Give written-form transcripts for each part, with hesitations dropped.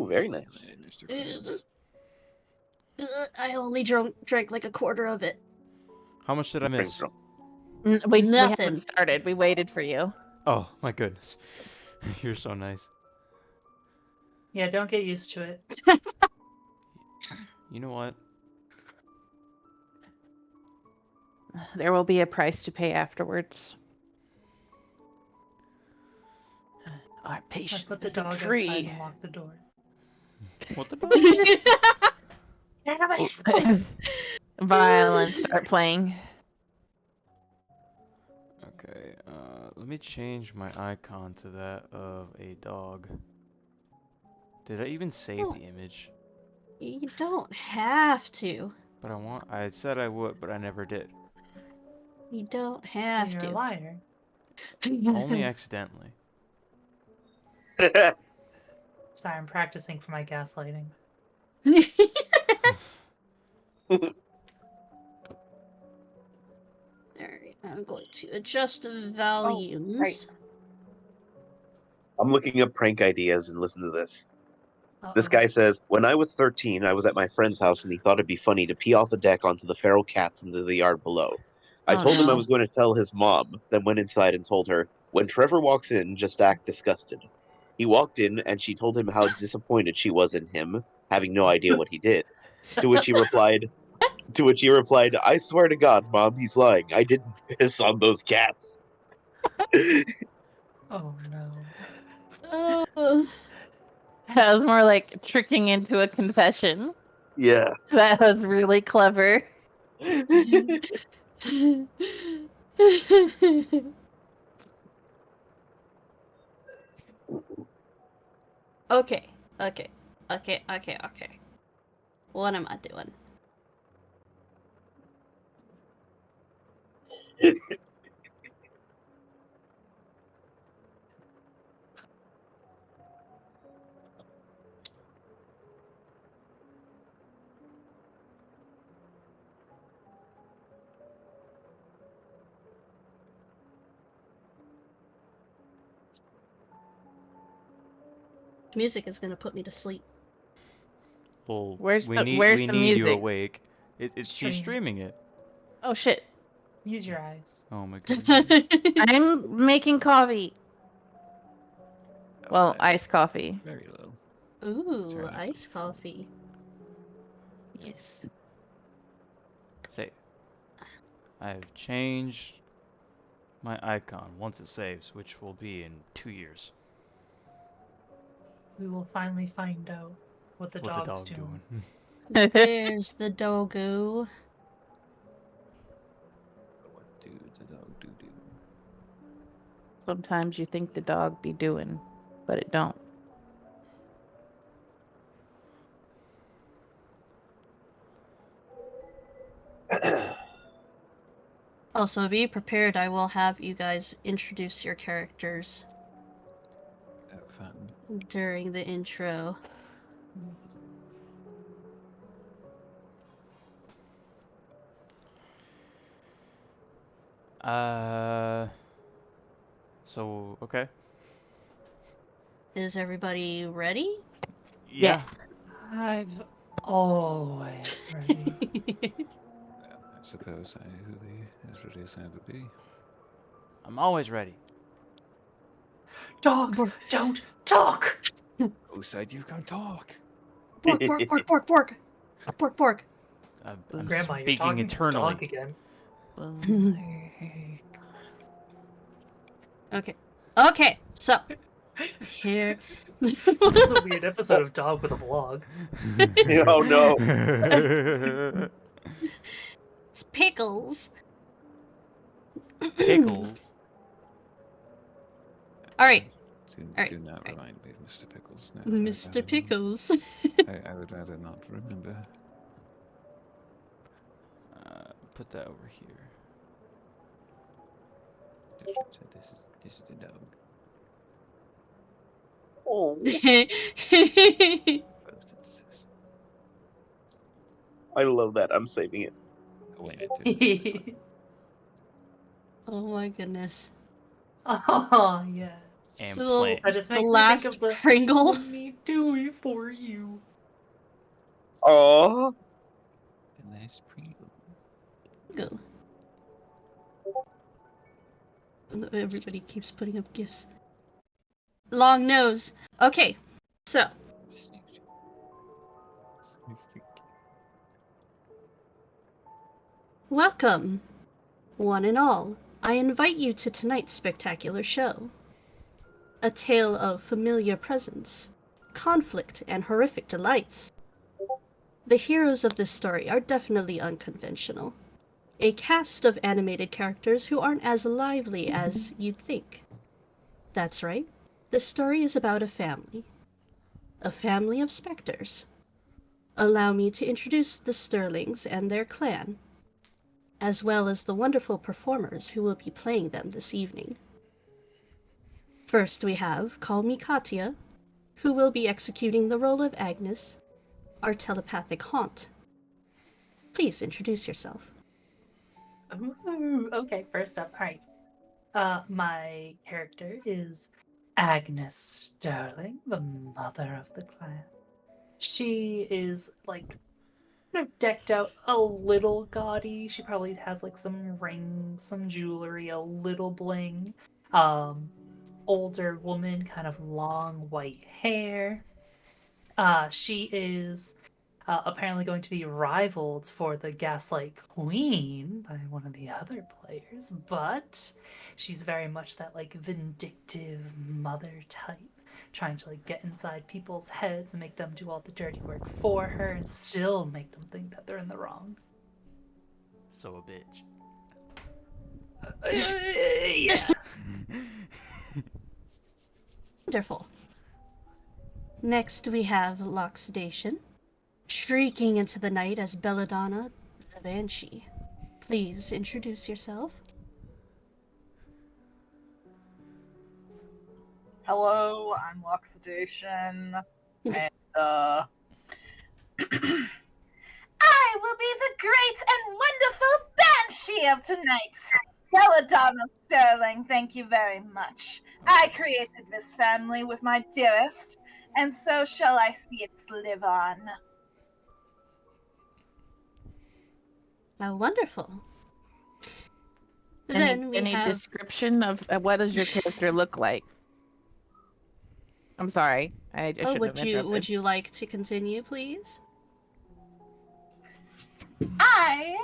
Oh, very nice. Mr. Krabs. I only drank like a quarter of it. How much did I miss? We Nothing. haven't started. We waited for you. Oh, my goodness. You're so nice. Yeah, don't get used to it. You know what? There will be a price to pay afterwards. Our I patience put the isn't dog outside free. and lock the door. What the Get out of my house! Violence start playing. Okay, let me change my icon to that of a dog. Did I even save the image? You don't have to. But I said I would, but I never did. You don't So have you're to. a liar. Only accidentally. Sorry, I'm practicing for my gaslighting. Alright, I'm going to adjust the volumes. right. I'm looking up prank ideas and listen to this. This Uh-oh. guy says, when I was 13, I was at my friend's house and he thought it'd be funny to pee off the deck onto the feral cats into the yard below. I Oh, told him I no. was going to tell his mom, then went inside and told her, when Trevor walks in, just act disgusted. He walked in and she told him how disappointed she was in him, having no idea what he did. To which he replied, I swear to God, Mom, he's lying. I didn't piss on those cats. Oh no. Oh. That was more like tricking into a confession. Yeah. That was really clever. Okay. What am I doing? Music is gonna put me to sleep. Well, Where's we the need you music? awake. She's Stream. streaming it. Oh shit. Use your eyes. Oh my goodness. I'm making coffee. Well, Okay. iced coffee. Very low. Ooh, Turn up. iced coffee. Yes. Save. I've changed my icon once it saves, which will be in 2 years. We will finally find out what the What dog's the dog doing. doing? There's the doggo. What do the dog do? Sometimes you think the dog be doing, but it don't. Also, be prepared, I will have you guys introduce your characters Oh, fun. during the intro. So, okay. Is everybody ready? Yeah. I've always ready. Well, I suppose I will be as ready as I will be. I'm always ready. Dogs don't talk! Who said you can talk? Pork, pork, pork, pork, pork! Pork, pork! I'm Grandma, you're speaking talking to the internally. dog again. Okay, so here. This is a weird episode of Dog with a Blog. Oh no. It's Pickles. Pickles. Alright, Do Alright, not alright. remind me of Mr. Pickles. No, Mr. Pickles. I would rather not remember. Put that over here. This is the dog. Oh, Photosynthesis. I love that. I'm saving it. Wait, it Oh my goodness. Oh, yeah. and Little- plant. That just The makes me last think of the Pringle. "Let me do it for you." Oh, A nice Pringle. Go. Everybody keeps putting up gifts. Long nose. Okay, so welcome, one and all. I invite you to tonight's spectacular show. A tale of familiar presence, conflict, and horrific delights. The heroes of this story are definitely unconventional. A cast of animated characters who aren't as lively as you'd think. That's right. This story is about a family. A family of specters. Allow me to introduce the Sterlings and their clan, as well as the wonderful performers who will be playing them this evening. First we have Call Me Katya, who will be executing the role of Agnes, our telepathic haunt. Please introduce yourself. Ooh, okay, first up. All right. My character is Agnes Sterling, the mother of the clan. She is like kind of decked out a little gaudy. She probably has like some rings, some jewelry, a little bling. Older woman, kind of long white hair. She is apparently going to be rivaled for the Gaslight Queen by one of the other players, but she's very much that like vindictive mother type, trying to like get inside people's heads and make them do all the dirty work for her and still make them think that they're in the wrong. So a bitch. Yeah. Wonderful. Next we have Loxodation, shrieking into the night as Belladonna, the Banshee. Please introduce yourself. Hello, I'm Loxodation, and I will be the great and wonderful Banshee of tonight's Belladonna Sterling. Thank you very much. I created this family with my dearest, and so shall I see it live on. How wonderful. Then we Any have... description of what does your character look like? I'm sorry, I Oh, shouldn't have interrupted. would you like to continue, please? I,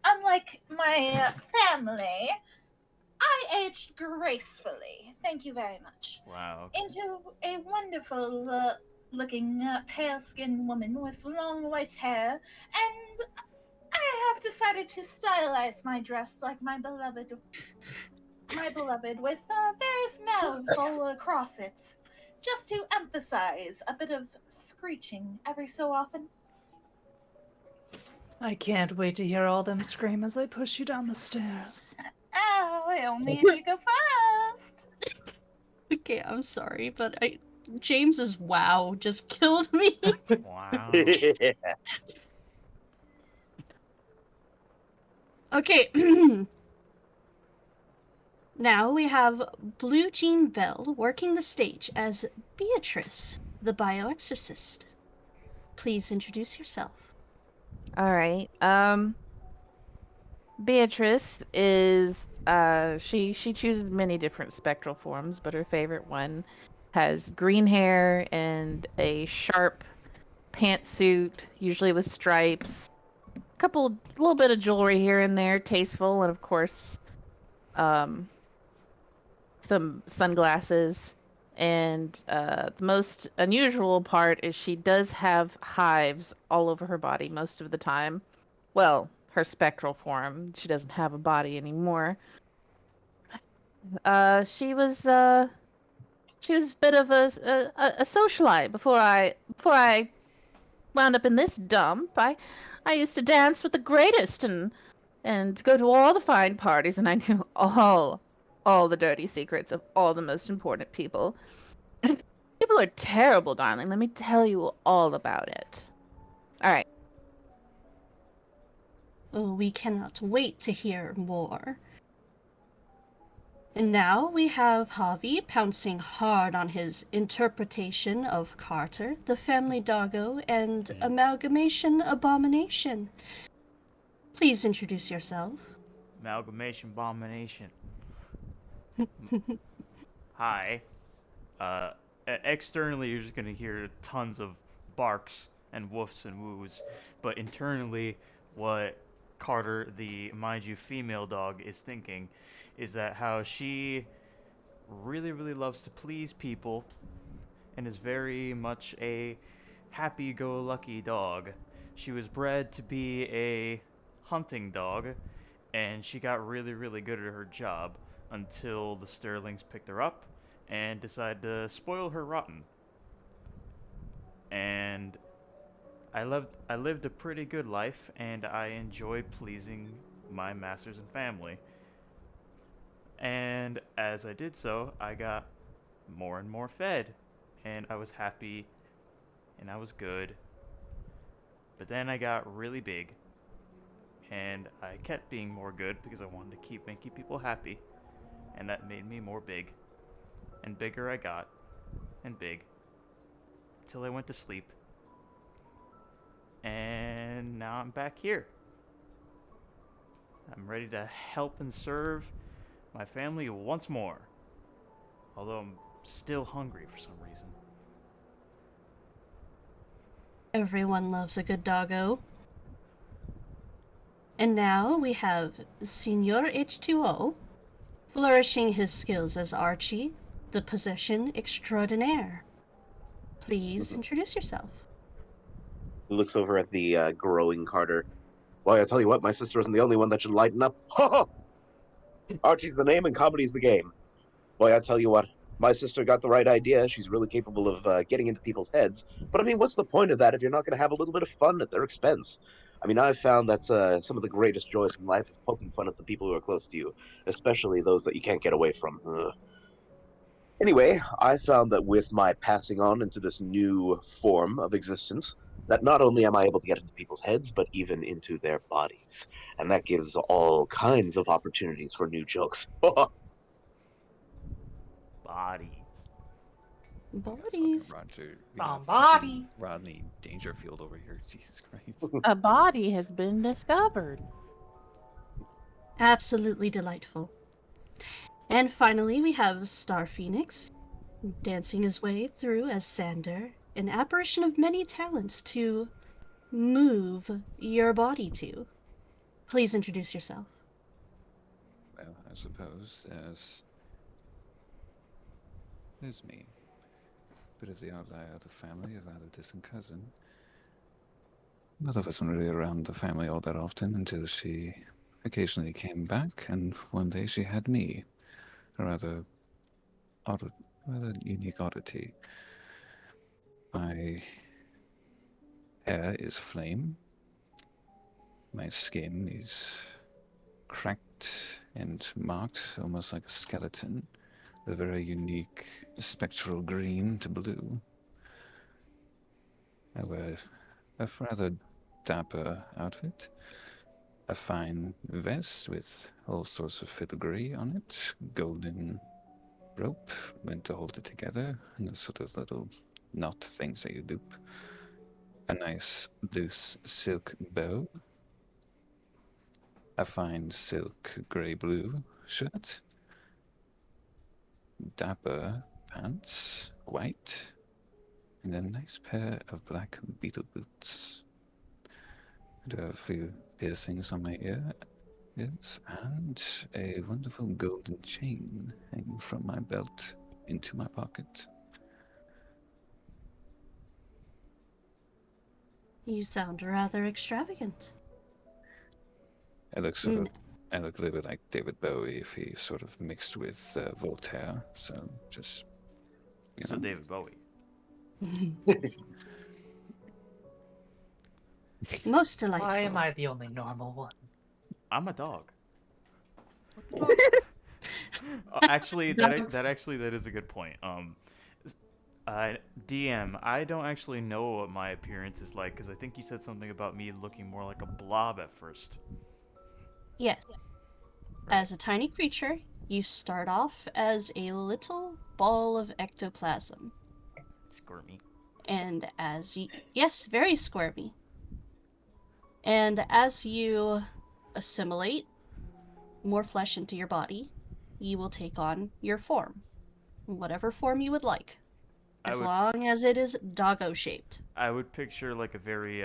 unlike my family, I aged gracefully. Thank you very much. Wow. Okay. Into a wonderful looking pale skinned woman with long white hair, and I have decided to stylize my dress like my beloved with various mouths all across it, just to emphasize a bit of screeching every so often. I can't wait to hear all them scream as I push you down the stairs. Oh, only if you go first. Okay, I'm sorry, but James's wow just killed me. Wow. Okay. Now we have Blue Jean Bell working the stage as Beatrice, the bioexorcist. Please introduce yourself. All right. Beatrice is she chooses many different spectral forms, but her favorite one has green hair and a sharp pantsuit, usually with stripes. A little bit of jewelry here and there, tasteful, and of course, um, some sunglasses. And the most unusual part is she does have hives all over her body most of the time. Well, her spectral form. She doesn't have a body anymore. She was a bit of a socialite before I wound up in this dump. I used to dance with the greatest and go to all the fine parties, and I knew all the dirty secrets of all the most important people. People are terrible, darling. Let me tell you all about it. All right. Oh, we cannot wait to hear more. And now we have Javi pouncing hard on his interpretation of Carter, the family doggo, and amalgamation abomination. Please introduce yourself. Amalgamation abomination. Hi. Uh, Externally, you're just gonna hear tons of barks and woofs and woos, but internally, what Carter, the mind you female dog, is thinking is that how she really, really loves to please people and is very much a happy-go-lucky dog. She was bred to be a hunting dog, and she got really, really good at her job until the Sterlings picked her up and decided to spoil her rotten. And I lived a pretty good life, and I enjoyed pleasing my masters and family. And as I did so, I got more and more fed, and I was happy, and I was good. But then I got really big, and I kept being more good because I wanted to keep making people happy, and that made me more big. And bigger I got, and big, till I went to sleep. And now I'm back here. I'm ready to help and serve my family once more. Although I'm still hungry for some reason. Everyone loves a good doggo. And now we have Senor H2O flourishing his skills as Archie, the possession extraordinaire. Please introduce yourself. He looks over at the growing Carter. Why, I tell you what, my sister isn't the only one that should lighten up. Ha ha! Archie's the name and comedy's the game. Boy, I tell you what, my sister got the right idea. She's really capable of getting into people's heads. But I mean, what's the point of that if you're not going to have a little bit of fun at their expense? I mean, I've found that some of the greatest joys in life is poking fun at the people who are close to you, especially those that you can't get away from. Ugh. Anyway, I found that with my passing on into this new form of existence, that not only am I able to get into people's heads, but even into their bodies. And that gives all kinds of opportunities for new jokes. Bodies. We got fucking Bodies. Roger. We got fucking Somebody. Rodney Dangerfield over here. Jesus Christ. A body has been discovered. Absolutely delightful. And finally, we have Star Phoenix dancing his way through as Sander, an apparition of many talents to move your body to. Please introduce yourself. Well, I suppose there's me. Bit of the outlier of the family, a rather distant cousin. Mother wasn't really around the family all that often until she occasionally came back, and one day she had me. A rather unique oddity. My hair is flame. My skin is cracked and marked, almost like a skeleton. A very unique spectral green to blue. I wear a rather dapper outfit, a fine vest with all sorts of filigree on it, golden rope meant to hold it together, and the sort of little knot things that you loop. A nice loose silk bow, a fine silk grey-blue shirt, dapper pants, white, and a nice pair of black beetle boots. I do have a few piercings on my ears, and a wonderful golden chain hanging from my belt into my pocket. You sound rather extravagant. I look I look a little bit like David Bowie if he sort of mixed with Voltaire. So just, you So know. David Bowie. Most delightful. Why am I the only normal one? I'm a dog. Actually, that is a good point. DM, I don't actually know what my appearance is like because I think you said something about me looking more like a blob at first. Yes. As a tiny creature, you start off as a little ball of ectoplasm. Squirmy. And as you. Yes, very squirmy. And as you assimilate more flesh into your body, you will take on your form. Whatever form you would like. I As would long as it is doggo shaped. I would picture like a very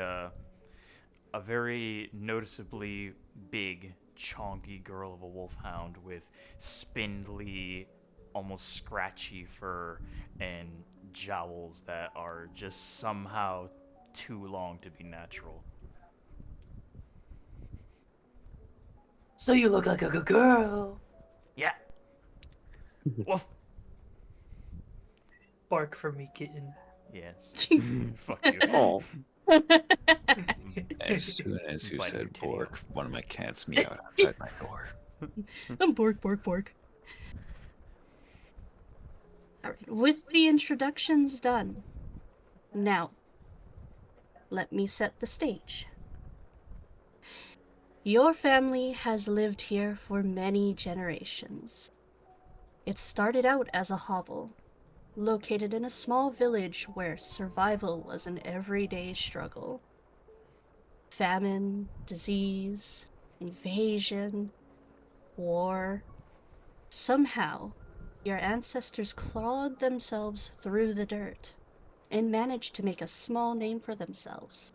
noticeably big, chonky girl of a wolfhound with spindly, almost scratchy fur and jowls that are just somehow too long to be natural. So you look like a good girl. Yeah. Woof. Bark for me, kitten. Yes. Fuck you. Oh, As soon as you Bite your said titty pork, off. one of my cats meowed outside my door. Bork, bork, bork. Alright, with the introductions done, now, let me set the stage. Your family has lived here for many generations. It started out as a hovel, located in a small village where survival was an everyday struggle. Famine, disease, invasion, war. Somehow, your ancestors clawed themselves through the dirt and managed to make a small name for themselves.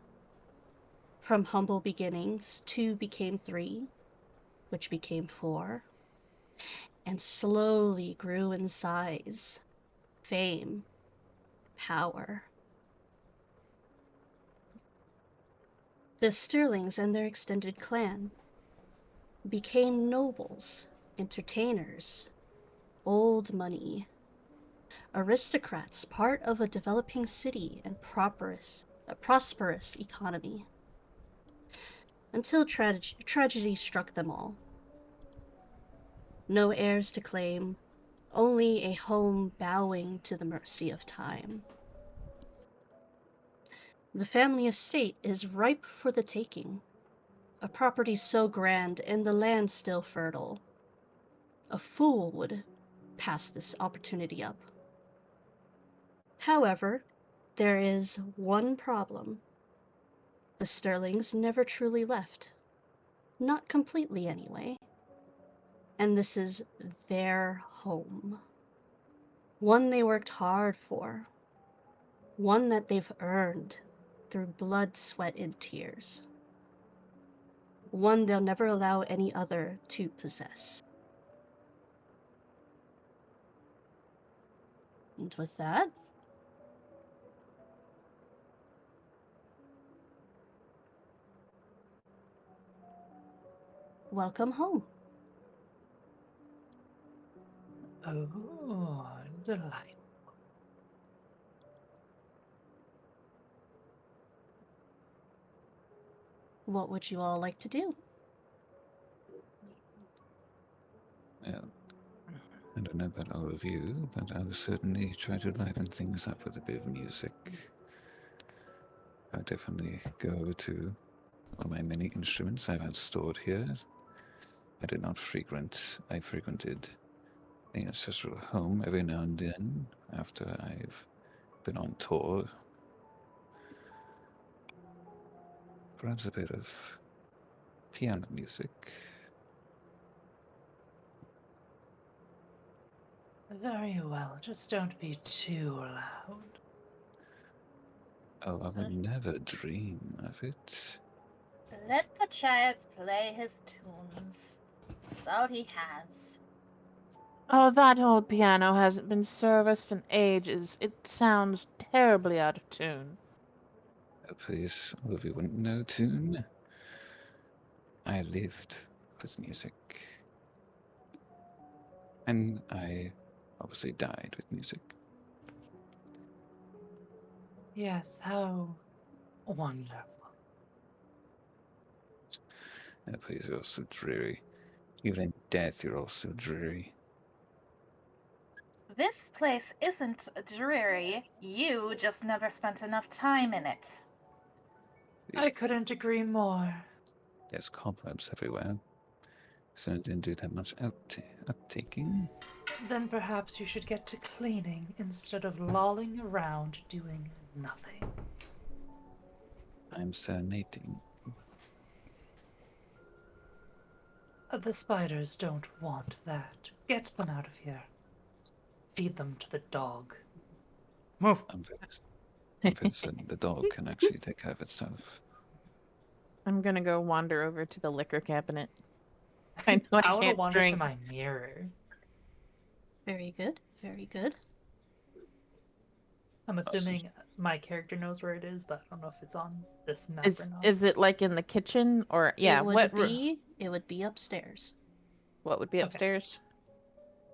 From humble beginnings, 2 became 3, which became 4, and slowly grew in size, fame, power. The Sterlings and their extended clan became nobles, entertainers, old money, aristocrats, part of a developing city and a prosperous economy. Until tragedy struck them all. No heirs to claim, only a home bowing to the mercy of time. The family estate is ripe for the taking. A property so grand and the land still fertile. A fool would pass this opportunity up. However, there is one problem. The Sterlings never truly left. Not completely, anyway. And this is their home. One they worked hard for. One that they've earned through blood, sweat, and tears. One they'll never allow any other to possess. And with that, welcome home. Oh, delight. What would you all like to do? Well, I don't know about all of you, but I will certainly try to liven things up with a bit of music. I'll definitely go to one of my many instruments I've had stored here. I did not frequent, I frequented the ancestral home every now and then after I've been on tour. Perhaps a bit of piano music. Very well. Just don't be too loud. Oh, I would never dream of it. Let the child play his tunes. That's all he has. Oh, that old piano hasn't been serviced in ages. It sounds terribly out of tune. Oh, please, all of you wouldn't know tune. I lived with music. And I obviously died with music. Yes, how wonderful. Oh, please, you're all so dreary. Even in death, you're all so dreary. This place isn't dreary. You just never spent enough time in it. I couldn't agree more. There's cobwebs everywhere. So I didn't do that much uptaking. Then perhaps you should get to cleaning instead of lolling around doing nothing. I'm serenading. The spiders don't want that. Get them out of here. Feed them to the dog. Move. I'm very certain the dog can actually take care of itself. I'm gonna go wander over to the liquor cabinet. I know I I want to can't wander drink. to my mirror. Very good. Very good. I'm Awesome. assuming my character knows where it is, but I don't know if it's on this map Is or not. is it like in the kitchen or yeah? It would be upstairs. What would be Okay. upstairs?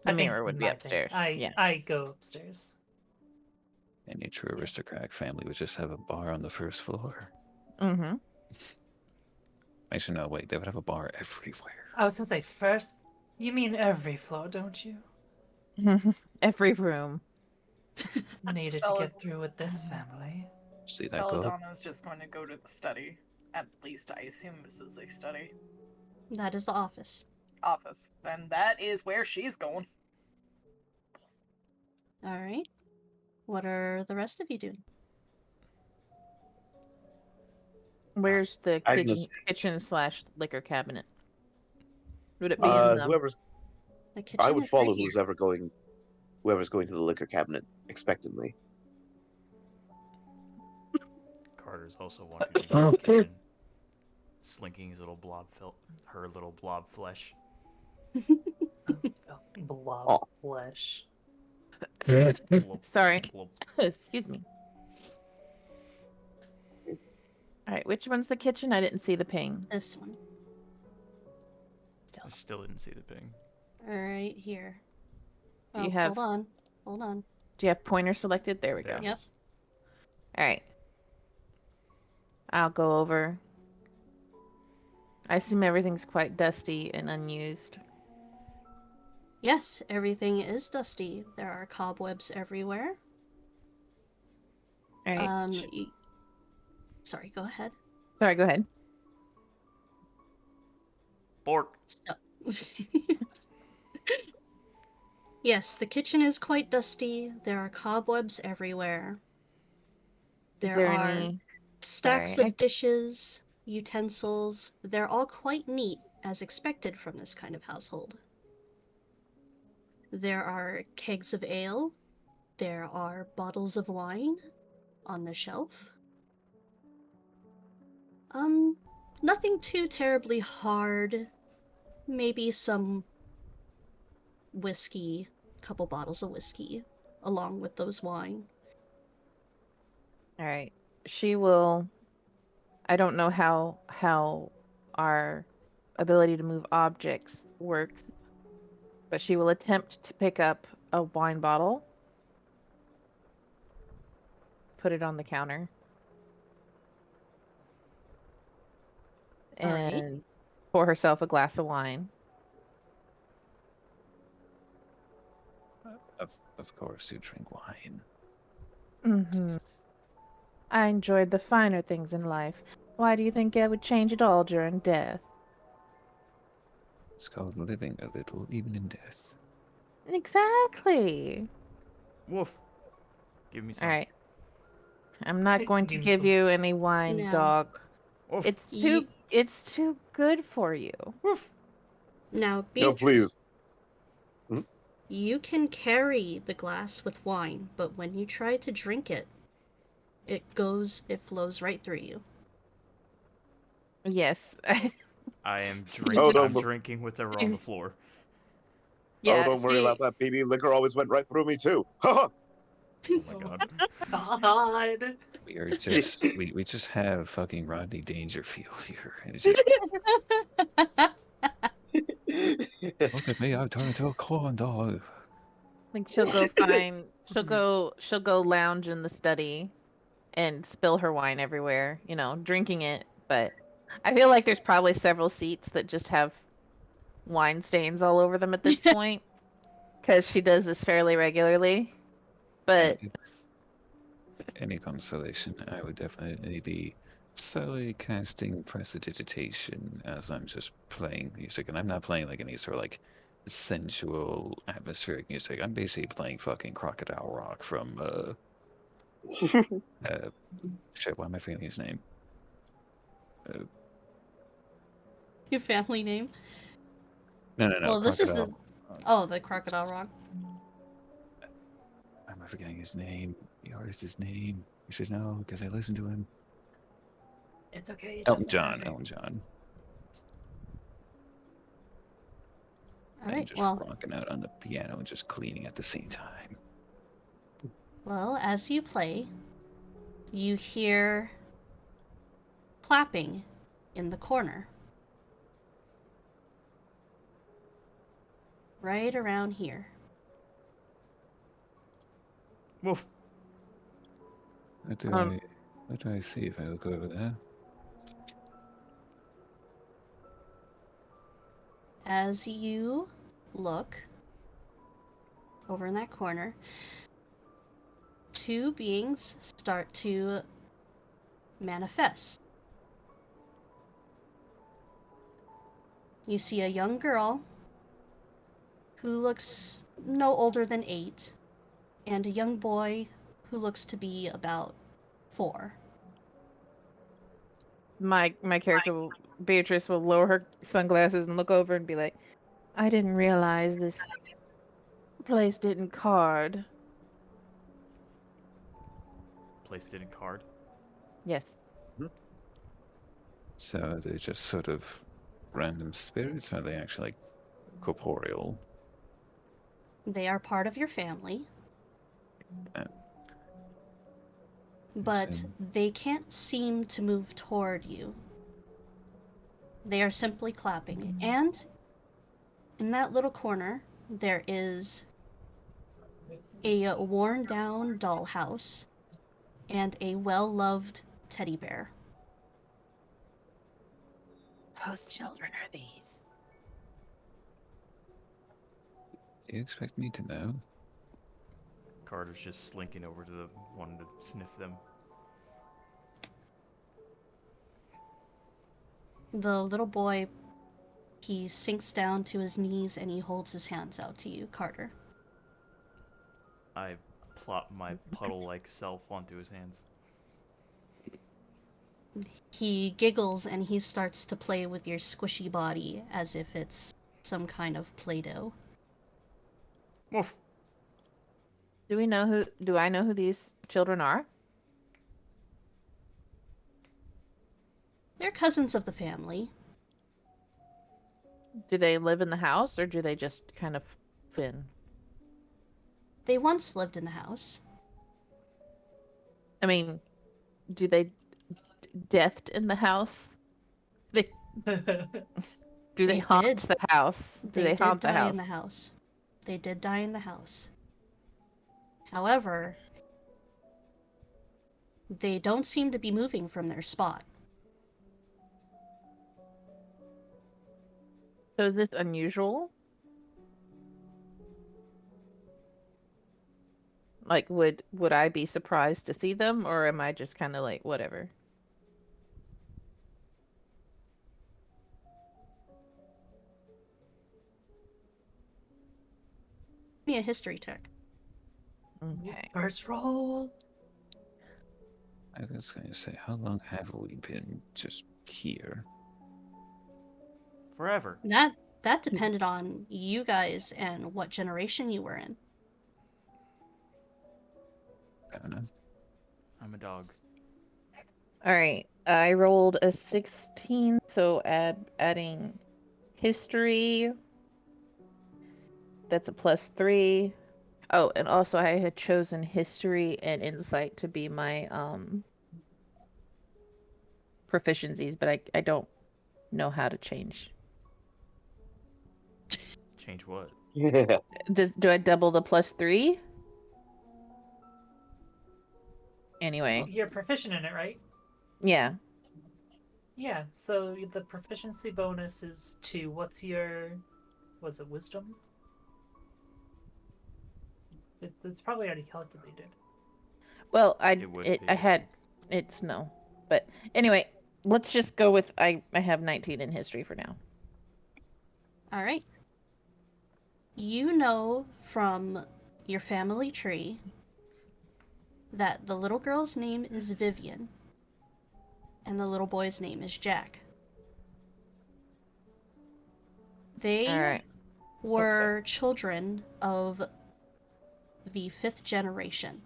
I The think mirror would be my thing. upstairs. Yeah. I go upstairs. Any true aristocratic family would just have a bar on the first floor. Mm-hmm. Actually, no, wait, they would have a bar everywhere. I was gonna say first. You mean every floor, don't you? Every room. Needed to get through with this family. See that go up? Belladonna's just going to go to the study. At least I assume this is a study. That is the office. Office. And that is where she's going. All right. What are the rest of you doing? Where's the Agnes- kitchen / liquor cabinet? Would it be in the? Whoever's The kitchen I would is follow right here. whoever's going to the liquor cabinet expectantly. Carter's also wandering into the kitchen, slinking his little her little blob flesh. Blob Oh. flesh. Blub, Sorry. blub. Excuse me. All right, which one's the kitchen? I didn't see the ping. This one. I still didn't see the ping. All right, here. Do you have- Hold on. Hold on. Do you have pointer selected? There we There go. it Yep. is. All right. I'll go over. I assume everything's quite dusty and unused. Yes, everything is dusty. There are cobwebs everywhere. All right. Sorry, go ahead. Sorry, go ahead. Bork. So- Yes, the kitchen is quite dusty. There are cobwebs everywhere. Is There there are any? stacks Sorry, of dishes, utensils. They're all quite neat, as expected from this kind of household. There are kegs of ale. There are bottles of wine on the shelf. Nothing too terribly hard. Maybe some whiskey, a couple bottles of whiskey, along with those wine. All right. She will. I don't know how our ability to move objects works, but she will attempt to pick up a wine bottle, put it on the counter, All right. and pour herself a glass of wine. Of course, you drink wine. Mm-hmm. I enjoyed the finer things in life. Why do you think I would change it all during death? It's called living a little, even in death. Exactly. Woof. Give me some. All right. I'm not going to Give me give some. you any wine, No. dog. Woof. It's too good for you. Woof. Now, No, Beatrice, please. you can carry the glass with wine, but when you try to drink it, it flows right through you. Yes. I am Oh, no, I'm but- drinking with her on the floor. Yeah. Oh, don't worry about that, baby. Liquor always went right through me too. Ha Oh my god. God. We are just we just have fucking Rodney Dangerfield here. And it's just, look at me, I've turned into a corn dog. I think she'll go find she'll go lounge in the study and spill her wine everywhere, drinking it, but I feel like there's probably several seats that just have wine stains all over them at this point because she does this fairly regularly. But Any consolation, I would definitely be slowly casting prestidigitation as I'm just playing music, and I'm not playing like any sort of like sensual atmospheric music. I'm basically playing fucking Crocodile Rock from shit. Why am I forgetting his name? Your family name? No, Well, this is the Crocodile. the Crocodile Rock. Why am I forgetting his name? The artist's name. You should know because I listened to him. It's okay. It Elton doesn't John. matter. Elton John. All And right. just Well, rocking out on the piano and just cleaning at the same time. as you play, you hear clapping in the corner. Right around here. Woof. What do I see if I look over there? As you look over in that corner, two beings start to manifest. You see a young girl who looks no older than 8, and a young boy who looks to be about 4. My character Beatrice will lower her sunglasses and look over and be like, "I didn't realize this place didn't card." Placed it in card. Yes. So are they just sort of random spirits? Or are they actually like corporeal? They are part of your family, Uh, but see. they can't seem to move toward you. They are simply clapping. And in that little corner, there is a worn down dollhouse and a well loved teddy bear. Whose children are these? Do you expect me to know? Carter's just slinking over to the one to sniff them. The little boy, he sinks down to his knees and he holds his hands out to you, Carter. I plop my puddle-like self onto his hands. He giggles and he starts to play with your squishy body as if it's some kind of Play-Doh. Woof. Do I know who these children are? They're cousins of the family. Do they live in the house or do they just kind of fit in? They once lived in the house. I mean, do they death in the house? Do they They haunt did. the house? Do they They did haunt the die house? in the house. They did die in the house. However, they don't seem to be moving from their spot. So is this unusual? Like, would I be surprised to see them, or am I just kind of like whatever? Give me a history check. Okay. First roll. I was going to say, how long have we been just here? Forever. That depended on you guys and what generation you were in. I don't know. I'm a dog. All right. I rolled a 16, so adding history. That's a +3. Oh, and also I had chosen history and insight to be my proficiencies, but I don't know how to change. Change what? Yeah. Do I double the +3? Anyway, You're proficient in it, right? yeah. Yeah. So the proficiency bonus is 2. What's your? Was it wisdom? It's probably already calculated. Well, It would be. I had it's no. But anyway, let's just go with I have 19 in history for now. All right. You know from your family tree that the little girl's name is Vivian and the little boy's name is Jack. They All right. were children of the 5th generation.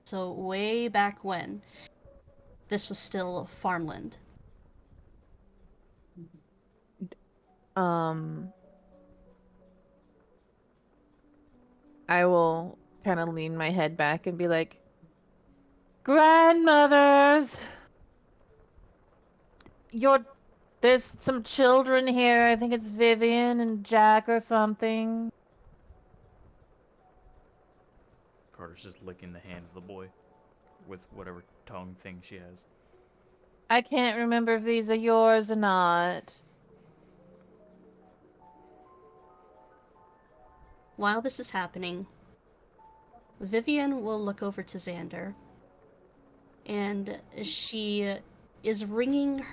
So way back when this was still farmland. I will kind of lean my head back and be like, "Grandmothers, there's some children here. I think it's Vivian and Jack or something." Carter's just licking the hand of the boy with whatever tongue thing she has. I can't remember if these are yours or not. While this is happening, Vivian will look over to Xander, and she is wringing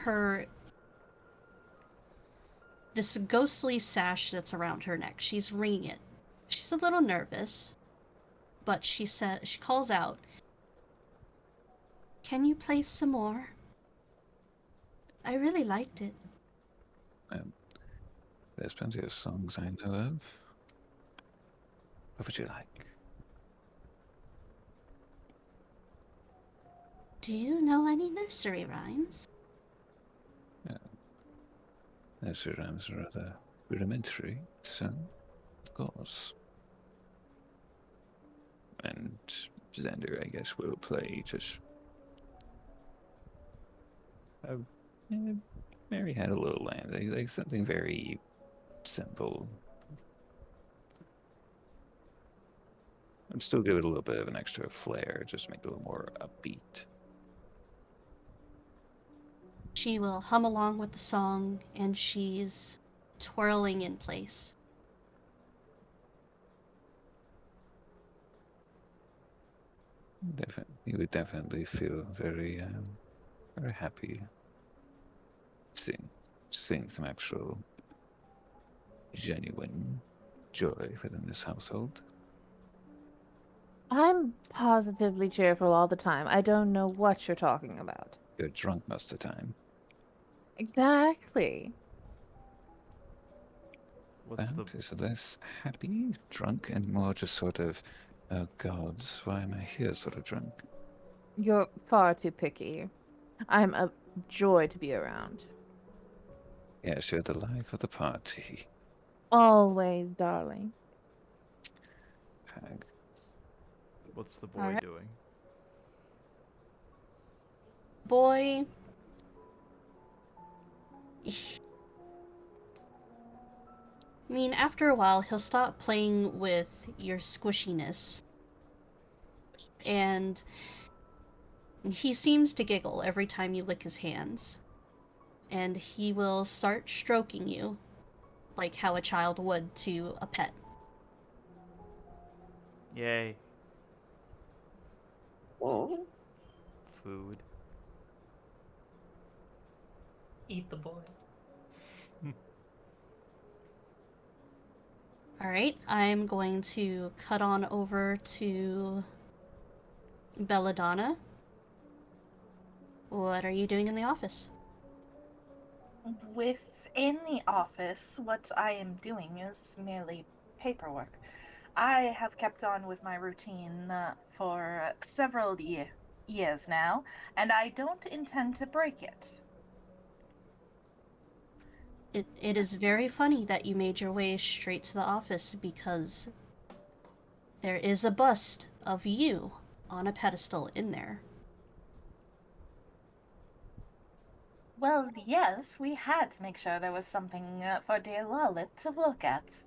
this ghostly sash that's around her neck. She's wringing it. She's a little nervous, but she calls out, "Can you play some more? I really liked it." There's plenty of songs I know of. What would you like? "Do you know any nursery rhymes?" Nursery rhymes are rather rudimentary, so of course. And Xander, I guess, will play just. Mary had a little lamb. Like something very simple. And still give it a little bit of an extra flair, just make it a little more upbeat. She will hum along with the song, and she's twirling in place. You would definitely feel very, very happy seeing some actual genuine joy within this household. I'm positively cheerful all the time. I don't know what you're talking about. You're drunk most of the time. Exactly. What's the That is less happy, drunk, and more just sort of, oh God, why am I here sort of drunk? You're far too picky. I'm a joy to be around. Yes, you're the life of the party. Always, darling. Hag. what's the boy Alright. doing? Boy, I mean, after a while, he'll stop playing with your squishiness. And he seems to giggle every time you lick his hands. And he will start stroking you, like how a child would to a pet. Yay, Oh, food. Eat the boy. Alright, I'm going to cut on over to Belladonna. What are you doing in the office? Within the office, what I am doing is merely paperwork. I have kept on with my routine for several years now, and I don't intend to break it. It is very funny that you made your way straight to the office because there is a bust of you on a pedestal in there. Well, yes, we had to make sure there was something for dear Lilith to look at.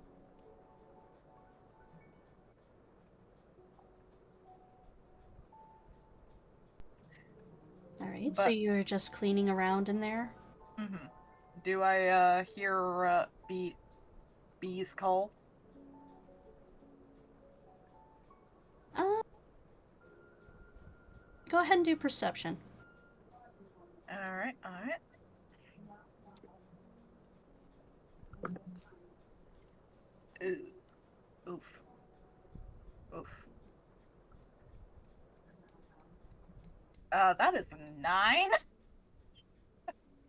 Alright, so But you're just cleaning around in there? Mm-hmm. Do I hear bees call? Uh, go ahead and do perception. Alright, alright. Oof. Oof. That is a 9.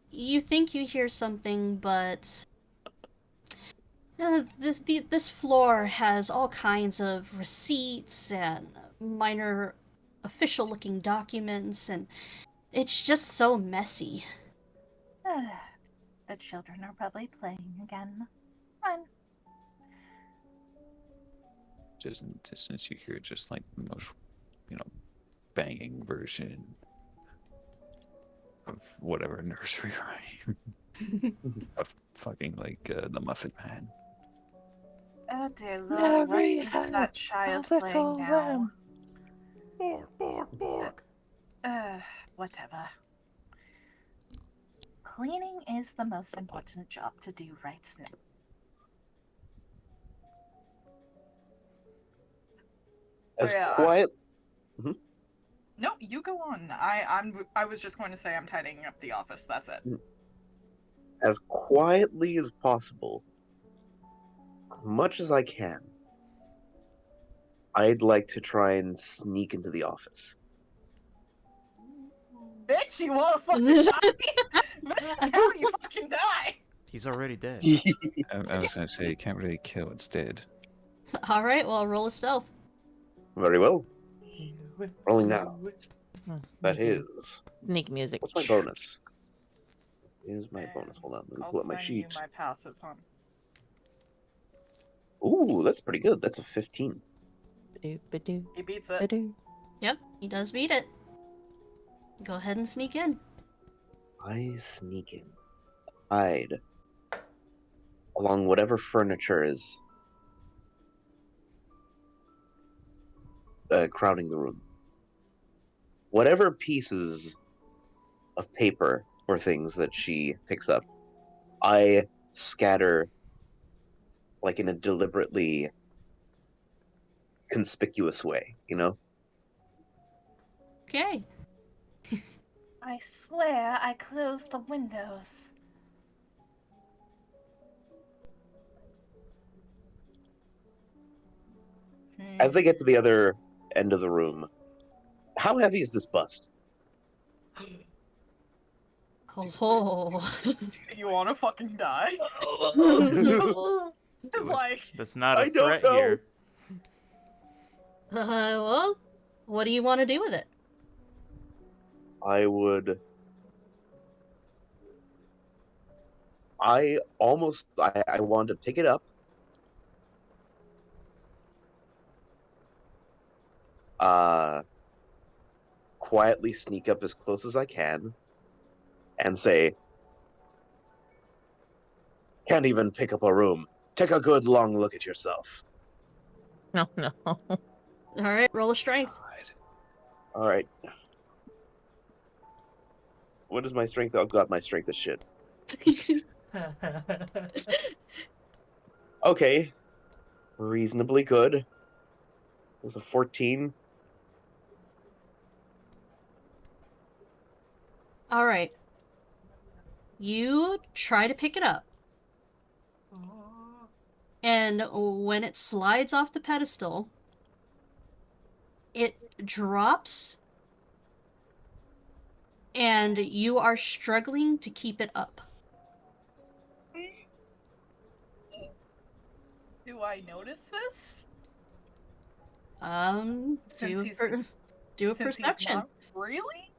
You think you hear something, but this floor has all kinds of receipts and minor official-looking documents, and it's just so messy. The children are probably playing again. Fun. Just in the distance, you hear just like the most, banging version of whatever nursery rhyme of fucking like the Muffin Man. Oh dear Lord, what is that child playing now? Bark, bark, bark. Whatever. Cleaning is the most important job to do right now. As So, yeah, quiet. No, you go on. I was just going to say I'm tidying up the office. That's it. As quietly as possible, as much as I can, I'd like to try and sneak into the office. Bitch, you wanna fucking die? This is how you fucking die. He's already dead. I was gonna say you can't really kill what's dead. Alright, well, roll a stealth. Very well. Rolling now. That Sneak- is. Sneak music. What's my bonus? Is my bonus? Hold on, let me I'll pull up my send sheet. you my passive, huh? Ooh, that's pretty good. That's a 15. He beats it. Yep, he does beat it. Go ahead and sneak in. I sneak in. Hide. Along whatever furniture is crowding the room. Whatever pieces of paper or things that she picks up, I scatter like in a deliberately conspicuous way, Okay. I swear I closed the windows. As they get to the other end of the room, how heavy is this bust? Oh. You wanna fucking die? Oh. It's like, That's not a I don't threat know. here. Well, what do you want to do with it? I would. I want to pick it up. Quietly sneak up as close as I can and say, can't even pick up a room. Take a good long look at yourself. No, no. Alright, roll a strength. All right. What is my strength? Oh god, my strength is shit. Okay. Reasonably good. It's a 14. Alright. You try to pick it up. And when it slides off the pedestal, it drops, and you are struggling to keep it up. do I notice this? Do Since a he's perception. not really?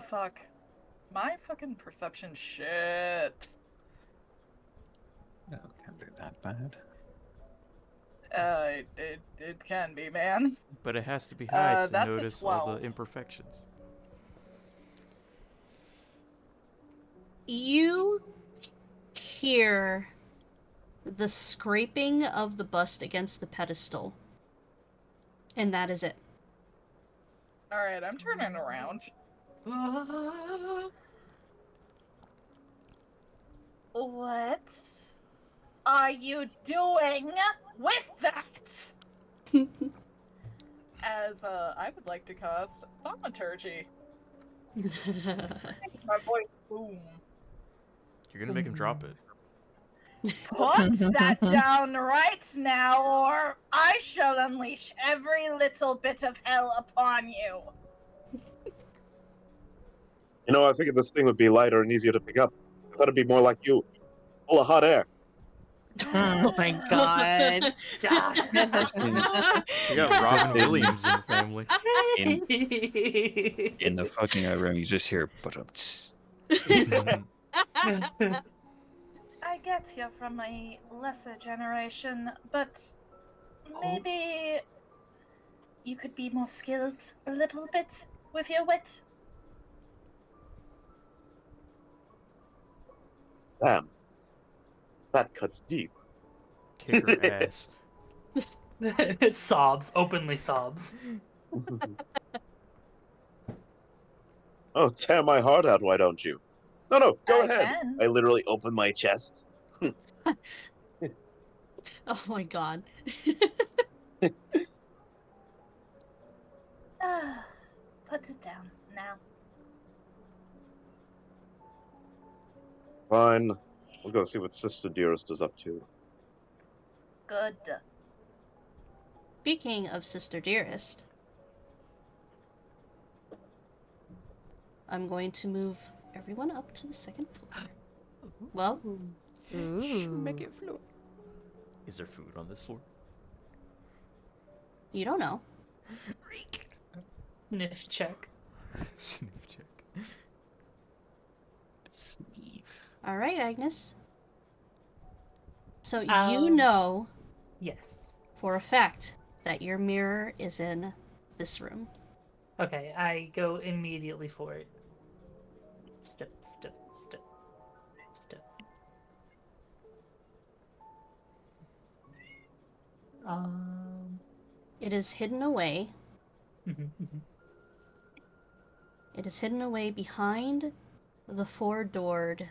Fuck. My fucking perception shit. No, can't be that bad. It can be, man. But it has to be high to That's a notice all the 12. imperfections. You hear the scraping of the bust against the pedestal. And that is it. Alright, I'm turning around. What are you doing with that? as I would like to cast thaumaturgy. My voice boom. You're gonna make him drop it. Put that down right now, or I shall unleash every little bit of hell upon you. You know, I figured this thing would be lighter and easier to pick up. I thought it'd be more like you, full of hot air. Oh my god. We got Robin Williams in the family. In the fucking room, you just hear but I get you're from a lesser generation, but maybe you could be more skilled a little bit with your wit. Damn. That cuts deep. Kick her ass. Sobs, openly sobs. Oh, tear my heart out, why don't you? No, go I ahead. can. I literally open my chest. Oh my god. Put it down now. Fine. We'll go see what Sister Dearest is up to. Good. Speaking of Sister Dearest, I'm going to move everyone up to the second floor. Well, Make it float. Is there food on this floor? you don't know. Sniff check. Sniff check. sneeze. Alright, Agnes. So you Um, know Yes. for a fact that your mirror is in this room. Okay, I go immediately for it. Step. It is hidden away. Mhm. It is hidden away behind the four-doored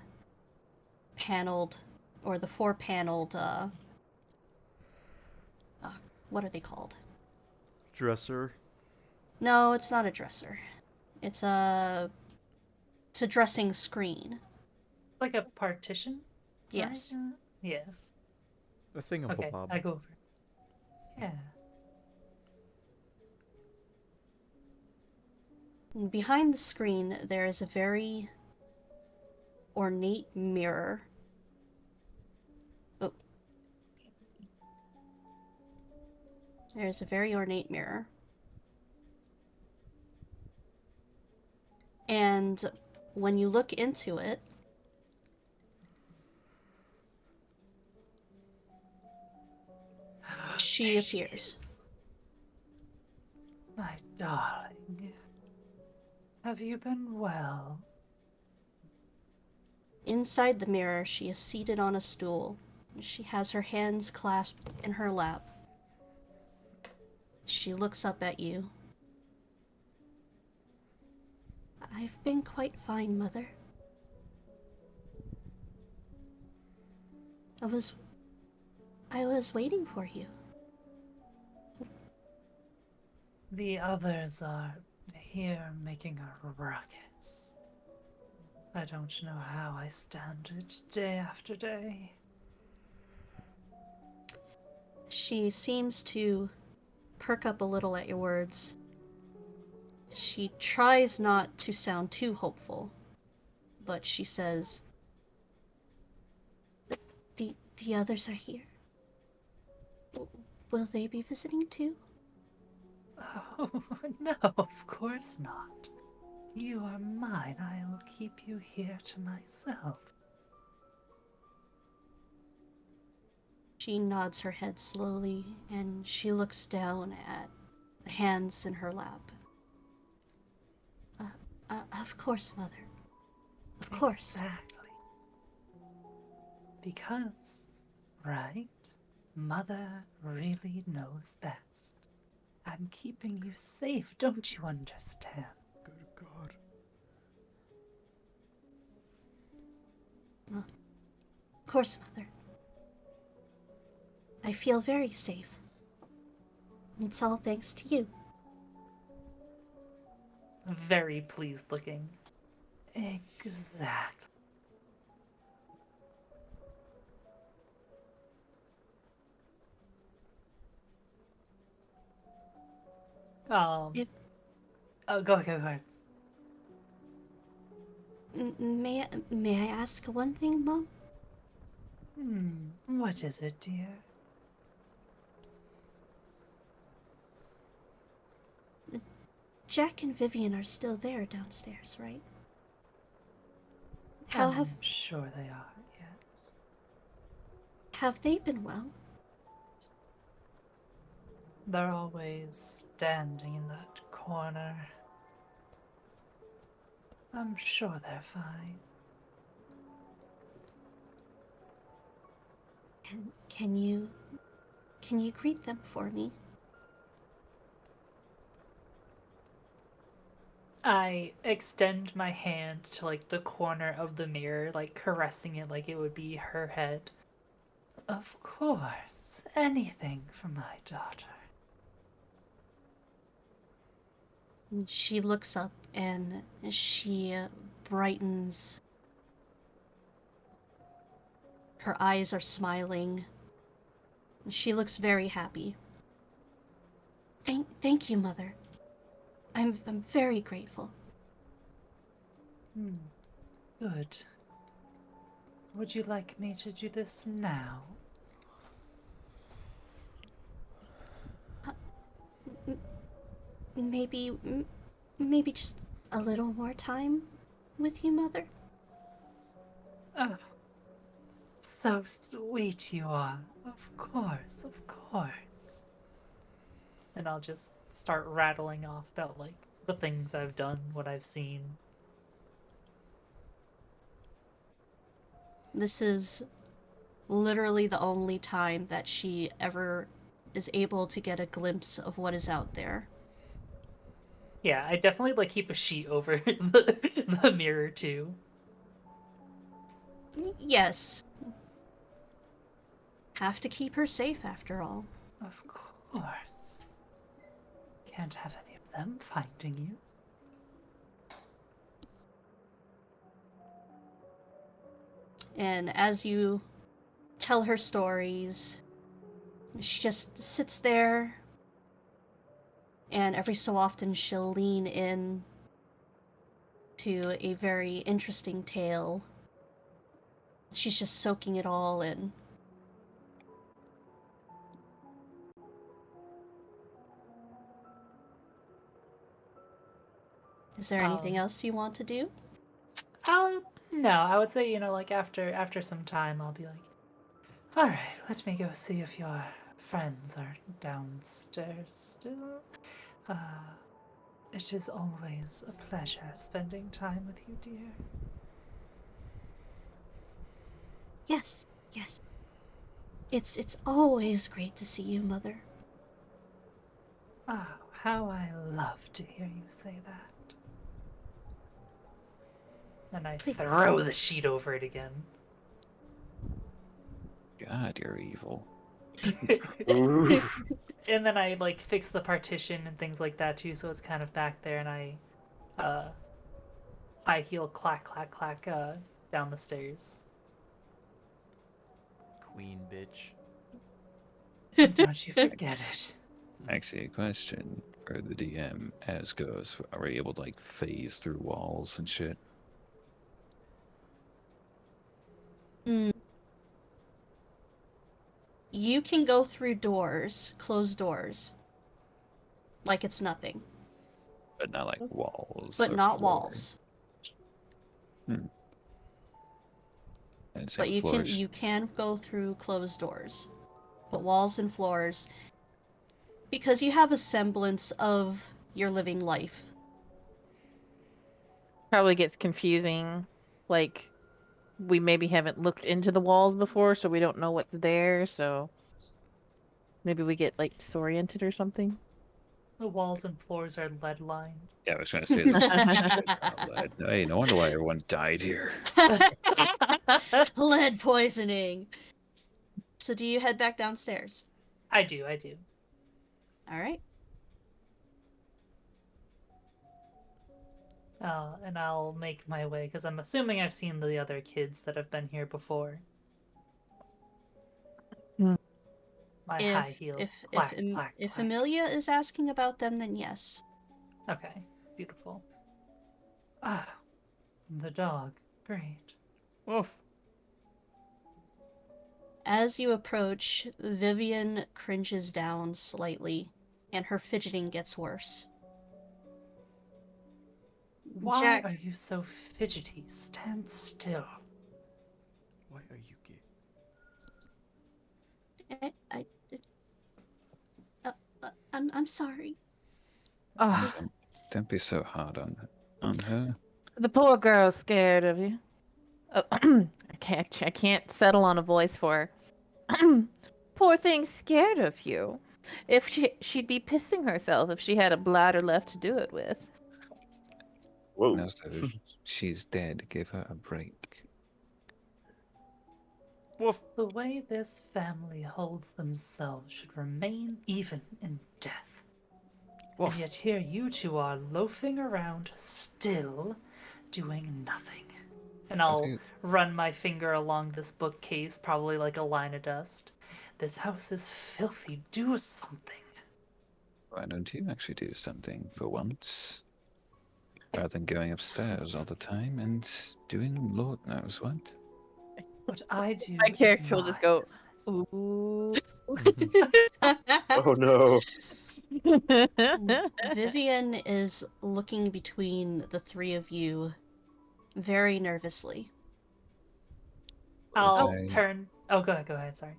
paneled, or the four-paneled, what are they called? Dresser. No, it's not a dresser. It's a dressing screen. Like a partition? Yes. Right? Yeah. A Okay, thingamabob. I go over. Yeah. Behind the screen, there is a very ornate mirror. Oh. There's a very ornate mirror. And when you look into it, she There appears. is. My darling. Have you been well? Inside the mirror, she is seated on a stool. She has her hands clasped in her lap. She looks up at you. I've been quite fine, Mother. I was waiting for you. The others are here making a ruckus. I don't know how I stand it day after day. She seems to perk up a little at your words. She tries not to sound too hopeful, but she says, The others are here. Will they be visiting too? Oh, no, of course not. You are mine. I will keep you here to myself. She nods her head slowly, and she looks down at the hands in her lap. Of course, Mother. Of course. Exactly. Because, right? Mother really knows best. I'm keeping you safe, don't you understand? Good God. Of course, Mother. I feel very safe. It's all thanks to you. very pleased looking. Exactly. If- Oh, go ahead. May I ask one thing, Mom? What is it, dear? Jack and Vivian are still there downstairs, right? How I'm sure they are, yes. have they been well? They're always standing in that corner. I'm sure they're fine. Can you greet them for me? I extend my hand to like the corner of the mirror, like caressing it like it would be her head. Of course, anything for my daughter. She looks up and she brightens. Her eyes are smiling. She looks very happy. Thank you, Mother. I'm very grateful. Good. Would you like me to do this now? Maybe maybe just a little more time with you, Mother? Oh, so sweet you are. Of course, of course. And I'll just start rattling off about like the things I've done, what I've seen. This is literally the only time that she ever is able to get a glimpse of what is out there. Yeah, I definitely like keep a sheet over the mirror too. Yes. Have to keep her safe after all. Of course. Can't have any of them finding you. And as you tell her stories, she just sits there, and every so often she'll lean in to a very interesting tale. She's just soaking it all in. Is there anything else you want to do? No, I would say, like after some time I'll be like, all right, let me go see if your friends are downstairs still. It is always a pleasure spending time with you, dear. Yes, yes. It's always great to see you, Mother. Oh, how I love to hear you say that. And I throw the sheet over it again. God, you're evil. And then I like fix the partition and things like that too, so it's kind of back there, and I high heel clack clack clack down the stairs. Queen bitch. Don't you forget it. Actually, a question for the DM as goes. Are we able to like phase through walls and shit? You can go through doors, closed doors, like it's nothing. But not like walls. But or not floor. walls. And same But with you floors. can go through closed doors. But walls and floors, because you have a semblance of your living life. Probably gets confusing. Like, we maybe haven't looked into the walls before, so we don't know what's there, so maybe we get, like, disoriented or something. The walls and floors are lead lined. Yeah, I was going to say there's lead. Hey, no wonder why everyone died here. Lead poisoning. So do you head back downstairs? I do. All right. And I'll make my way, because I'm assuming I've seen the other kids that have been here before. Hmm. My high heels. Clack, clack, If clack. Amelia is asking about them, then yes. Okay, beautiful. Ah, the dog. Great. Woof. As you approach, Vivian cringes down slightly, and her fidgeting gets worse. Why Jack, are you so fidgety? Stand still. Why are you gay? I I'm sorry. Oh, Don't be so hard on her. the poor girl's scared of you. Oh, I can't settle on a voice for her. Poor thing's scared of you. If she'd be pissing herself if she had a bladder left to do it with. Whoa. No, so she's dead. Give her a break. Woof. The way this family holds themselves should remain even in death. Woof. And yet here you two are loafing around, still doing nothing. And I'll you- run my finger along this bookcase, probably like a line of dust. This house is filthy. Do something. Why don't you actually do something for once? Rather than going upstairs all the time and doing Lord knows what. What I do My is character will just my go, business. ooh. Oh no. Vivian is looking between the three of you very nervously. I'll I- turn. Oh, go ahead. Sorry.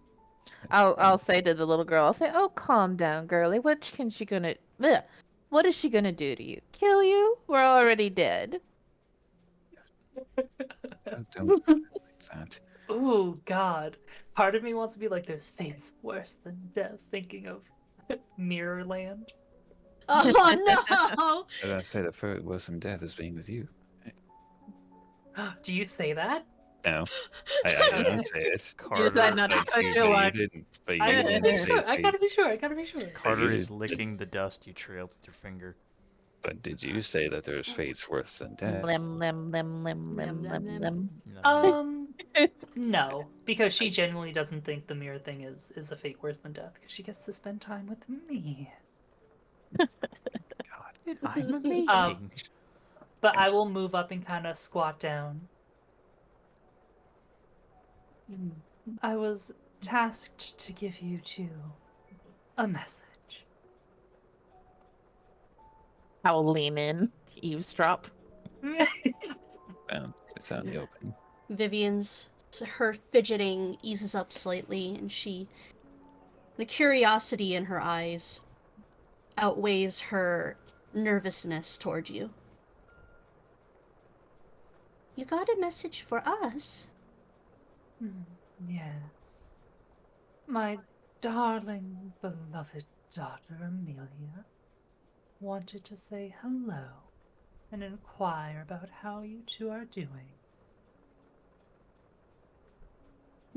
I'll say to the little girl, I'll say, "Oh, calm down, girlie. What is she gonna do to you? Kill you? We're already dead." don't put it like that. Ooh, God. Part of me wants to be like, there's fates worse than death, thinking of Mirrorland. Oh But I say the first worse than death is being with you. Do you say that? No, I Okay. didn't say it. You decide Carter. not to But push you, your but you luck. didn't. But you I gotta didn't be say sure. I fate. gotta be sure. I gotta be sure. Carter you is did- licking the dust you trailed with your finger. But did you say that there's fates worse than death? Lim, lim, lim, lim, Lim, lim, lim, lim, lim. lim. No, because she genuinely doesn't think the mirror thing is a fate worse than death, because she gets to spend time with me. God. I'm amazing. But I will move up and kind of squat down. I was tasked to give you two a message. I'll lean in, eavesdrop. Well, it's out in the open. Her fidgeting eases up slightly, and the curiosity in her eyes outweighs her nervousness toward you. You got a message for us? Yes. My darling, beloved daughter Amelia wanted to say hello and inquire about how you two are doing.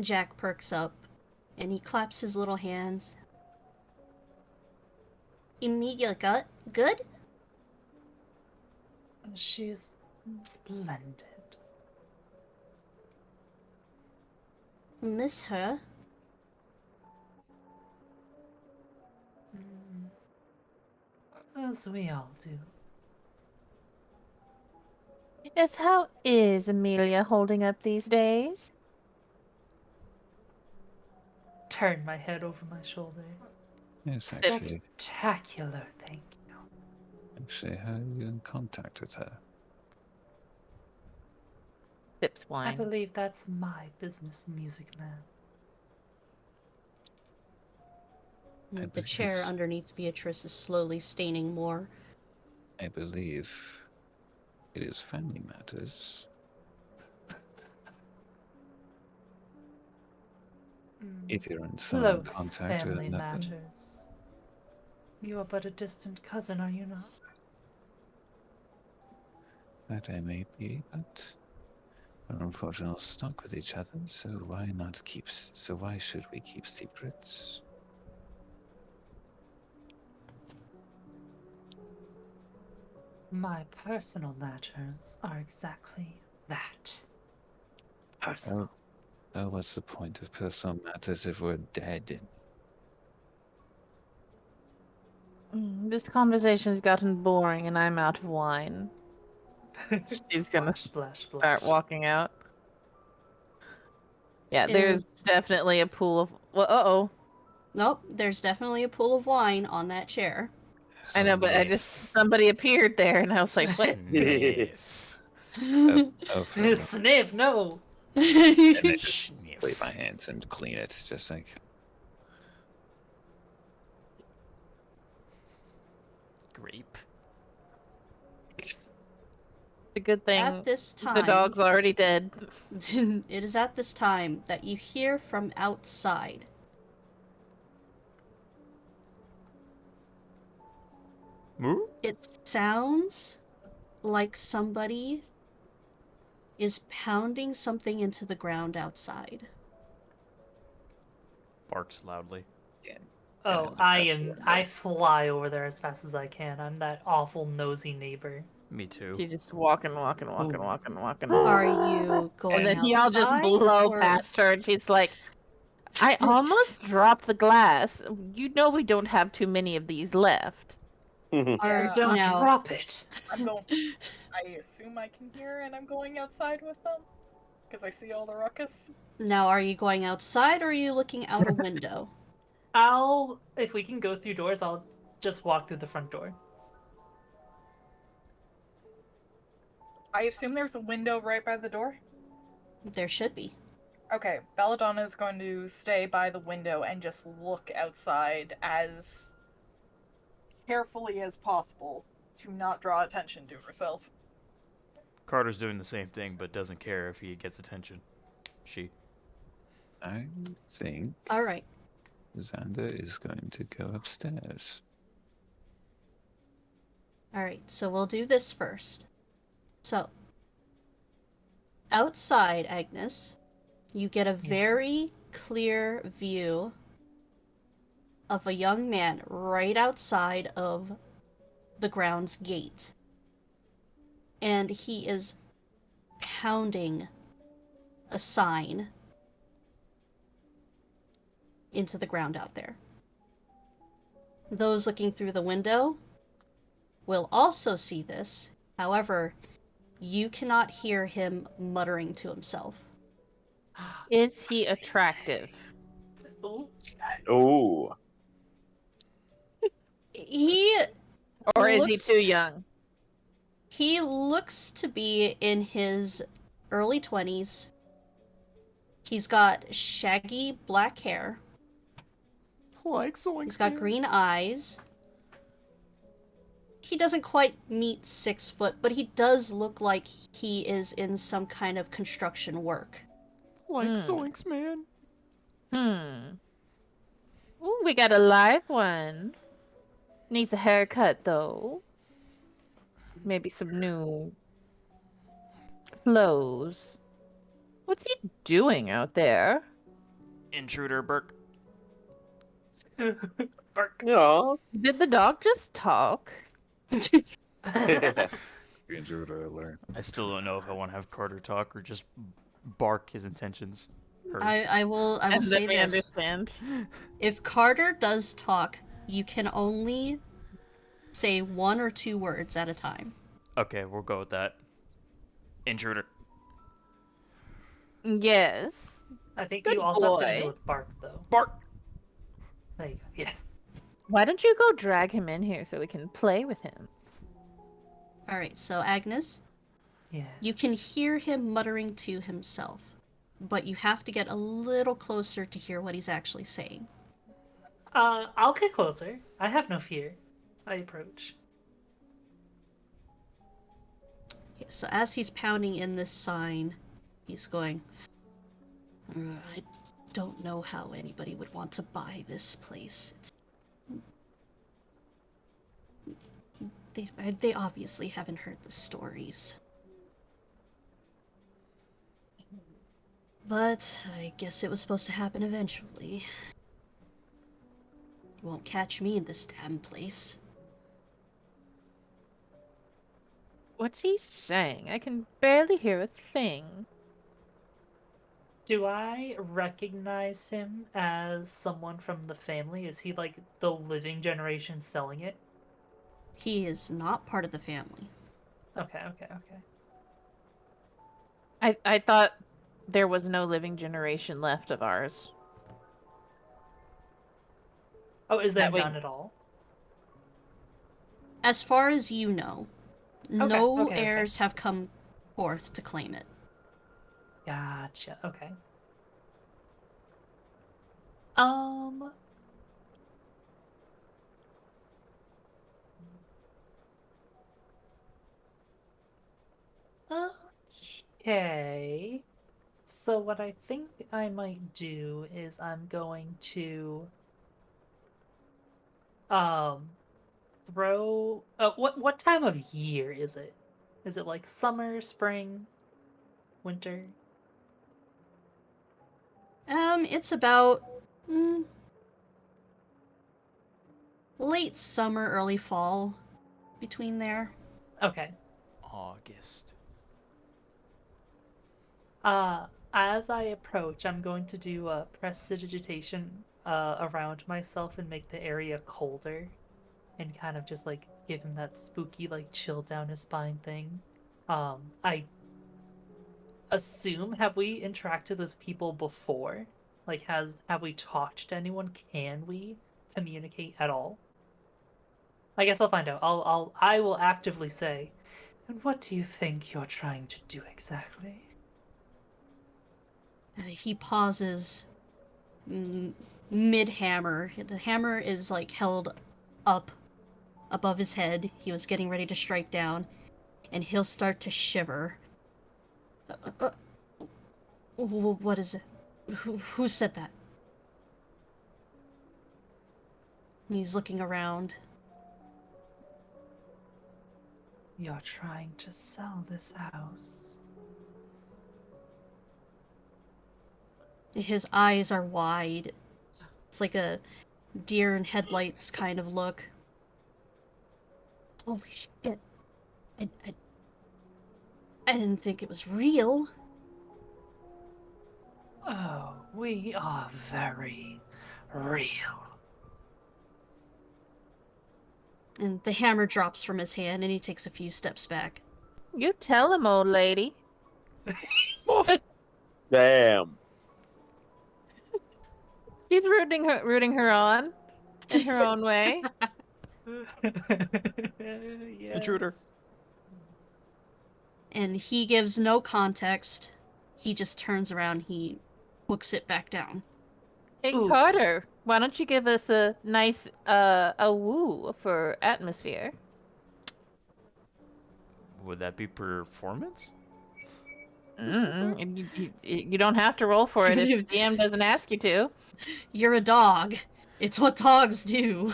Jack perks up, and he claps his little hands. Emilia good? She's splendid. Miss her? As we all do. Yes, how is Amelia holding up these days? Turn my head over my shoulder. Yes, Sips. Spectacular, thank you. actually, how are you in contact with her? Sips I wine. believe that's my business, music man. I The believe chair it's- underneath Beatrice is slowly staining more. I believe it is family matters. If you're in some Close contact with family another, matters. You are but a distant cousin, are you not? that I may be, but we're unfortunately stuck with each other. So why should we keep secrets? My personal matters are exactly that. Personal. Oh, what's the point of personal matters if we're dead? This conversation's gotten boring and I'm out of wine. She's gonna Splash, splash, start splash. walking out. Yeah, Is- there's definitely a pool of. Well, uh-oh. Nope, there's definitely a pool of wine on that chair. I know, but somebody appeared there, and I was like, what? Sniff. Oh, for me. Sniff, no! And then just Sniff. wave my hands and clean it, just like. Grape. It's a good thing At this the time, dog's already dead. it is at this time that you hear from outside. Moo? It sounds like somebody is pounding something into the ground outside. Barks loudly. Oh, I fly over there as fast as I can. I'm that awful nosy neighbor. Me too. She's just walking. Are you going And then y'all just outside, blow or- past her, and she's like, I almost dropped the glass. You know we don't have too many of these left. Are Yeah, Don't now, drop it. I'm going. I assume I can hear, and I'm going outside with them because I see all the ruckus. now, are you going outside, or are you looking out a window? If we can go through doors, I'll just walk through the front door. I assume there's a window right by the door. There should be. Okay, Belladonna is going to stay by the window and just look outside as carefully as possible to not draw attention to herself. Carter's doing the same thing, but doesn't care if he gets attention. She. I think All right. Xander is going to go upstairs. All right. So we'll do this first. So, outside, Agnes, you get a very clear view of a young man right outside of the grounds gate. And he is pounding a sign into the ground out there. Those looking through the window will also see this. However, you cannot hear him muttering to himself. Is he attractive? Oh, He Or is he looks- too young? He looks to be in his early 20s. He's got shaggy black hair. Like Zoinks. He's got green eyes. He doesn't quite meet 6 foot, but he does look like he is in some kind of construction work. Like Hmm. Zoinks, man. Ooh, we got a live one. Needs a haircut, though. Maybe some new clothes. What's he doing out there? Intruder, Burke. Bark. yeah. Did the dog just talk? Intruder alert. I still don't know if I want to have Carter talk or just bark his intentions. Her. I will And say then we this. understand. If Carter does talk, you can only say 1 or 2 words at a time. Okay, we'll go with that. Intruder. Yes. I think Good you also have to boy. go with bark, though. Bark. There you go. Yes. Why don't you go drag him in here so we can play with him? Alright, so Agnes, Yeah. you can hear him muttering to himself, but you have to get a little closer to hear what he's actually saying. I'll get closer. I have no fear. I approach. Okay, so as he's pounding in this sign, he's going, I don't know how anybody would want to buy this place. They obviously haven't heard the stories. But I guess it was supposed to happen eventually. You won't catch me in this damn place. What's he saying? I can barely hear a thing. Do I recognize him as someone from the family? Is he like the living generation selling it? He is not part of the family. Okay, okay, okay. I thought there was no living generation left of ours. Oh, is there That way- none at all? As far as you know, no okay. heirs have come forth to claim it. Gotcha. Okay. Um. Okay. So what I think I might do is I'm going to um throw what time of year is it? Is it like summer, spring, winter? It's about mm, late summer, early fall, between there. Okay. August. As I approach, I'm going to do a prestidigitation around myself and make the area colder and kind of just like give him that spooky like chill down his spine thing. I assume, have we interacted with people before? Like have we talked to anyone? Can we communicate at all? I guess I'll find out. I will actively say, and what do you think you're trying to do exactly? He pauses mid hammer. The hammer is like held up above his head. He was getting ready to strike down, and he'll start to shiver. What is it? Who said that? He's looking around. You're trying to sell this house. His eyes are wide. It's like a deer in headlights kind of look. Holy shit. I, I, I didn't think it was real. Oh, we are very real. And the hammer drops from his hand and he takes a few steps back. You tell him, old lady. Damn. She's rooting her on in her own way. Intruder. And he gives no context. He just turns around, he hooks it back down. Hey, Ooh. Carter, why don't you give us a nice a woo for atmosphere? Would that be performance? You don't have to roll for it if the DM doesn't ask you to. You're a dog. It's what dogs do.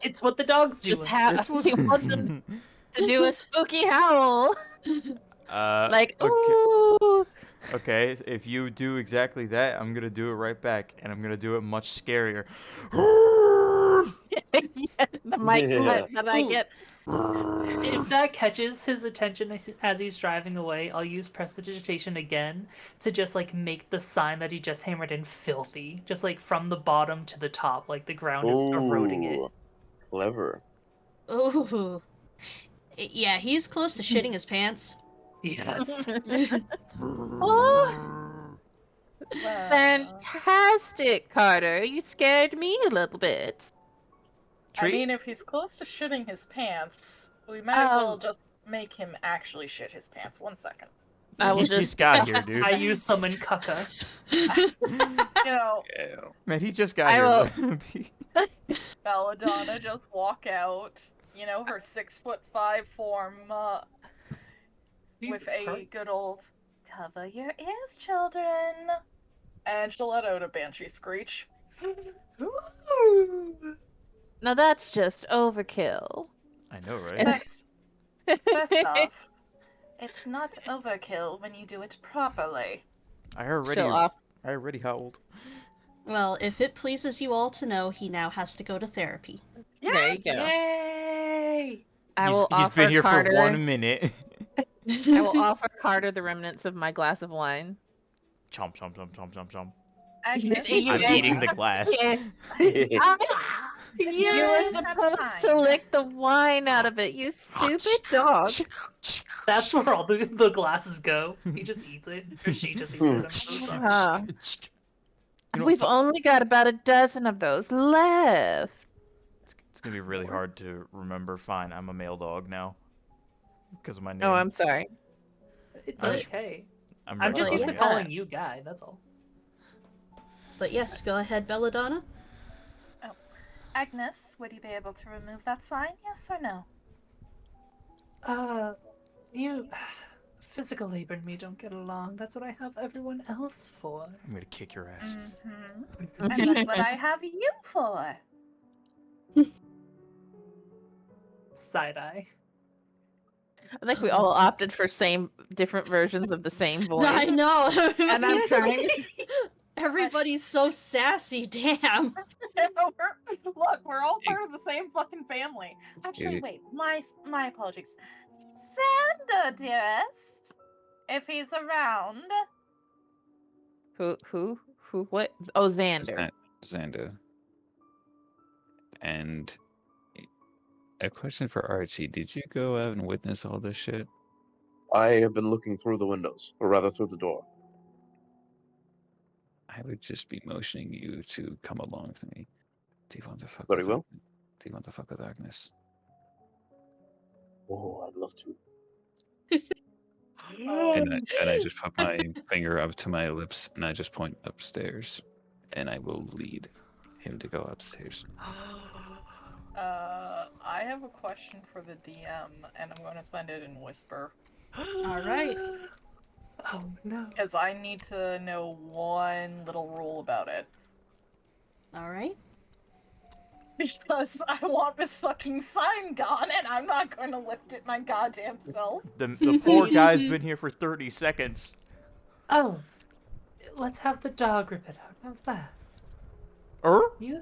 It's what the dogs do. Just she wants him to do a spooky howl. Like, okay. ooh. Okay, if you do exactly that, I'm gonna do it right back, and I'm gonna do it much scarier. Yes, the mic Yeah. that I get. If that catches his attention as he's driving away, I'll use prestidigitation again to just like make the sign that he just hammered in filthy, just like from the bottom to the top, like the ground is eroding it. Ooh, clever. Ooh. Yeah, he's close to shitting his pants. Yes. Oh, fantastic, Carter. You scared me a little bit. I mean, if he's close to shitting his pants, we might as well just make him actually shit his pants. 1 second. I will He just just got here, dude. I use summon Cucka. You know, Man, he just got I here. will- Belladonna just walk out. You know, her 6'5" form with a good old "cover your ears, children," and she'll let out a banshee screech. Now that's just overkill. I know, right? Next, first off, it's not overkill when you do it properly. I already howled. Well, if it pleases you all to know, he now has to go to therapy. There you go. Yay! I will He's offer been here Carter. for 1 minute. I will offer Carter the remnants of my glass of wine. Chomp, chomp, chomp, chomp, chomp, chomp. Agnes, You- I'm Yeah. eating the glass. Yeah. You were That's supposed to fine. lick the wine out of it, you stupid dog. That's where all the glasses go. He just eats it, or she just eats it. I'm so sorry. Ah. You know, We've only got about a dozen of those left. it's gonna be really hard to remember. Fine, I'm a male dog now because of my name. Oh, I'm sorry. It's I'm- okay. I'm I'm just used to regulating it. calling you Guy, that's all. But yes, go ahead, Belladonna. Agnes, would you be able to remove that sign? Yes or no? You... Physical labor and me don't get along. That's what I have everyone else for. I'm gonna kick your ass. And that's what I have you for. Side-eye. I think we all opted for different versions of the same voice. I know. And I'm trying. Everybody's so sassy. Damn. Look, we're all part of the same fucking family. Actually, It- wait. My apologies. Sander, dearest, if he's around. Who? What? Oh, Xander. Xander. And a question for Archie. Did you go out and witness all this shit? I have been looking through the windows, or rather through the door. I would just be motioning you to come along with me. Do you want to fuck Very with well. Do you want to fuck with Agnes? Oh, I'd love to. And I just put my finger up to my lips and I just point upstairs. And I will lead him to go upstairs. I have a question for the DM, and I'm going to send it in whisper. All right. Oh no. Because I need to know one little rule about it. All right. Because I want this fucking sign gone, and I'm not going to lift it my goddamn self. The poor guy's been here for 30 seconds. Oh. Let's have the dog rip it out. How's that? You,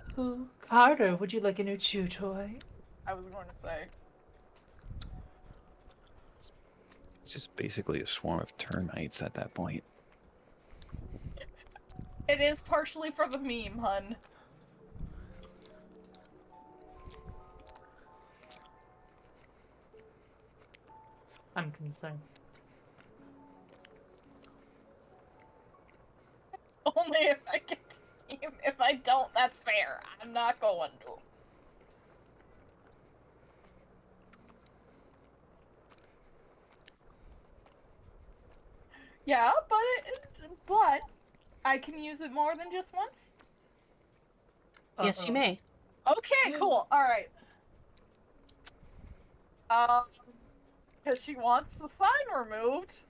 Carter, would you like a new chew toy? I was going to say. It's just basically a swarm of termites at that point. It is partially for the meme, hun. I'm concerned. It's only if I get to meme. If I don't, that's fair. I'm not going to. Yeah, but I can use it more than just once? Yes, you may. Okay, cool. All right. Because she wants the sign removed,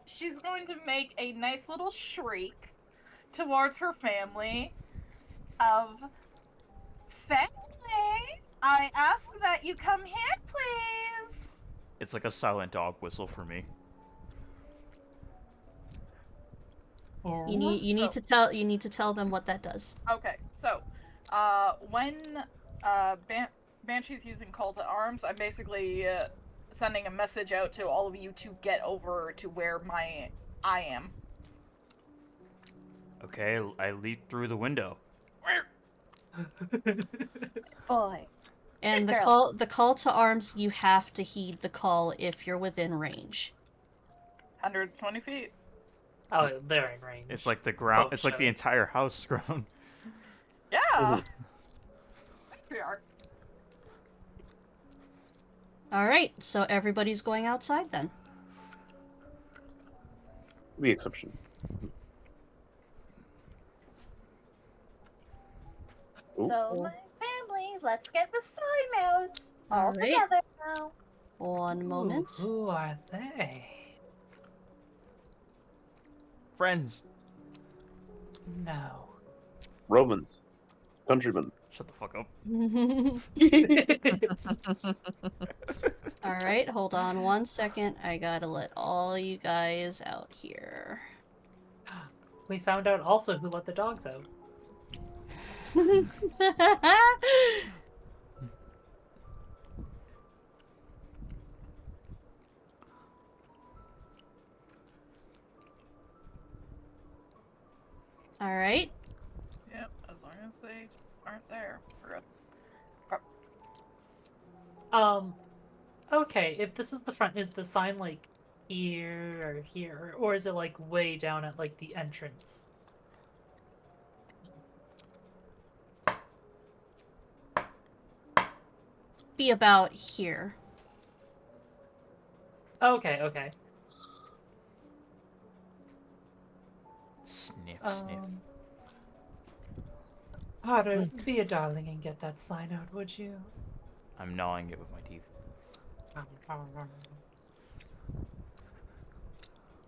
she's going to make a nice little shriek towards her family of, family, I ask that you come here, please. It's like a silent dog whistle for me. You need to tell them what that does. Okay, so when Banshee's using Call to Arms, I'm basically sending a message out to all of you to get over to where I am. Okay, I leap through the window. Boy. And Good girl. the call to arms, you have to heed the call if you're within range. 120 feet. Oh, they're in range. It's like the ground. Oh, It's like the shit. entire house grown. Yeah. Patriarch. All right, so everybody's going outside then. The exception. Ooh. So, my family, let's get the sign out. All All right. together now. One moment. Who are they? Friends. No. Romans. Countrymen. Shut the fuck up. All right, hold on one second. I gotta let all you guys out here. We found out also who let the dogs out. All right. Yep, as long as they aren't there. We're good. Okay, if this is the front, is the sign like here or here, or is it like way down at like the entrance? Be about here. Okay, okay. Sniff, sniff. Potter, be a darling and get that sign out, would you? I'm gnawing it with my teeth.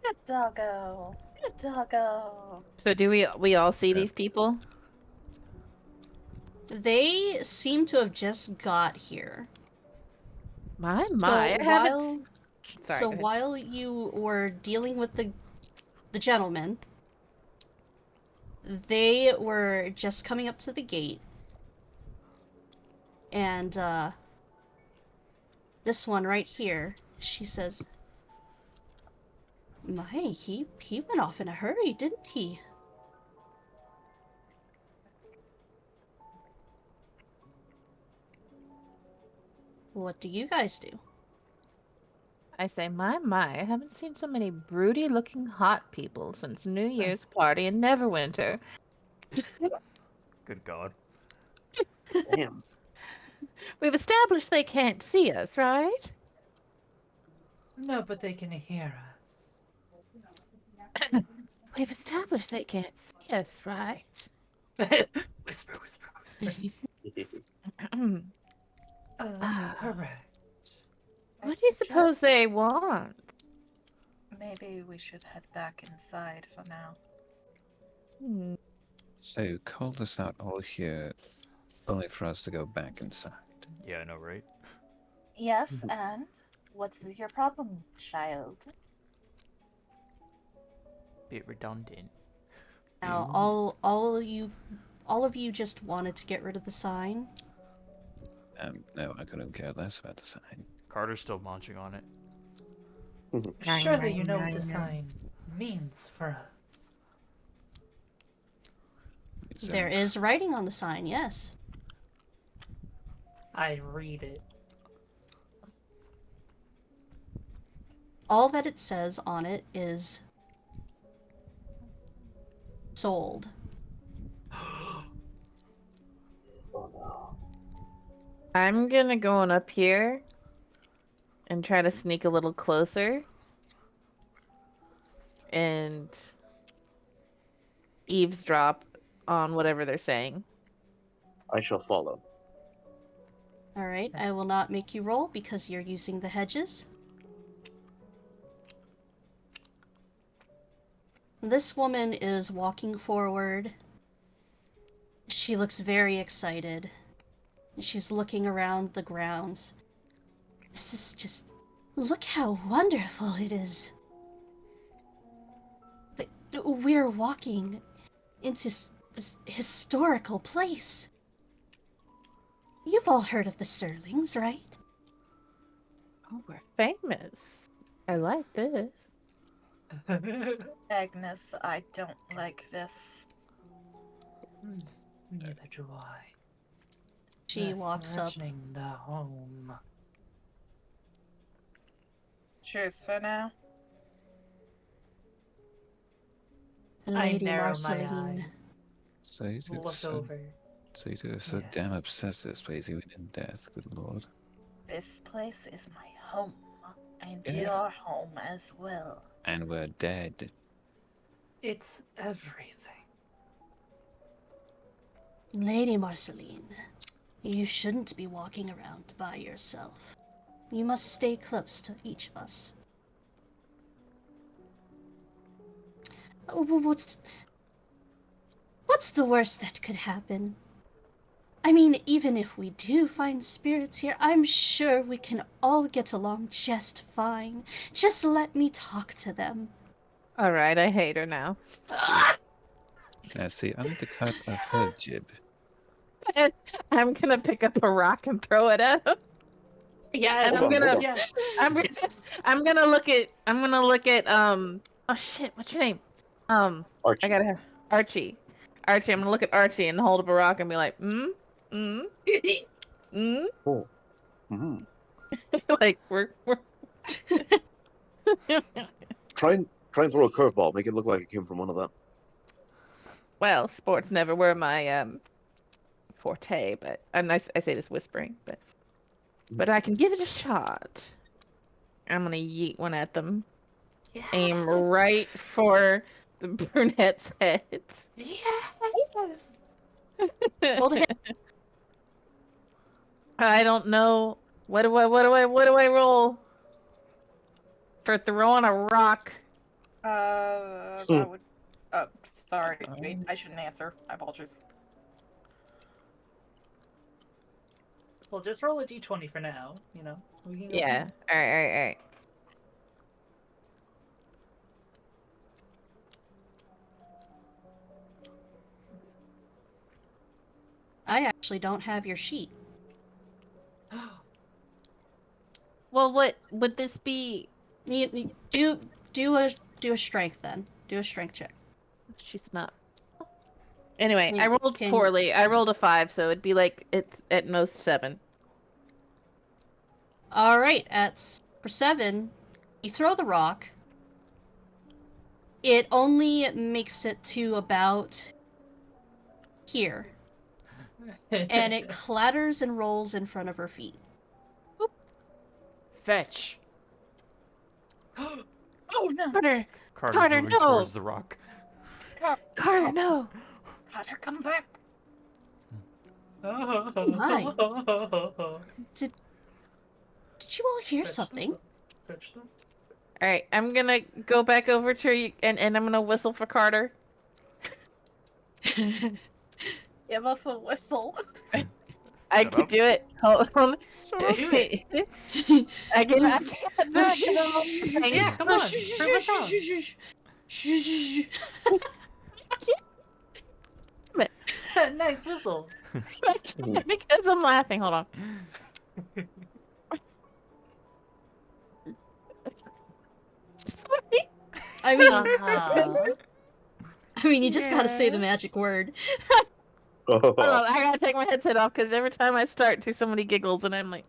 Good doggo. Good doggo. So do we all see Yeah. these people? They seem to have just got here. My, So I haven't. Sorry. so go ahead. while you were dealing with the gentleman, they were just coming up to the gate, and this one right here, she says, "My, he went off in a hurry, didn't he?" What do you guys do? I say, my, I haven't seen so many broody looking hot people since New Year's party in Neverwinter. Good God. Damn. We've established they can't see us, right? No, but they can hear us. We've established they can't see us, right? Whisper, whisper, whisper. Correct. What do you suppose they want? Maybe we should head back inside for now. Hmm. So called us out all here, only for us to go back inside. Yeah, I know, right? Yes, and what is your problem, child? Bit redundant. Now, all of you just wanted to get rid of the sign. No, I couldn't care less about the sign. Carter's still munching on it. Surely you know what the sign means for us. Makes There sense. is writing on the sign, yes. I read it. All that it says on it is sold. Oh no. I'm gonna go on up here and try to sneak a little closer and eavesdrop on whatever they're saying. I shall follow. All right, I will not make you roll because you're using the hedges. This woman is walking forward. She looks very excited. She's looking around the grounds. This is just... Look how wonderful it is. We're walking into this historical place. You've all heard of the Sterlings, right? Oh, we're famous. I like this. Agnes, I don't like this. Neither do I. She They're walks up. threatening the home. Cheers for now. Lady I narrow Marceline. my eyes. So you two are Look so, over. so you two are so damn Yes. obsessed with this place, even in death. Good lord. This place is my home, and Yes. your home as well. And we're dead. It's everything. Lady Marceline, you shouldn't be walking around by yourself. You must stay close to each of us. What's the worst that could happen? I mean, even if we do find spirits here, I'm sure we can all get along just fine. Just let me talk to them. All right, I hate her now. Now see, I need to cut off her jib. And I'm gonna pick up a rock and throw it at him. Yes. And I'm gonna, Yes. I'm gonna look at, oh shit, what's your name? Archie. I gotta have Archie. Archie, I'm gonna look at Archie and hold up a rock and be like, mm. Oh. Hmm. Like we're Try and throw a curveball. Make it look like it came from one of them. well, sports never were my forte, but I say this whispering, but I can give it a shot. I'm gonna yeet one at them. Aim right for the brunette's head. Yes. Hold hand. I don't know. What do I roll for throwing a rock? That would. Sorry. Wait, I shouldn't answer. I apologize. Well, just roll a d20 for now. You know, we can go. Yeah. All right. I actually don't have your sheet. Well, what would this be? Do a strength then. Do a strength check. She's not. Anyway, I rolled Can- poorly. I rolled a 5, so it'd be like it's at most 7. All right, for 7, you throw the rock. It only makes it to about here, and it clatters and rolls in front of her feet. Fetch. Oh no! Carter, Carter's moving no! towards the rock. Carter, no! Carter, come back! my. Did you all hear something? All right, I'm gonna go back over to you, and I'm gonna whistle for Carter. Give us a whistle. I Shut can up. do it. Hold on. Do it. I can. Yeah, come on. Prove us wrong. Nice whistle. Because I'm laughing. Hold on. I mean, Uh-huh. you just gotta say the magic word. Hold on, I gotta take my headset off because every time I start to, somebody giggles, and I'm like,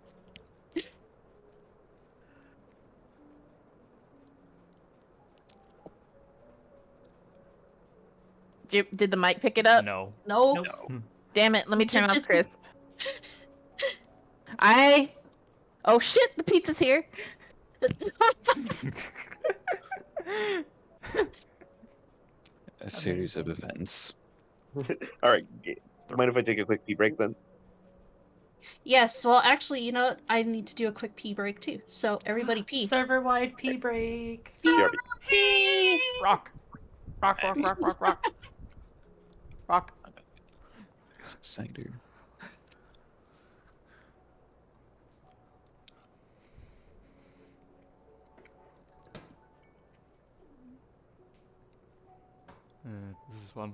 did the mic pick it up? No. No. Nope. Damn it! Let me turn off Just- Crisp. Oh shit! The pizza's here. A series of events. All right. Mind if I take a quick pee break then? Yes, well, actually, you know what? I need to do a quick pee break too. So everybody pee. Server-wide pee break. BRB. Pee! Rock. Rock. Rock. So excited. This is fun.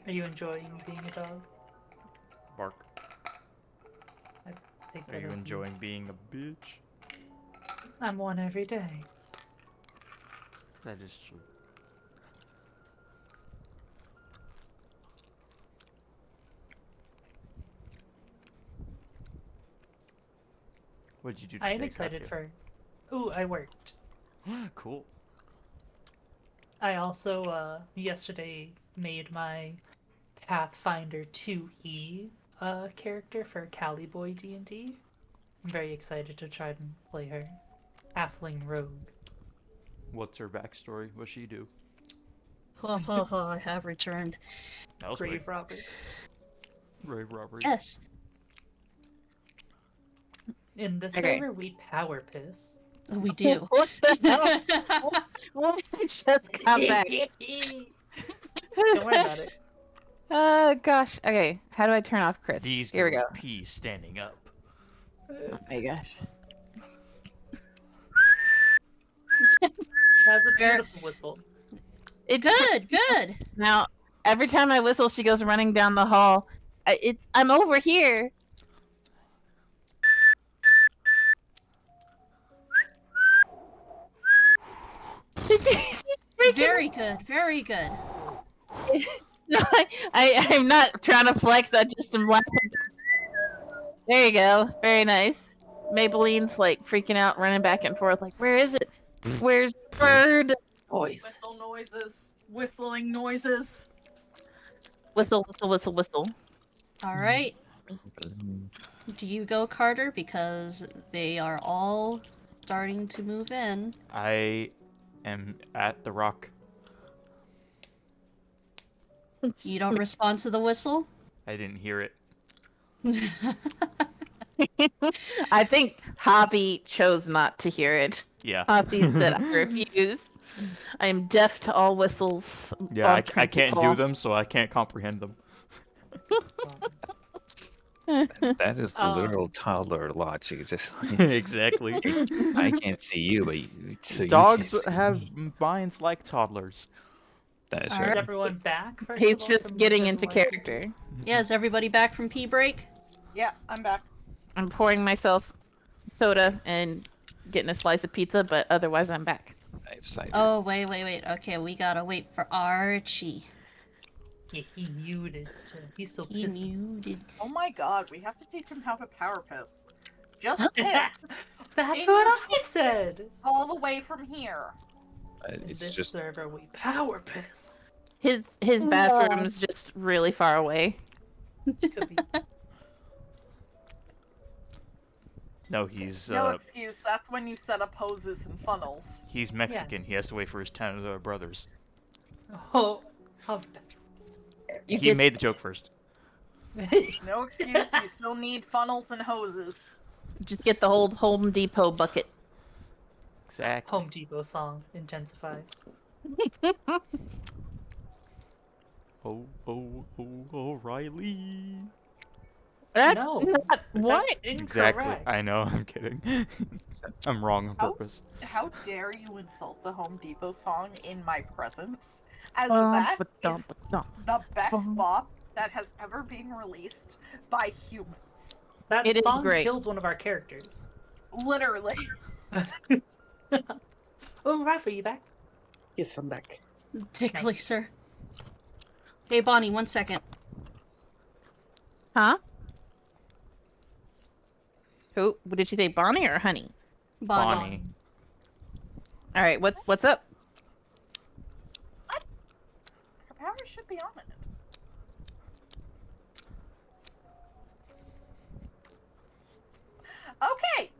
Are you enjoying being a dog? Bark. I think Are that you is enjoying nice. being a bitch? I'm one every day. That is true. What did you do today, I am excited Katya? for. Ooh, I worked. Cool. I also yesterday made my Pathfinder 2E character for Cali Boy D&D. I'm very excited to try and play her. Halfling rogue. What's her backstory? What's she do? I have returned. That was Grave robber. Grave robbery. Yes. In the Okay. server, we power piss. We do. What the hell? What? I just got back. Don't worry about it. Gosh. Okay, how do I turn off Chris? These Here we girls go. pee standing up. Oh my gosh. It has a beautiful whistle. It's Good. Now, every time I whistle, she goes running down the hall. I'm over here. Very good. Very good. I'm not trying to flex. I just am laughing. There you go. Very nice. Maybelline's like freaking out, running back and forth. Like, where is it? Where's the bird? Boys. Whistle noises. Whistling noises. Whistle, whistle, whistle, whistle. All right. Do you go, Carter? Because they are all starting to move in. I am at the rock. You don't respond to the whistle? I didn't hear it. I think Hobby chose not to hear it. Yeah. Hobby said, I refuse. I am deaf to all whistles. Yeah, on I can't do principle." them, so I can't comprehend them. That is the literal toddler logic. Just like, Exactly. I can't see you, but so Dogs you can't see have me. minds like toddlers. That is All right. Is right. everyone back? First He's of all, just from getting Wizard into Life? character. Yeah, is everybody back from pee break? Yeah, I'm back. I'm pouring myself soda and getting a slice of pizza, but otherwise I'm back. I have cider. Oh, wait. Okay, we gotta wait for Archie. Yeah, he muted still. He's so He pissed. muted. Oh my god, we have to teach him how to power piss. Just piss That's In what your I said. all the way from here. In It's this just server, we power piss. His bathroom's just really far away. Could be. No, he's No excuse, that's when you set up hoses and funnels. he's Mexican. He has to wait for his 10 other brothers. Oh, how You He get made the joke first. No excuse, you still need funnels and hoses. just get the whole Home Depot bucket. Exactly. Home Depot song intensifies. Oh, O'Reilly. That's No, not what? That's incorrect. Exactly. I know, I'm kidding. I'm wrong on How- purpose. How dare you insult the Home Depot song in my presence? As Bum, that ba-dum, is ba-dum. the best Bum. bop that has ever been released by humans. That It is song great. killed one of our characters. Literally. Oh, Rafa, you back? Yes, I'm back. Tickly, Nice. sir. Hey, Bonnie, 1 second. Huh? Who? What did you say, Bonnie or Honey? Bonnie. Bonnie. All right, what's up? Her power should be on it. Okay,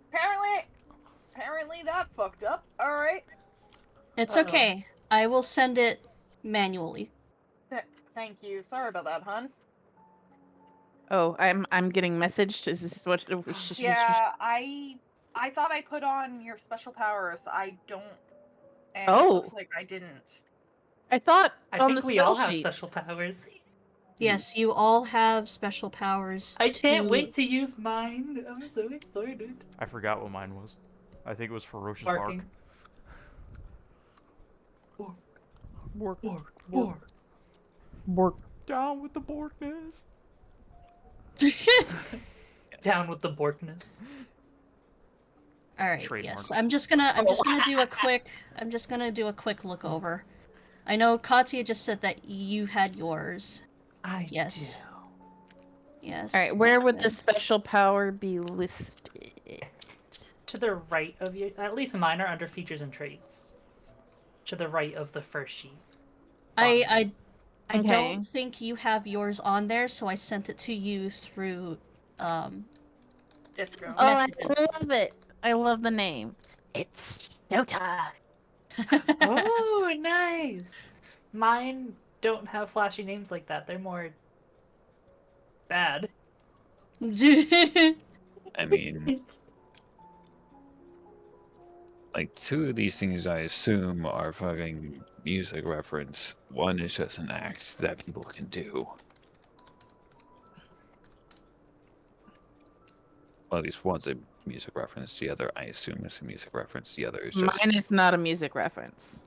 apparently that fucked up. All right. It's Uh-oh. okay. I will send it manually. Thank you. Sorry about that, hun. Oh, I'm getting messaged. Is this what? Yeah, I thought I put on your special powers. I don't. And Oh. it looks like I didn't. I thought I on think the we spell all have sheet. special powers. Yes, you all have special powers. I can't to- wait to use mine. I'm so excited. I forgot what mine was. I think it was ferocious Barking. bark. Bork, Bork, bork. bork. Down with the Borkness. Down with the borkness. All right. Trademark. Yes, I'm just gonna do a quick look over. I know Katya just said that you had yours. I Yes. do. Yes. All right, where that's would the good. special power be listed? To the right of you, at least mine are under features and traits. To the right of the first sheet. I Okay. don't think you have yours on there, so I sent it to you through Disco. Oh, I messages. love it. I love the name. It's showtime. Oh, nice. Mine don't have flashy names like that. They're more bad. I mean, like, two of these things I assume are fucking music reference. One is just an act that people can do. Well, at least one's a music reference. The other, I assume, is a music reference. The other is just. Mine is not a music reference.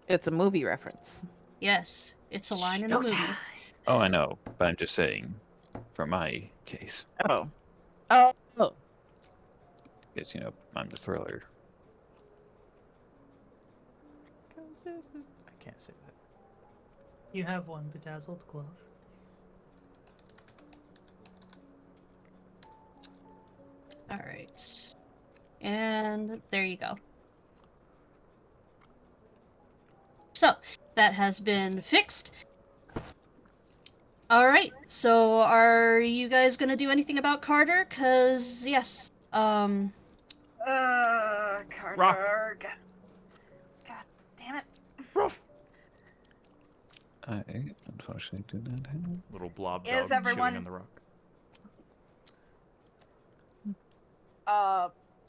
It's a movie reference. Yes, it's a line in a movie. Showtime. Oh, I know, but I'm just saying, for my case, Oh. Oh. because, you know, I'm the thriller. I can't say that. You have one bedazzled glove. All right. And there you go. So, that has been fixed. Alright, so are you guys gonna do anything about Carter? Cause, yes, Carter. Rock. God damn it. Ruff. I unfortunately do not have. Little blob Is dog everyone- chewing on the rock.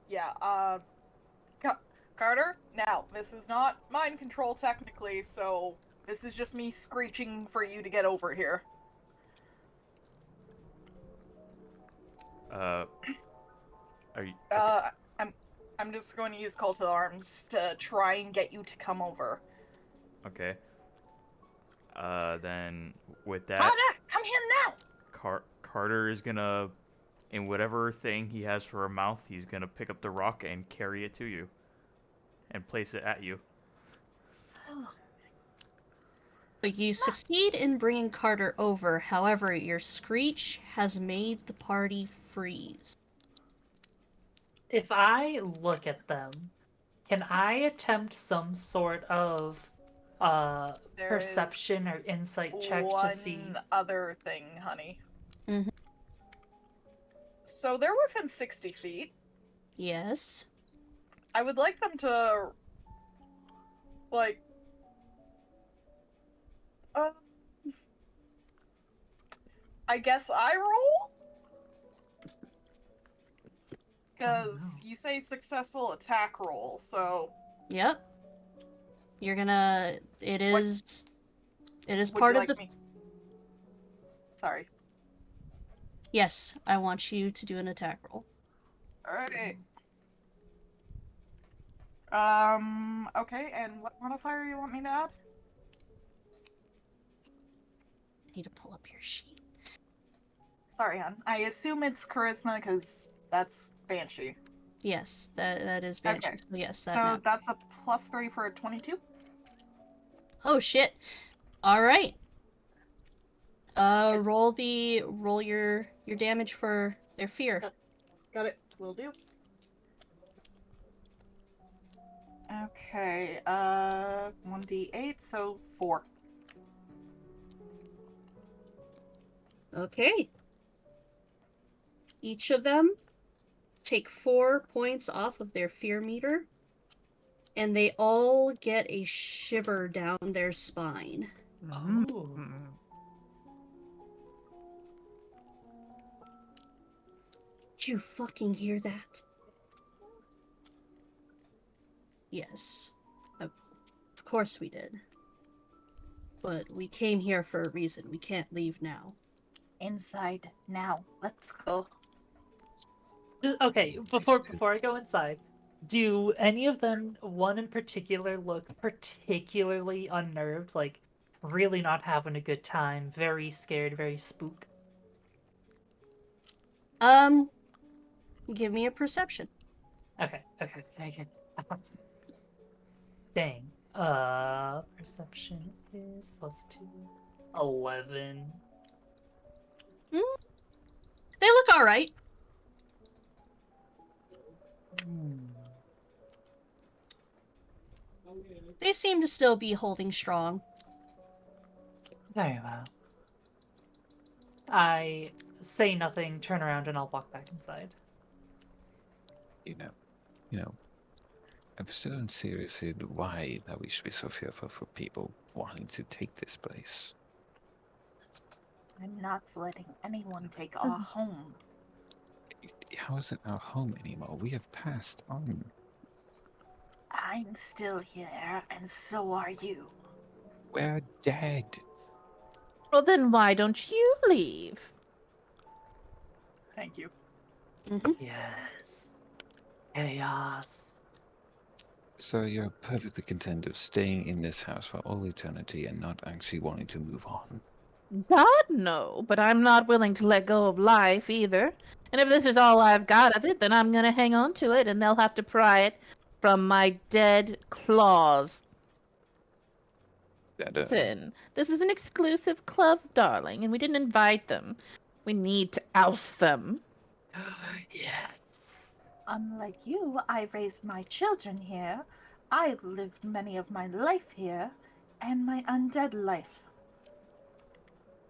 Yeah, Carter, now, this is not mind control technically, so this is just me screeching for you to get over here. Are you? Okay. I'm just going to use Call to Arms to try and get you to come over. Okay. Then with that, Carter, come here now! Carter is gonna, in whatever thing he has for a mouth, he's gonna pick up the rock and carry it to you, and place it at you. but you succeed in bringing Carter over. However, your screech has made the party freeze. If I look at them, can I attempt some sort of There perception is or insight check to see? One other thing, honey. Mhm. So they're within 60 feet. Yes. I would like them to, like, I guess I roll? Because you say successful attack roll, so Yep. You're gonna. It is would part you of like the. me? Sorry. Yes, I want you to do an attack roll. Alright. Okay, and what modifier you want me to add? I need to pull up your sheet. Sorry, hon. I assume it's charisma, because that's Banshee. Yes, that is Banshee. Okay. So yes, that So matters. that's a +3 for a 22? Oh shit. Alright. Okay. Roll your damage for their fear. Got it. Will do. Okay, 1d8, so 4. Okay. Each of them take 4 points off of their fear meter, and they all get a shiver down their spine. Oh. Did you fucking hear that? Yes. Of course we did. But we came here for a reason. We can't leave now. Inside now. Let's go. Okay, before I go inside, do any of them, one in particular, look particularly unnerved, like really not having a good time, very scared, very spooked? Give me a perception. Okay. Dang. Perception is +2. 11. They look alright. They seem to still be holding strong. Very well. I say nothing, turn around, and I'll walk back inside. You know, I'm still seriously why that we should be so fearful for people wanting to take this place. I'm not letting anyone take our home. How is it our home anymore? We have passed on. I'm still here, and so are you. We're dead. Well, then why don't you leave? Thank you. Yes. Chaos. So you're perfectly content of staying in this house for all eternity and not actually wanting to move on. God, no, but I'm not willing to let go of life either. And if this is all I've got of it, then I'm gonna hang on to it, and they'll have to pry it from my dead claws. That, Listen, this is an exclusive club, darling, and we didn't invite them. We need to oust them. Yes. Unlike you, I raised my children here. I've lived many of my life here, and my undead life.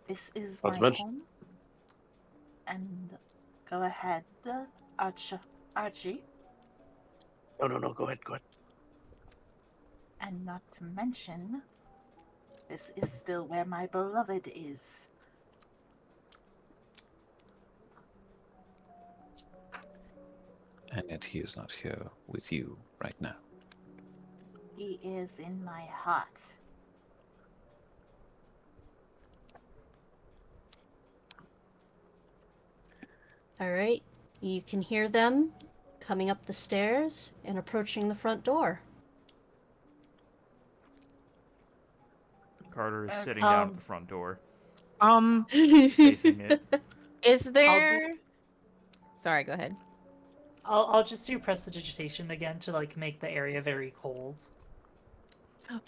This is Not my to mention- home. And go ahead, Archie. No, go ahead, go ahead. And not to mention, this is still where my beloved is. and yet he is not here with you right now. He is in my heart. All right. You can hear them coming up the stairs and approaching the front door. Carter is sitting Um, down at the front door, Facing facing it. Is there? Sorry, go ahead. I'll just do prestidigitation again to like make the area very cold.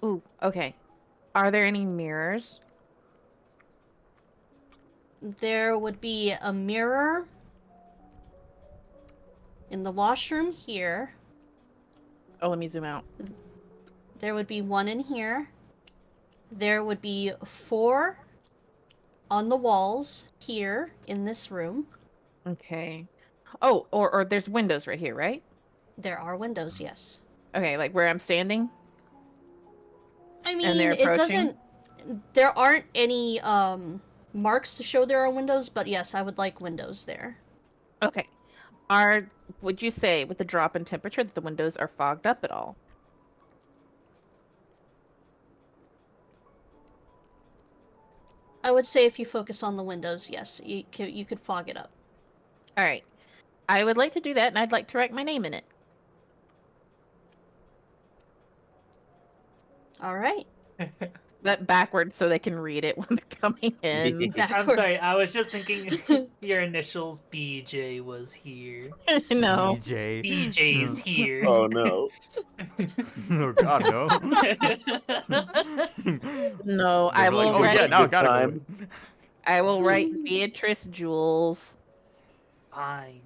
Ooh, okay. Are there any mirrors? There would be a mirror in the washroom here. Oh, let me zoom out. There would be one in here. There would be 4 on the walls here in this room. Okay. Oh, or there's windows right here, right? There are windows, yes. Okay, like where I'm standing. I And mean, they're it approaching? doesn't. There aren't any marks to show there are windows, but yes, I would like windows there. Okay. Would you say with the drop in temperature that the windows are fogged up at all? I would say if you focus on the windows, yes, you could fog it up. All right. I would like to do that, and I'd like to write my name in it. All right. But backwards so they can read it when they're coming in. I'm sorry, Backwards. I was just thinking your initials BJ was here. No. DJ. BJ's here. Oh no. Oh God, no. No, They I were like, will oh yeah, write. now I Good gotta go. time. I will write Beatrice Jules. Fine.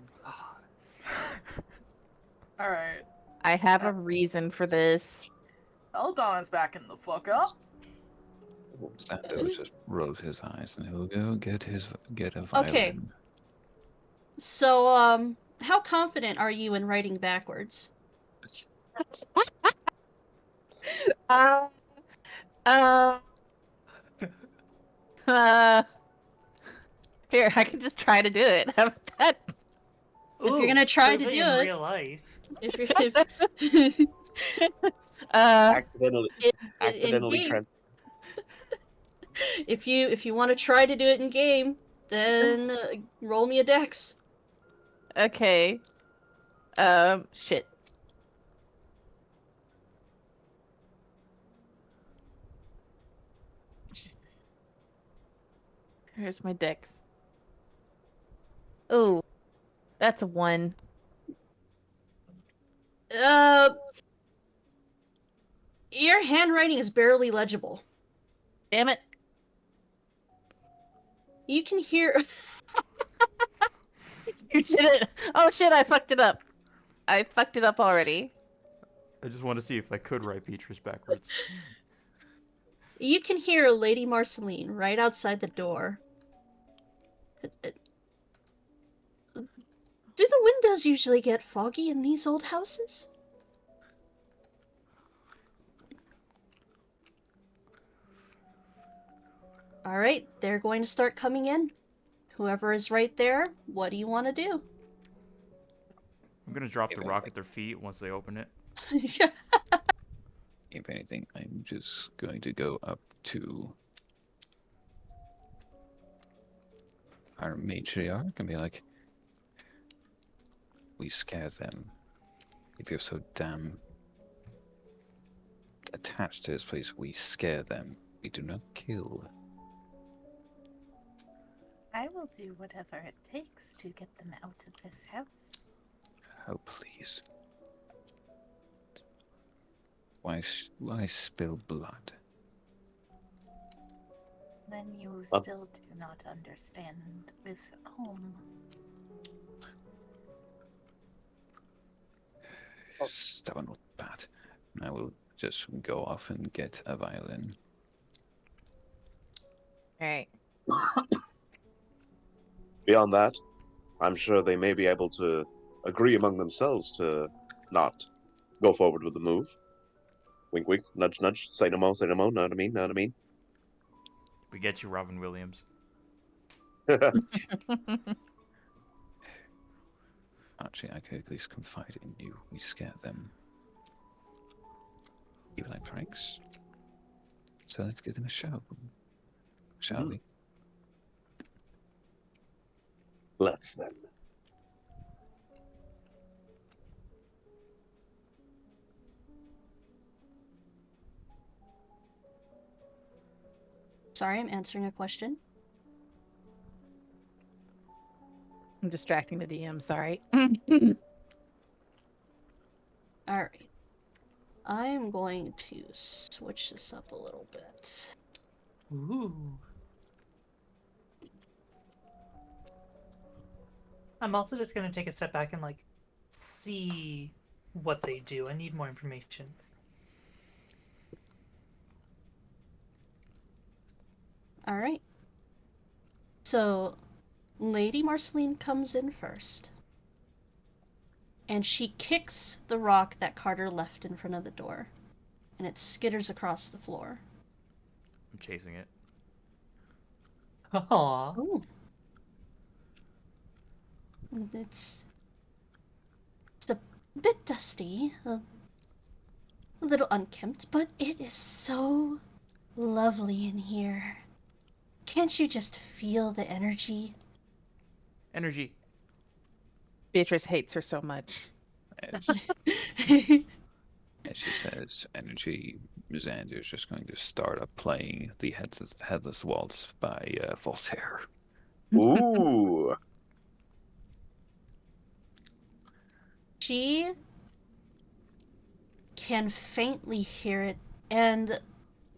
Alright. I have a reason for this. Eldon's backing the fuck up. Xander just rolls his eyes and he'll go get a Okay. violin. So, how confident are you in writing backwards? Uh, uh, uh, here, I can just try to do it. How about that? If you're gonna try to prove do in it- real life. If you're Accidentally in game, trans. if you want to try to do it in game, then roll me a dex. Okay. Shit. Here's my dex. Ooh, that's a 1. Your handwriting is barely legible. Damn it. You can hear. You did it. Oh shit, I fucked it up. I fucked it up already. I just want to see if I could write Beatrice backwards. You can hear Lady Marceline right outside the door. Do the windows usually get foggy in these old houses? Alright, they're going to start coming in. Whoever is right there, what do you want to do? I'm gonna drop the rock at their feet once they open it. If anything, I'm just going to go up to our matriarch and be like, we scare them. If you're so damn attached to this place, we scare them. We do not kill. I will do whatever it takes to get them out of this house. Oh, please. Why spill blood? Then you Oh. still do not understand this home. That one was bad. I will just go off and get a violin. All right. Beyond that, I'm sure they may be able to agree among themselves to not go forward with the move. Wink, wink, nudge, nudge. Say no more, say no more. Know what I mean? Know what I mean? We get you, Robin Williams. Actually, I could at least confide in you. We scare them. Even like pranks. So let's give them a show. Shall we? Let's then. Sorry, I'm answering a question. I'm distracting the DM, sorry. Alright. I am going to switch this up a little bit. Ooh. I'm also just gonna take a step back and like see what they do. I need more information. Alright. So, Lady Marceline comes in first. And she kicks the rock that Carter left in front of the door. And it skitters across the floor. I'm chasing it. Aww. Ooh. It's a bit dusty, a little unkempt, but it is so lovely in here. Can't you just feel the energy? Energy. Beatrice hates her so much. As, as she says, energy, Xander's just going to start up playing the Headless Waltz by Voltaire. Ooh. She can faintly hear it, and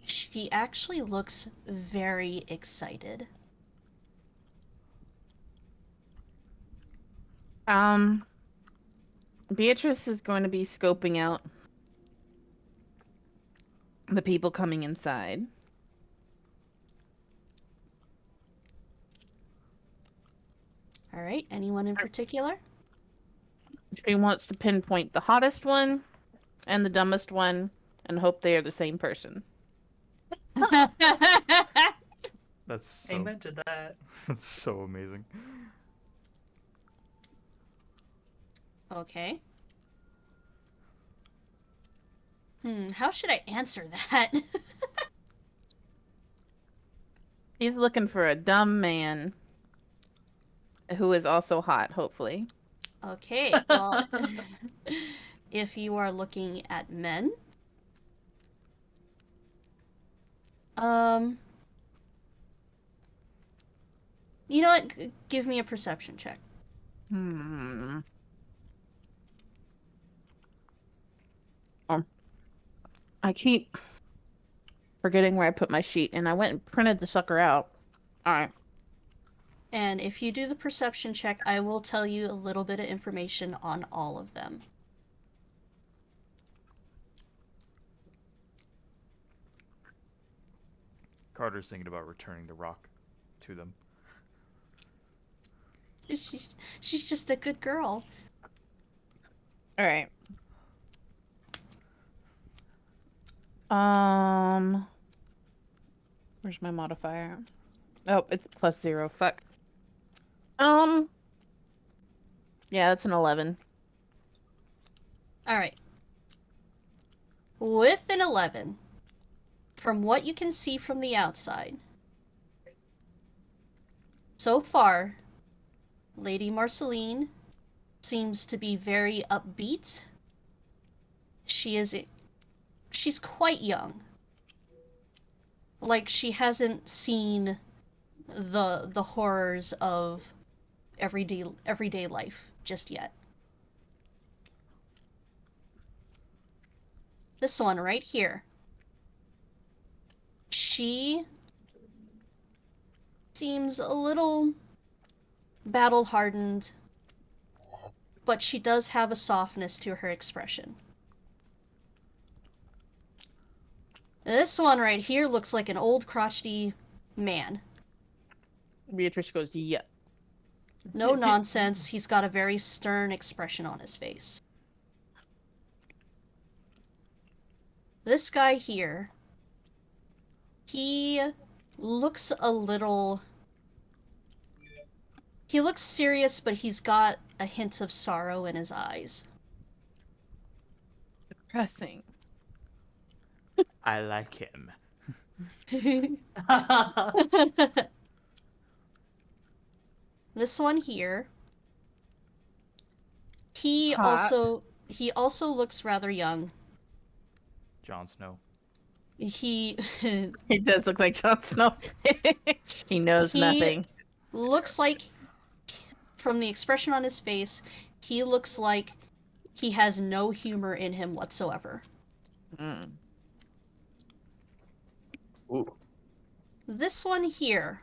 she actually looks very excited. Beatrice is going to be scoping out the people coming inside. All right, anyone in particular? She wants to pinpoint the hottest one and the dumbest one and hope they are the same person. That's so. Amen to that. That's so amazing. Okay. How should I answer that? He's looking for a dumb man who is also hot, hopefully. Okay, well, if you are looking at men, you know what? Give me a perception check. I keep forgetting where I put my sheet, and I went and printed the sucker out. All right. And if you do the perception check, I will tell you a little bit of information on all of them. Carter's thinking about returning the rock to them. She's just a good girl. All right. Where's my modifier? Oh, it's +0. Fuck. Yeah, that's an 11. All right. With an 11, from what you can see from the outside, so far, Lady Marceline seems to be very upbeat. She's quite young. Like, she hasn't seen the horrors of everyday life just yet. This one right here. She seems a little battle-hardened, but she does have a softness to her expression. This one right here looks like an old crotchety man. Beatrice goes, "Yeah." No nonsense, he's got a very stern expression on his face. This guy here, he looks a little... He looks serious, but he's got a hint of sorrow in his eyes. Depressing. I like him. This one here, he Hot. also looks rather young. Jon Snow. He He does look like Jon Snow. He knows He- nothing. looks like, from the expression on his face, he looks like he has no humor in him whatsoever. Mm. Ooh. This one here,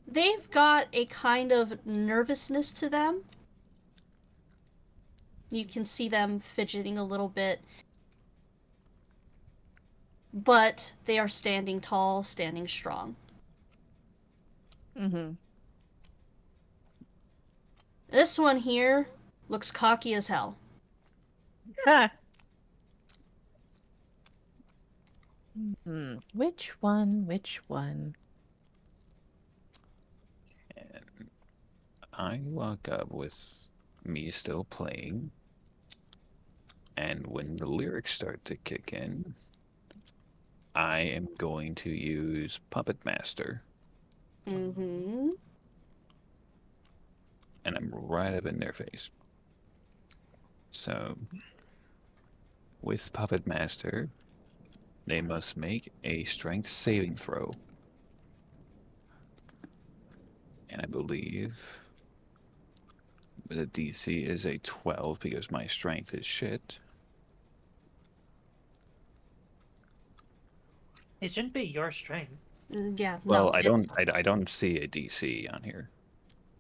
they've got a kind of nervousness to them. You can see them fidgeting a little bit. But they are standing tall, standing strong. Mm-hmm. This one here looks cocky as hell. Ah. Which one? Which one? And I walk up with me still playing, and when the lyrics start to kick in, I am going to use Puppet Master, Mm-hmm. and I'm right up in their face. So, with Puppet Master, they must make a strength saving throw. And I believe the DC is a 12 because my strength is shit. It shouldn't be your strength. Yeah, Well, no. I don't see a DC on here.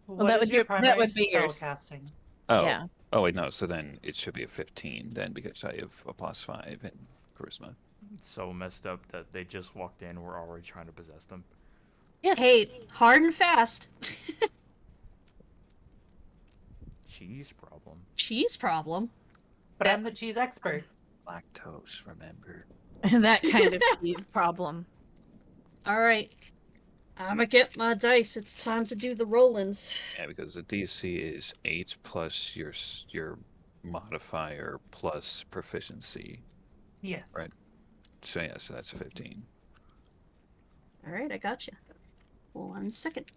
What that is would your your- that primary would be spell yours. casting? Oh, Yeah. oh wait, no. So then it should be a 15 then because I have a +5 in charisma. It's so messed up that they just walked in. We're already trying to possess them. Yes. Hey, hard and fast. Cheese problem. Cheese problem. But I'm the cheese expert. Lactose, remember? That kind of cheese problem. Alright. I'ma get my dice. It's time to do the rollins. Yeah, because the DC is 8 plus your modifier plus proficiency. Yes. Right. So yeah, so that's a 15. Alright, I got you. 1 second.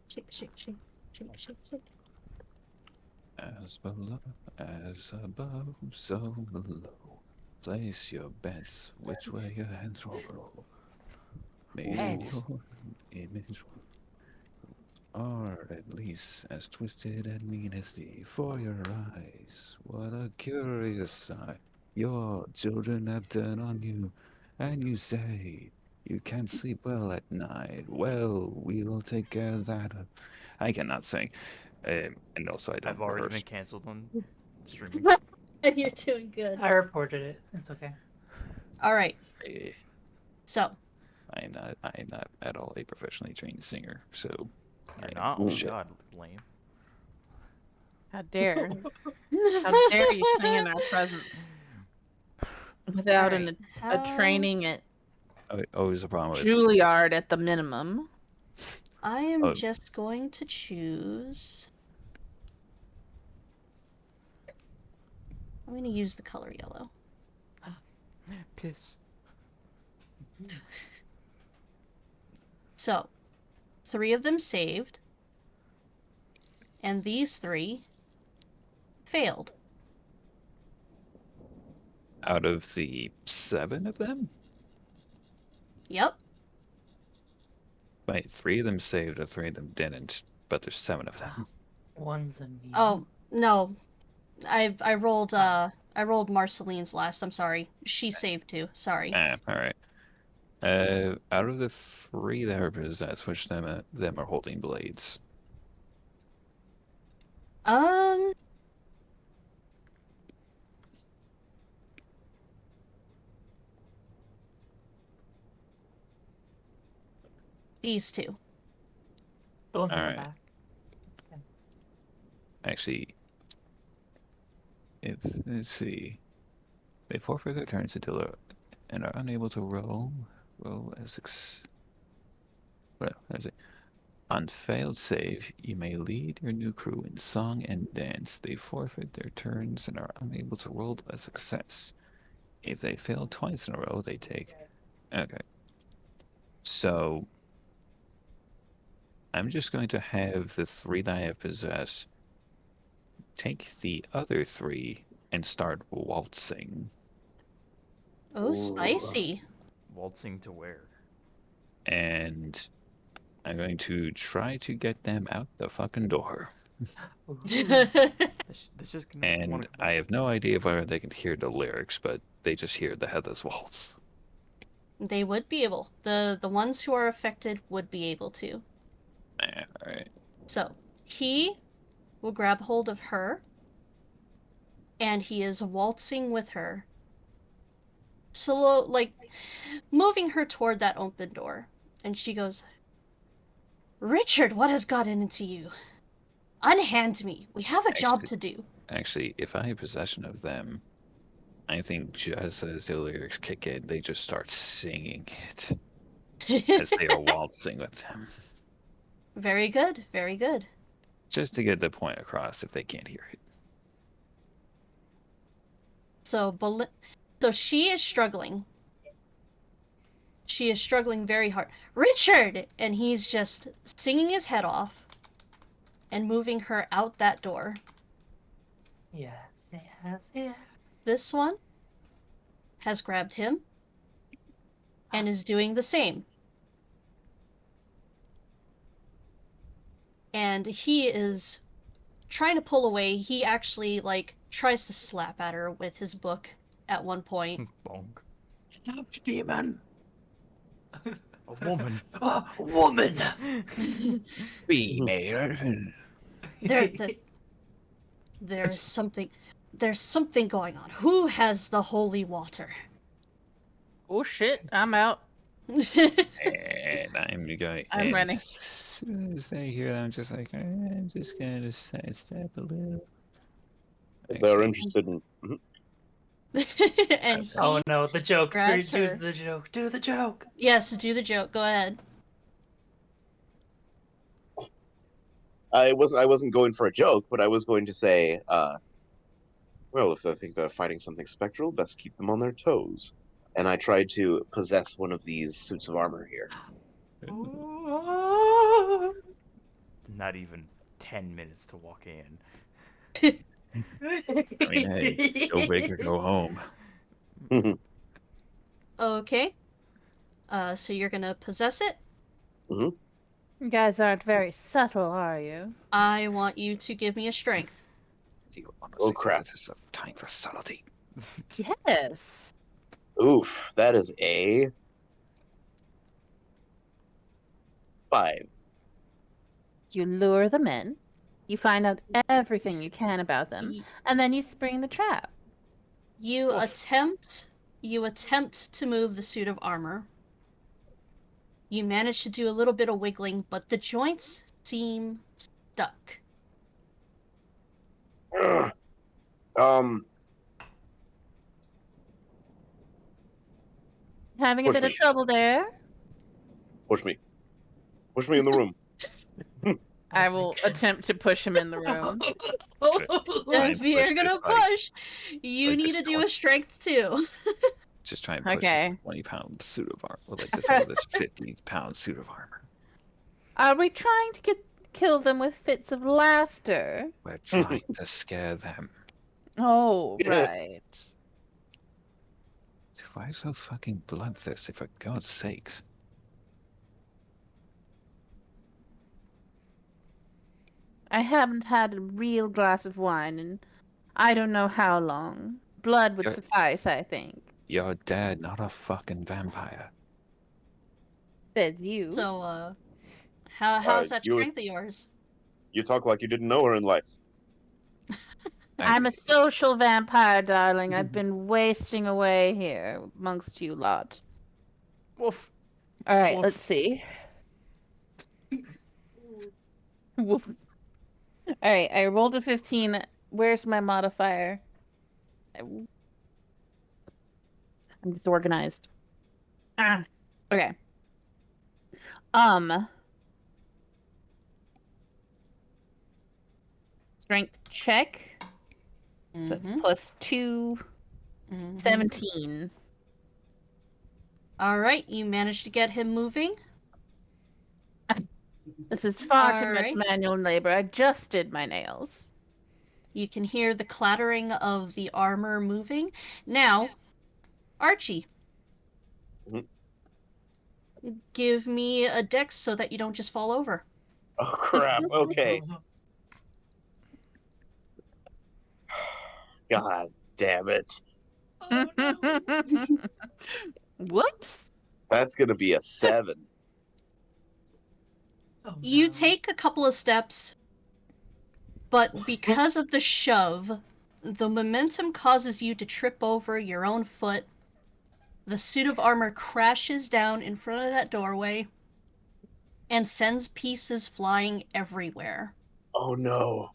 Shake, shake, shake. Shake, shake, shake. As below, as above, so below. Place your bets which way your hands will roll. Maybe Heads. your image are at least as twisted and mean as the for your eyes. What a curious sight your children have done on you, and you say you can't sleep well at night. Well, we'll take care of that. I cannot sing. And also, I don't I've already rehearse. been canceled on streaming. You're doing good. I reported it. It's okay. Alright, Eh, so. I am not at all a professionally trained singer, so You're I not? am Oh shit. god, lame. How dare? How dare you sing in our presence without Alright, a training at Always a problem with Juilliard at the minimum? I am Oh. just going to choose... I'm going to use the color yellow. Piss. So, 3 of them saved, and these 3 failed. out of the 7 of them. Yep. Wait, 3 of them saved, or 3 of them didn't, but there's 7 of them. One's a me. Oh, no. I rolled Marceline's last. I'm sorry. She saved too. Sorry. Alright. Out of the 3 that are possessed, which them are holding blades? Um. These two. The ones in the Alright. back. Actually, let's see. They forfeit their turns until and are unable to roll as well, let's see. On failed save, you may lead your new crew in song and dance. They forfeit their turns and are unable to roll a success. If they fail twice in a row, they take. Okay. So I'm just going to have the 3 that I have possessed take the other 3 and start waltzing. Oh, Ooh. spicy. Waltzing to where? And I'm going to try to get them out the fucking door. This just gonna want And to come I out. have no idea whether they can hear the lyrics, but they just hear the Heather's Waltz. They would be able. The ones who are affected would be able to. Alright. So he will grab hold of her, and he is waltzing with her. Slow, like moving her toward that open door. And she goes, "Richard, what has gotten into you? Unhand me. We have a job to do." Actually, if I have possession of them, I think just as the lyrics kick in, they just start singing it as they are waltzing with them. Very good, very good. Just to get the point across if they can't hear it. So, so she is struggling. She is struggling very hard. "Richard!" And he's just singing his head off and moving her out that door. Yes, yes, yes. This one has grabbed him and is doing the same. And he is trying to pull away. He actually, like, tries to slap at her with his book at one point. Bonk. Stop, demon. A woman. Woman. Female. There's something going on. Who has the holy water? Oh shit, I'm out. And I'm going. I'm running. As soon as I hear that, I'm just like, I'm just gonna sidestep a little. If they're Actually, interested in. And he Oh no, the joke. Do grabs her. the joke. Do the joke. Yes, do the joke. Go ahead. I wasn't going for a joke, but I was going to say, well, if they think they're fighting something spectral, best keep them on their toes. And I tried to possess one of these suits of armor here. Not even 10 minutes to walk in. I mean, hey, go big or go home. Okay. So you're gonna possess it? You guys aren't very subtle, are you? I want you to give me a strength. Do you honestly Oh, think crap. this is a time for subtlety? Yes. Oof, that is a 5. You lure them in, you find out everything you can about them, and then you spring the trap. You Oof. attempt to move the suit of armor. You manage to do a little bit of wiggling, but the joints seem stuck. Ugh. Having a Push bit of me. trouble there. Push me. Push me in the room. I will attempt to push him in the room. Try If and you're push gonna this, like- push, you like need this to do a strength too. Just try and push Okay. this 20-pound suit of armor, like this 50-pound suit of armor. Are we trying to kill them with fits of laughter? We're trying to scare them. Oh, right. Why so fucking bloodthirsty, for God's sakes? I haven't had a real glass of wine in I don't know how long. Blood would You're- suffice, I think. You're dead, not a fucking vampire. Says you. So, how's that you strength of yours? you talk like you didn't know her in life. I'm a social vampire, darling. I've been wasting away here amongst you lot. Woof. All right, Woof. let's see. Woof. All right, I rolled a 15. Where's my modifier? I'm disorganized. Ah, okay. Strength check. So it's Mhm. plus 2, Mhm. 17. All right, you managed to get him moving. This is far too All much right. manual labor. I just did my nails. You can hear the clattering of the armor moving. Now, Archie, Mhm. give me a dex so that you don't just fall over. Oh crap. Okay. God damn it. Oh, no. Whoops. That's gonna be a 7. Oh, You no. take a couple of steps, but because of the shove, the momentum causes you to trip over your own foot. The suit of armor crashes down in front of that doorway and sends pieces flying everywhere. Oh no.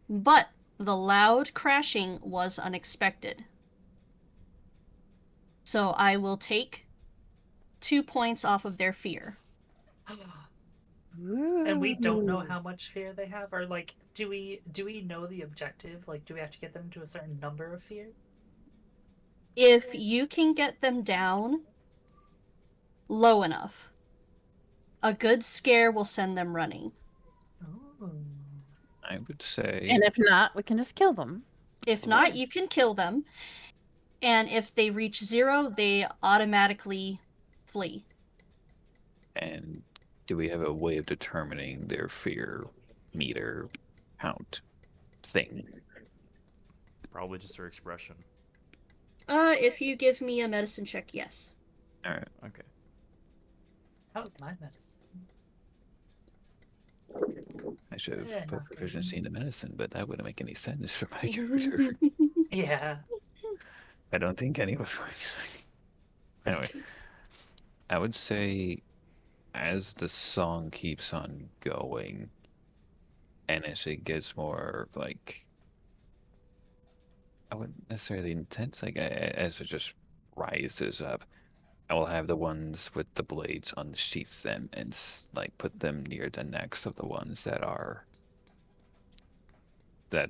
But the loud crashing was unexpected. So I will take 2 points off of their fear. And we don't know Ooh. how much fear they have, or like, do we know the objective? Like, do we have to get them to a certain number of fear? If you can get them down low enough, a good scare will send them running. Oh. I would say, And if not, we can just kill them. If not, you can kill them. And if they reach 0, they automatically flee. and do we have a way of determining their fear meter count thing? Probably just her expression. If you give me a medicine check, yes. All right. Okay. How's my medicine? I should have Yeah, put not good. proficiency into medicine, but that wouldn't make any sense for my character. Yeah. I don't think any of us would. Anyway, I would say as the song keeps on going and as it gets more like I wouldn't necessarily intense, like as it just rises up, I will have the ones with the blades unsheath them and like put them near the necks of the ones that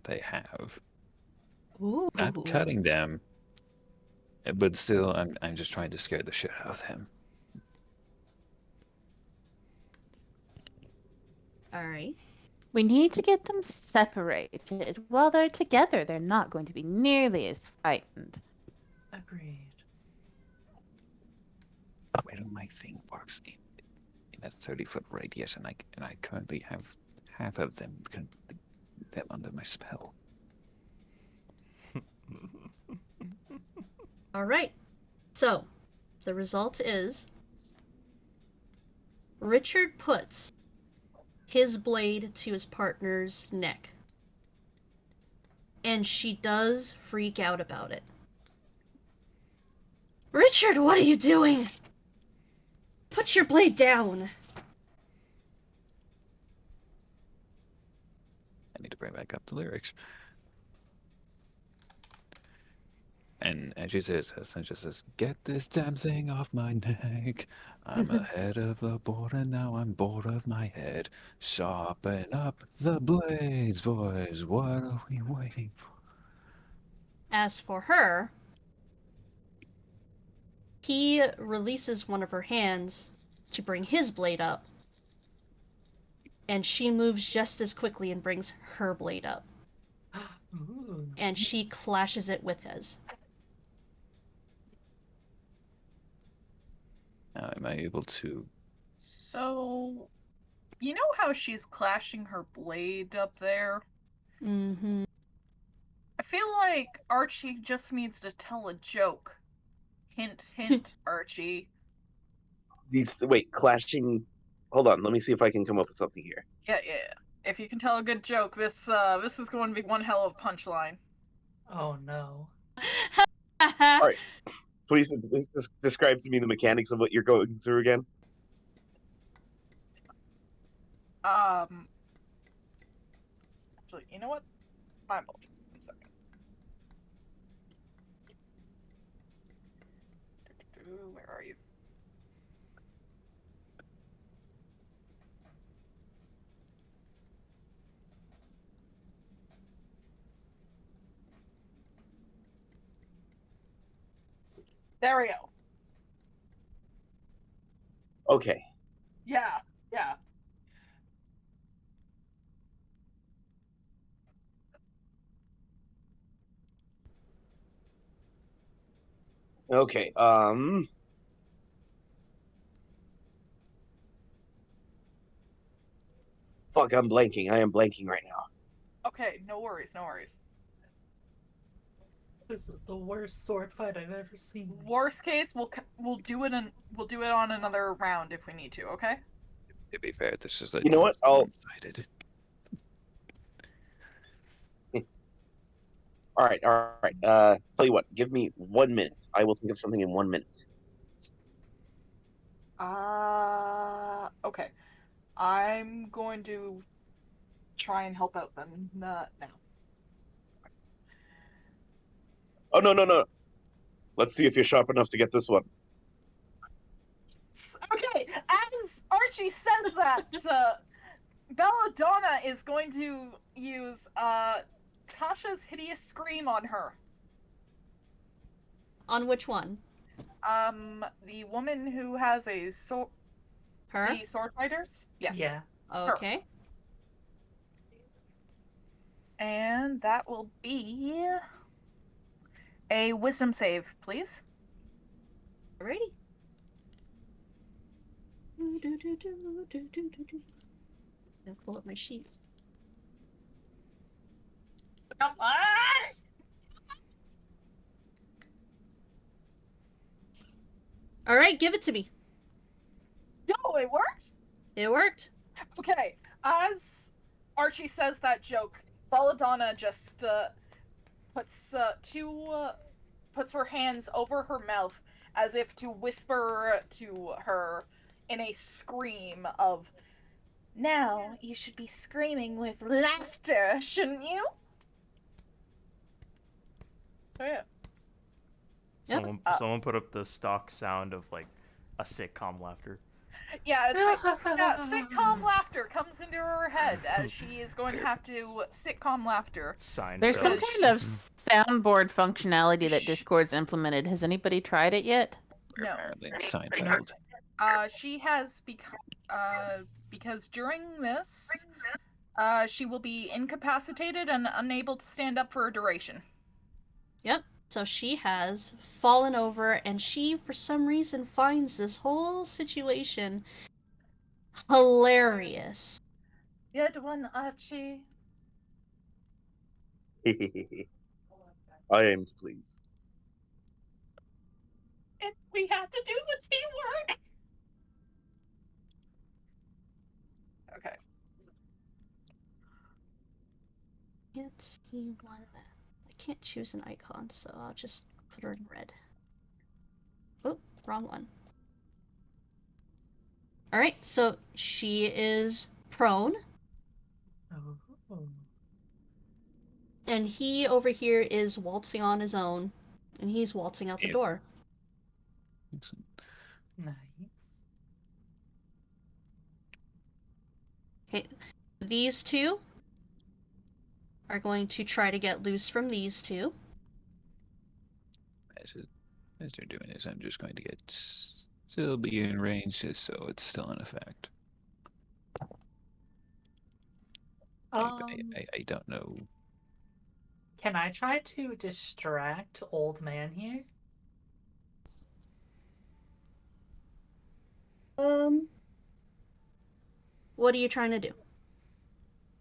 they have. Ooh. Not cutting them, but still, I'm just trying to scare the shit out of him. Alright. We need to get them separated. While they're together, they're not going to be nearly as frightened. Agreed. Where do my thing works in a 30-foot radius, and I currently have half of them under my spell. Alright. So, the result is Richard puts his blade to his partner's neck. And she does freak out about it. Richard, what are you doing? Put your blade down. I need to bring back up the lyrics. And as she says this, and she says, "Get this damn thing off my neck. I'm ahead of the board and now I'm bored of my head. Sharpen up the blades, boys. What are we waiting for?" As for her, he releases one of her hands to bring his blade up. And she moves just as quickly and brings her blade up. Ooh. And she clashes it with his. Now, am I able to? So, you know how she's clashing her blade up there? Mm-hmm. I feel like Archie just needs to tell a joke. Hint, hint, Archie. Wait, clashing. Hold on, let me see if I can come up with something here. Yeah. If you can tell a good joke, this is going to be one hell of a punchline. Oh no. All right, please describe to me the mechanics of what you're going through again. Actually, you know what? My apologies. 1 second. Where are you? There we go. Okay. Yeah. Okay. Fuck, I'm blanking. I am blanking right now. Okay, no worries. This is the worst sword fight I've ever seen. Worst case, we'll do it on another round if we need to. Okay. To be fair, this is a You know what? one-sided. All right. Tell you what. Give me 1 minute. I will think of something in 1 minute. Okay. I'm going to try and help out then. Now. Oh no. Let's see if you're sharp enough to get this one. Okay, as Archie says that, Belladonna is going to use Tasha's hideous scream on her. On which one? The woman who has a sword. Her? The sword fighters? Yes. Yeah. Okay. And that will be a wisdom save, please. Alrighty. I'll pull up my sheet. Come on! Alright, give it to me. No, it worked? It worked. Okay, as Archie says that joke, Belladonna just puts her hands over her mouth as if to whisper to her in a scream of, "Now you should be screaming with laughter, shouldn't you?" So yeah. Someone put up the stock sound of like a sitcom laughter. Yeah, sitcom laughter comes into her head as she is going to have to sitcom laughter. Seinfeld. There's some kind of soundboard functionality that Discord's implemented. Has anybody tried it yet? No. Apparently it's Seinfeld. She has because during this, she will be incapacitated and unable to stand up for a duration. Yep. So she has fallen over, and she, for some reason, finds this whole situation hilarious. Good one, Archie. I am pleased. And we have to do the teamwork. Okay. Can't see one of them. I can't choose an icon, so I'll just put her in red. Oh, wrong one. Alright, so she is prone, Oh. and he over here is waltzing on his own, and he's waltzing out the Yep. door. Nice. Okay, these two are going to try to get loose from these two. As they're doing this, I'm just going to get still be in range just so it's still in effect. I don't know. Can I try to distract old man here? What are you trying to do?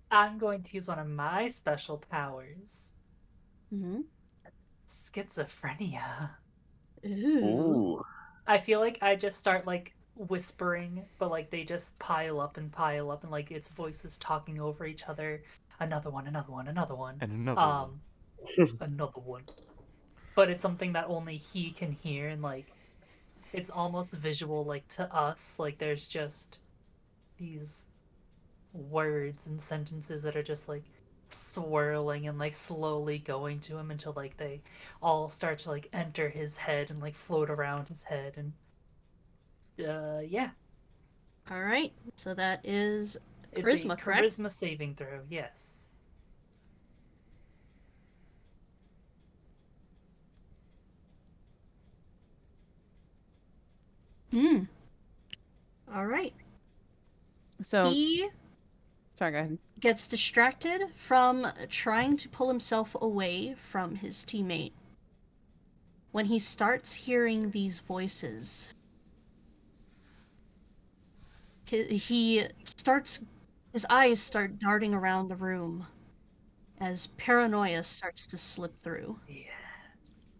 I'm going to use one of my special powers. Mm-hmm. Schizophrenia. Ooh. Ooh. I feel like I just start like whispering, but like they just pile up and like it's voices talking over each other. Another one, another one, another one. And another one. Another one. But it's something that only he can hear, and like it's almost visual, like to us. Like there's just these words and sentences that are just like swirling and like slowly going to him until like they all start to like enter his head and like float around his head, and yeah. All right. So that is It's a charisma, correct? charisma saving throw, yes. Hmm. All right. So, He sorry, go ahead. gets distracted from trying to pull himself away from his teammate when he starts hearing these voices. He starts, his eyes start darting around the room as paranoia starts to slip through. Yes.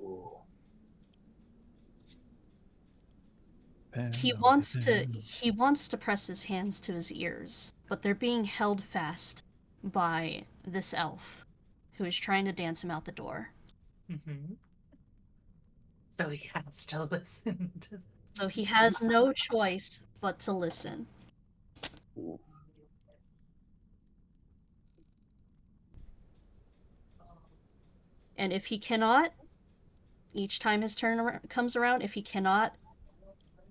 Ooh. He wants to press his hands to his ears, but they're being held fast by this elf who is trying to dance him out the door. Mm-hmm. So he has to listen to them. So he has no choice but to listen. Ooh. And if he cannot, each time his turn comes around, if he cannot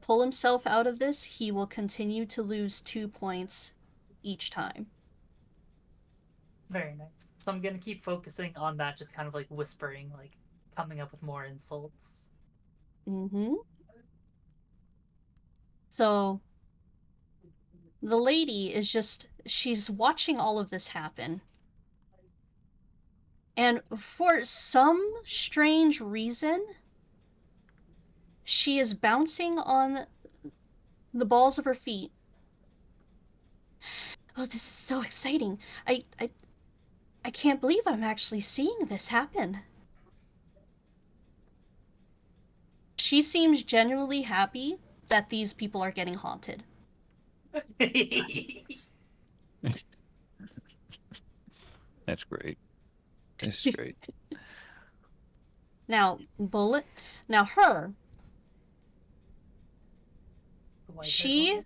pull himself out of this, he will continue to lose 2 points each time. Very nice. So I'm gonna keep focusing on that, just kind of like whispering, like coming up with more insults. Mm-hmm. So the lady is she's watching all of this happen. And for some strange reason, she is bouncing on the balls of her feet. Oh, this is so exciting. I can't believe I'm actually seeing this happen. She seems genuinely happy that these people are getting haunted. That's great. This is great. Now, her, White-haired one?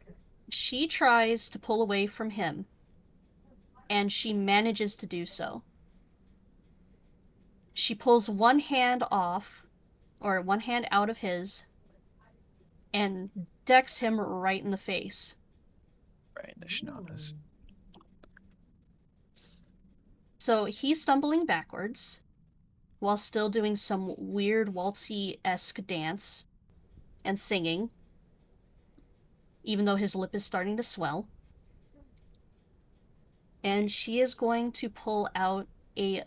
she tries to pull away from him, and she manages to do so. She pulls one hand off, or one hand out of his, and decks him right in the face. Right, the schnobbers. So he's stumbling backwards while still doing some weird waltzy-esque dance and singing, even though his lip is starting to swell. And she is going to pull out a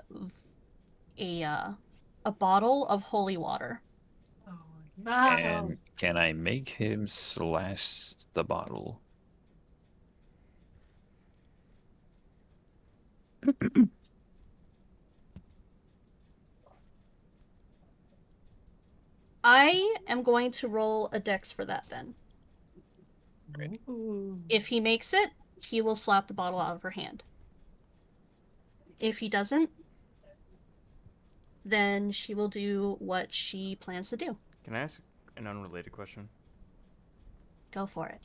bottle of holy water. Oh no! And can I make him slash the bottle? I am going to roll a dex for that then. Ooh. If he makes it, he will slap the bottle out of her hand. If he doesn't, then she will do what she plans to do. Can I ask an unrelated question? Go for it.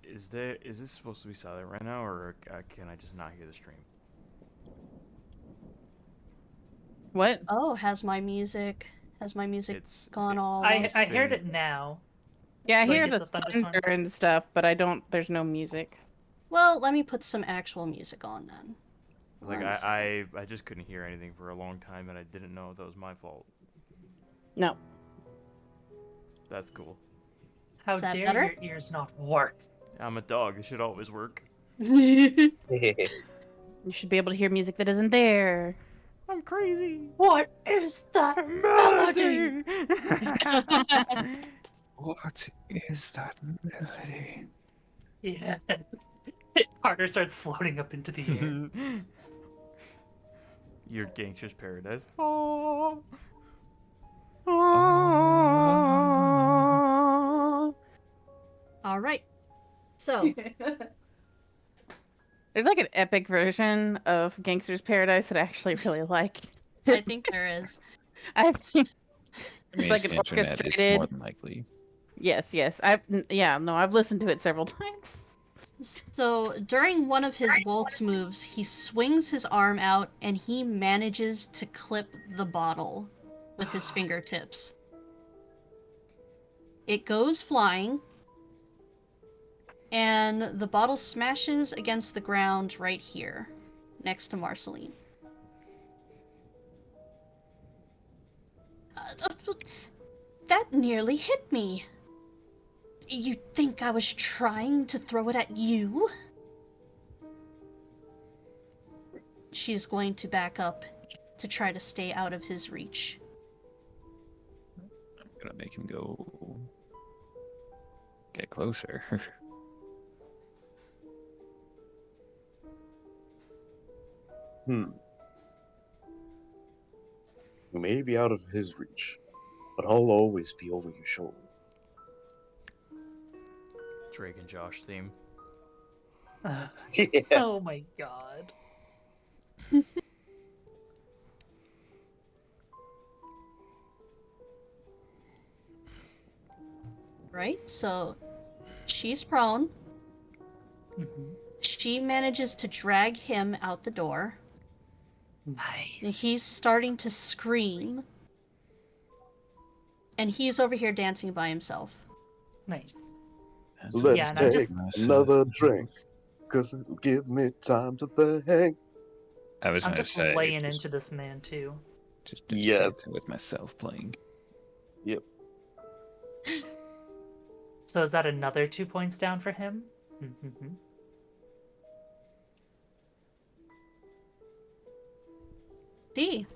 Is this supposed to be silent right now, or can I just not hear the stream? What? Oh, has my music gone all I It's heard been- it now. Yeah, I Like, hear it's the a thunderstorm. thunder and stuff, but there's no music. Well, let me put some actual music on then. Like One second. I just couldn't hear anything for a long time, and I didn't know that was my fault. No. That's cool. How Is that dare better? your ears not work? I'm a dog. It should always work. You should be able to hear music that isn't there. I'm crazy. What is that melody? What is that melody? Yes. Carter starts floating up into the air. Your gangster's paradise. Oh. All right. So, There's like an epic version of Gangster's Paradise that I actually really like. I think there is. I've seen I mean, it's like it's an the internet. It's orchestrated. more than likely. Yes. I've listened to it several times. So, during one of his waltz moves, he swings his arm out and he manages to clip the bottle with his fingertips. It goes flying, and the bottle smashes against the ground right here, next to Marceline. That nearly hit me. You think I was trying to throw it at you? She's going to back up to try to stay out of his reach. I'm gonna make him go get closer. You may be out of his reach, but I'll always be over your shoulder. Drake and Josh theme. Yeah. Oh my god. Right? So, she's prone. Mhm. She manages to drag him out the door. Nice. He's starting to scream. And he's over here dancing by himself. Nice. And Let's Yeah, and I take just- another drink, 'cause it'll give me time to think. I was I'm gonna just say, laying just, into this man too. just Yes. dancing with myself playing. Yep. So is that another 2 points down for him? Mm-hmm. D.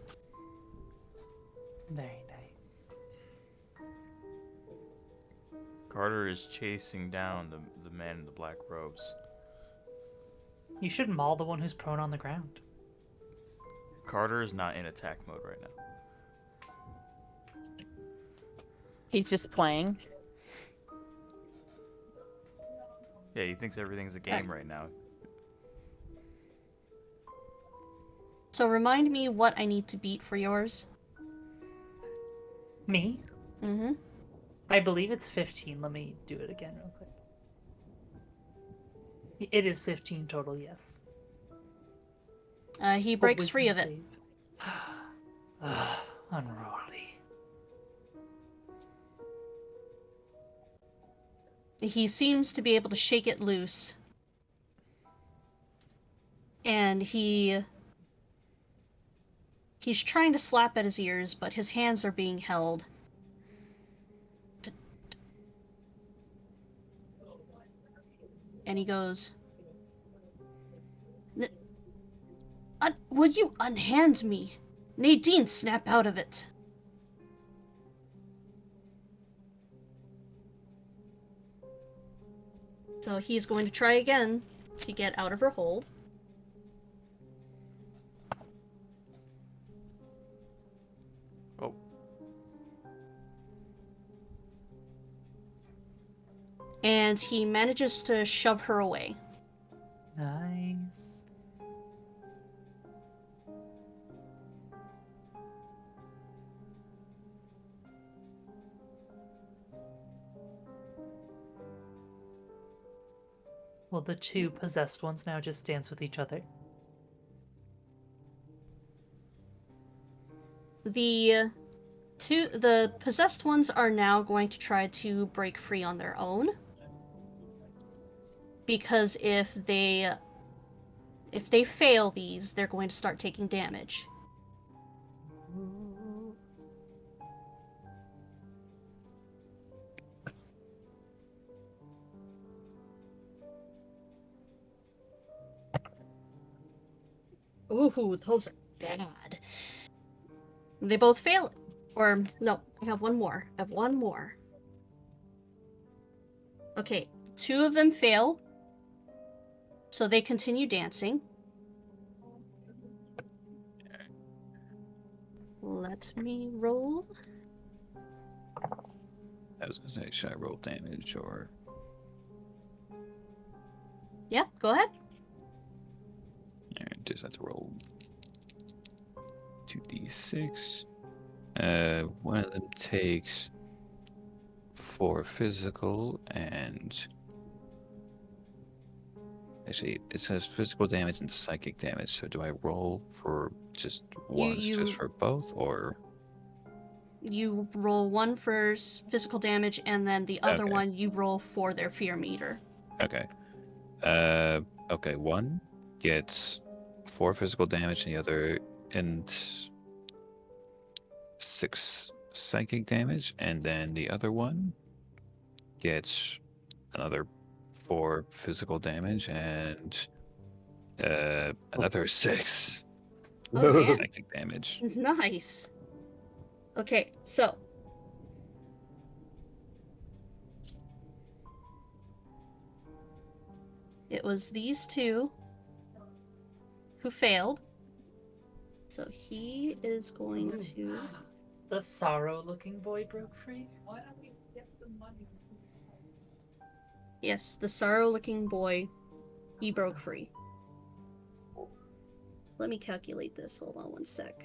Very nice. Carter is chasing down the man in the black robes. You should maul the one who's prone on the ground. Carter is not in attack mode right now. He's just playing. Yeah, he thinks everything's a game right now. So remind me what I need to beat for yours. Me? Mm-hmm. I believe it's 15. Let me do it again real quick. It is 15 total, yes. He But breaks free of it. wisdom save. Unruly. He seems to be able to shake it loose. And he's trying to slap at his ears, but his hands are being held. And he goes, will you unhand me? Nadine, snap out of it. So he's going to try again to get out of her hold. Oh. And he manages to shove her away. Nice. Will the two possessed ones now just dance with each other? The possessed ones are now going to try to break free on their own. Because if they fail these, they're going to start taking damage. Ooh, those are bad. They both fail. Or, no, I have one more. Okay, 2 of them fail. So they continue dancing. Let me roll. I was gonna say, should I roll damage or? Yeah, go ahead. Alright, just have to roll 2d6. One of them takes 4 physical and actually it says physical damage and psychic damage. So do I roll for just once, just for both, or? You roll one for physical damage, and then the other Okay. one you roll for their fear meter. Okay. Okay. One gets 4 physical damage, and the other and 6 psychic damage, and then the other one gets another 4 physical damage and another 6 Oh, damn. psychic damage. Nice. Okay, so it was these two who failed. So he is going to. The sorrow-looking boy broke free. Yes, the sorrow-looking boy. He broke free. Let me calculate this. Hold on one sec.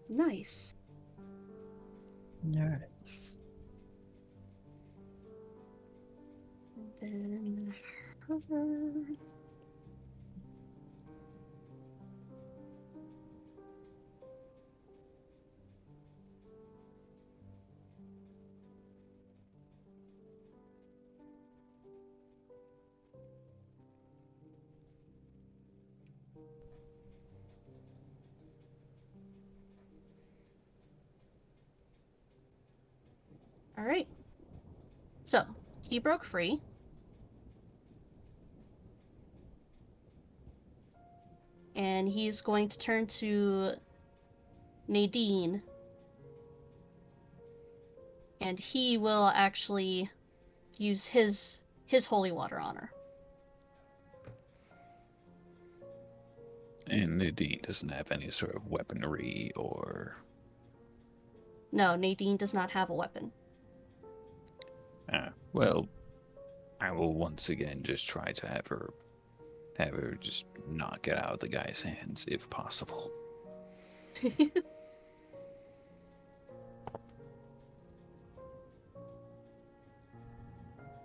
Nice. Nice. And then her. All right. So he broke free. And he's going to turn to Nadine. And he will actually use his holy water on her. And Nadine doesn't have any sort of weaponry or. No, Nadine does not have a weapon. Well, I will once again just try to have her just knock it out of the guy's hands if possible.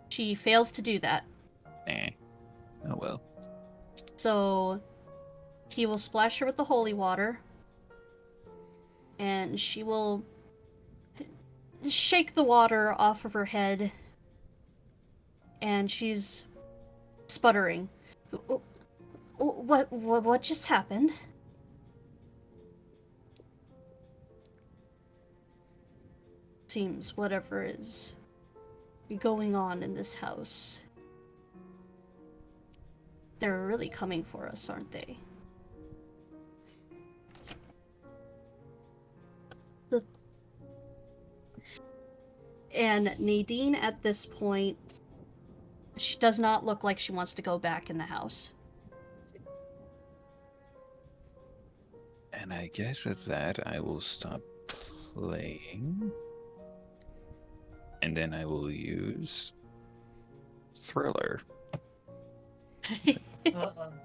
She fails to do that. Oh well. So he will splash her with the holy water. And she will shake the water off of her head. And she's sputtering. What just happened? Seems whatever is going on in this house, they're really coming for us, aren't they? And Nadine, at this point, she does not look like she wants to go back in the house. And I guess with that, I will stop playing. And then I will use Thriller,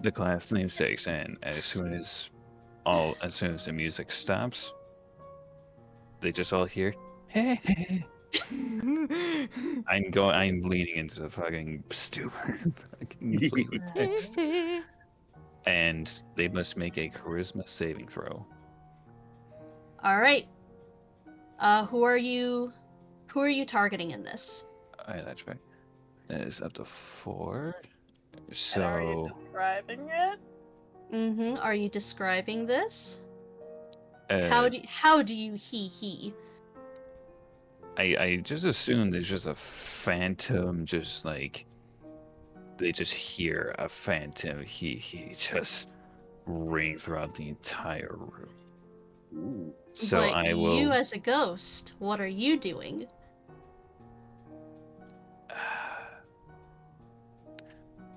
the class namesakes, and as soon as the music stops, they just all hear, hey, hey. I'm leaning into the fucking stupid fucking text. And they must make a charisma saving throw. All right. Who are you targeting in this? Alright, that's right. That is up to 4. And are you So describing it? Mm-hmm. Are you describing this? uh, How do you he? I just assume there's just a phantom, just like they just hear a phantom he just ring throughout the entire room. Ooh. So but I you, will. as a ghost, what are you doing?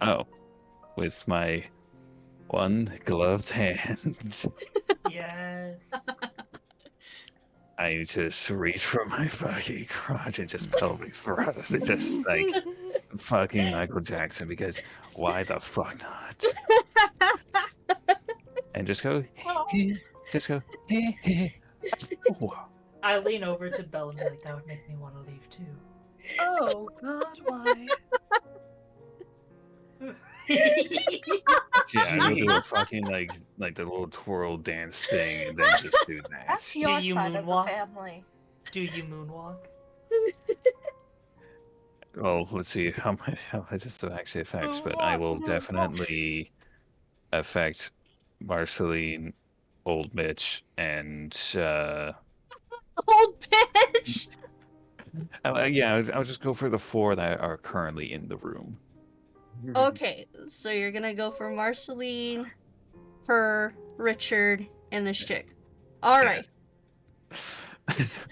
Oh, with my one gloved hand, Yes. I just reach for my fucking crotch and just pelvic thrust. It's just like fucking Michael Jackson, because why the fuck not? And just go, just go, Ooh. I lean over to Belle and be like, that would make me want to leave too. Oh God, why? Yeah, I will do a fucking like the little twirl dance thing and then just do that. That's Do your you side of the moonwalk? family. Do you moonwalk? Well, let's see how much this actually affects, but I will definitely affect Marceline, Old Mitch, and Old bitch! yeah, I'll just go for the 4 that are currently in the room. Okay, so you're gonna go for Marceline, her, Richard, and this chick. Alright. Yes.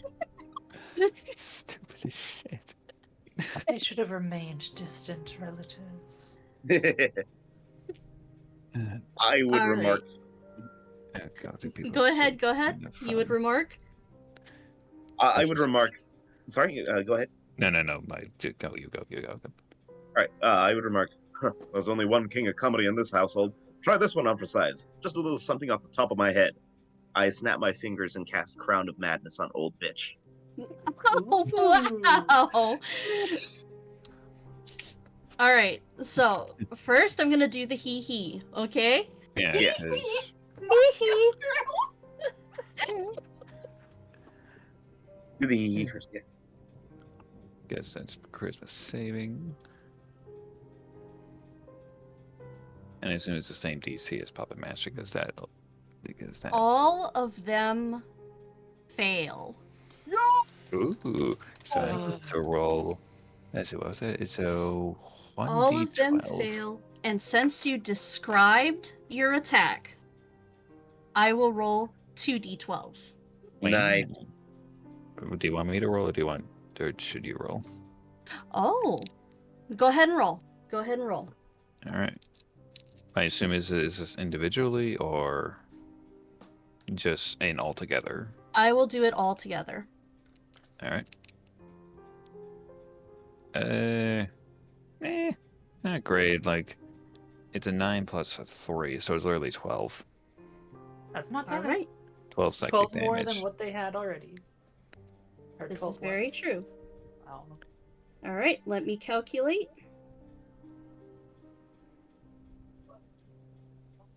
Stupid as shit. They should have remained distant relatives. I would All remark. Oh God, do people Go still ahead, go ahead. find that You would fun? remark? I would remark. Sorry, go ahead. No, go, you go. All right, I would remark. Huh, there's only one king of comedy in this household. Try this one on for size. Just a little something off the top of my head. I snap my fingers and cast Crown of Madness on Old Bitch. Oh, wow! Alright, so first I'm gonna do the hee, okay? Yeah, Yeah. 'cause Do the first. Yeah. guess that's Christmas saving. And I assume it's the same DC as Puppet Master, because that All of them fail. Ooh, so I get to roll. Let's see, what was it? It's a All of them 1d12. fail, and since you described your attack, I will roll 2d12s. Nice. Do you want me to roll, or should you roll? Oh, go ahead and roll. Go ahead and roll. All right. I assume is this individually or just in all together? I will do it all together. All right. Not great. Like, it's a 9 plus a 3, so it's literally 12. That's not All bad. right. 12 It's psychic 12 damage. more than what they had already. Or This 12 is very less. true. Wow. All right, let me calculate.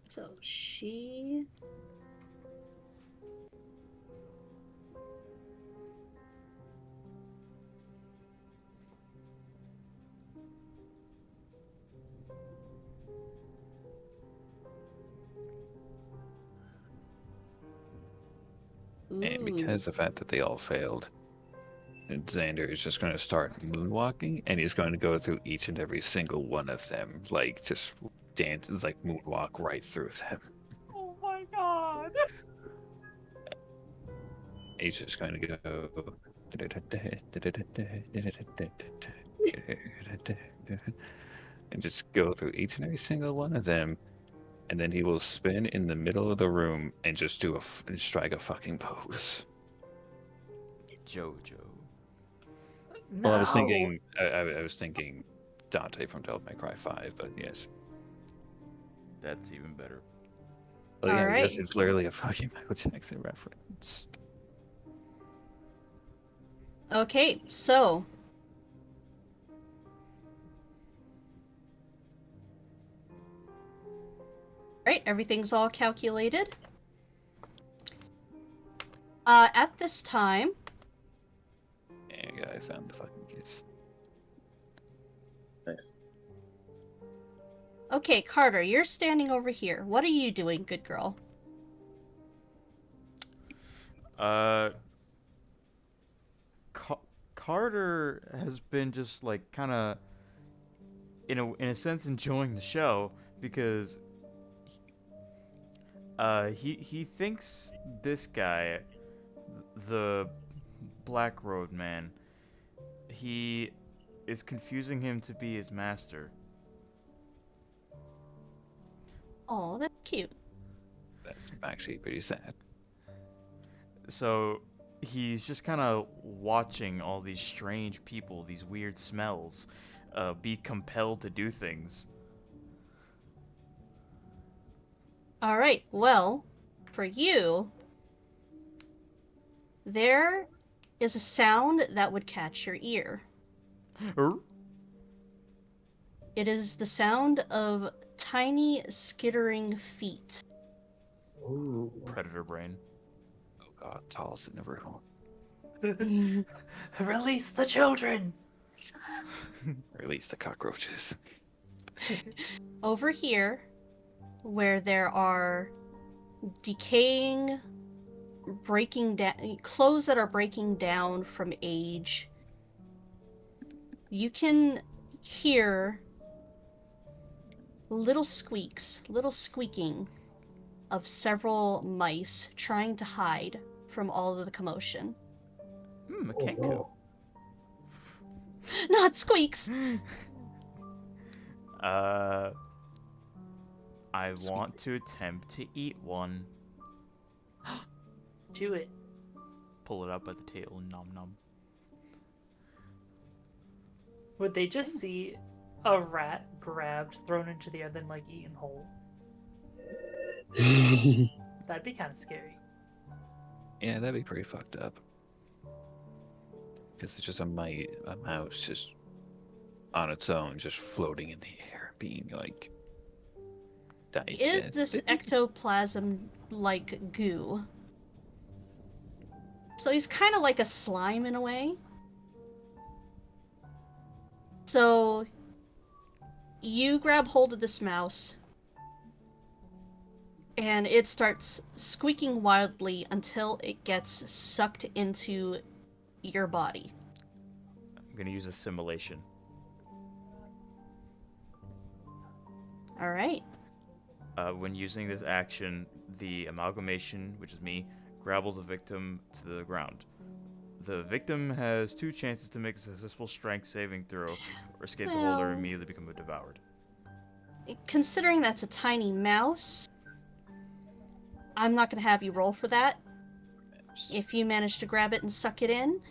So she... And because of the fact that they all failed, Xander is just going to start moonwalking, and he's going to go through each and every single one of them, like just dance, like moonwalk right through them. Oh my God. He's just going to go. And just go through each and every single one of them, and then he will spin in the middle of the room and just do strike a fucking pose. Jojo. No. Well, I was thinking, I was thinking Dante from Devil May Cry 5, but yes. That's even better. Well, yeah, Alright. yes, it's literally a fucking Michael Jackson reference. Okay, so... Alright, everything's all calculated. At this time... Yeah, I found the fucking kids. Nice. Okay, Carter, you're standing over here. What are you doing, good girl? Carter has been just like kind of, in a sense, enjoying the show because He thinks this guy, the Black Road man, he is confusing him to be his master. Oh, that's cute. That's actually pretty sad. So he's just kind of watching all these strange people, these weird smells, be compelled to do things. All right. Well, for you, there is a sound that would catch your ear. It is the sound of tiny skittering feet. Ooh. Predator brain. Oh god, tallest in the room. Release the children. Release the cockroaches. Over here, where there are decaying, breaking down clothes that are breaking down from age, you can hear little squeaks, little squeaking of several mice trying to hide from all of the commotion. A Oh, kenku. no. Not squeaks! I want to attempt to eat one. Do it. Pull it up at the tail, nom nom. Would they just see a rat grabbed, thrown into the air, then like eaten whole? That'd be kind of scary. Yeah, that'd be pretty fucked up. Because it's just a mouse just on its own, just floating in the air, being like Is this digested. ectoplasm like goo? So he's kind of like a slime in a way. So you grab hold of this mouse, and it starts squeaking wildly until it gets sucked into your body. I'm gonna use assimilation. All right. When using this action, the amalgamation, which is me, grapbles a victim to the ground. The victim has 2 chances to make a successful strength saving throw or escape the hold or Well- immediately become devoured. Considering that's a tiny mouse, I'm not going to have you roll for that. If you manage to grab it and suck it in,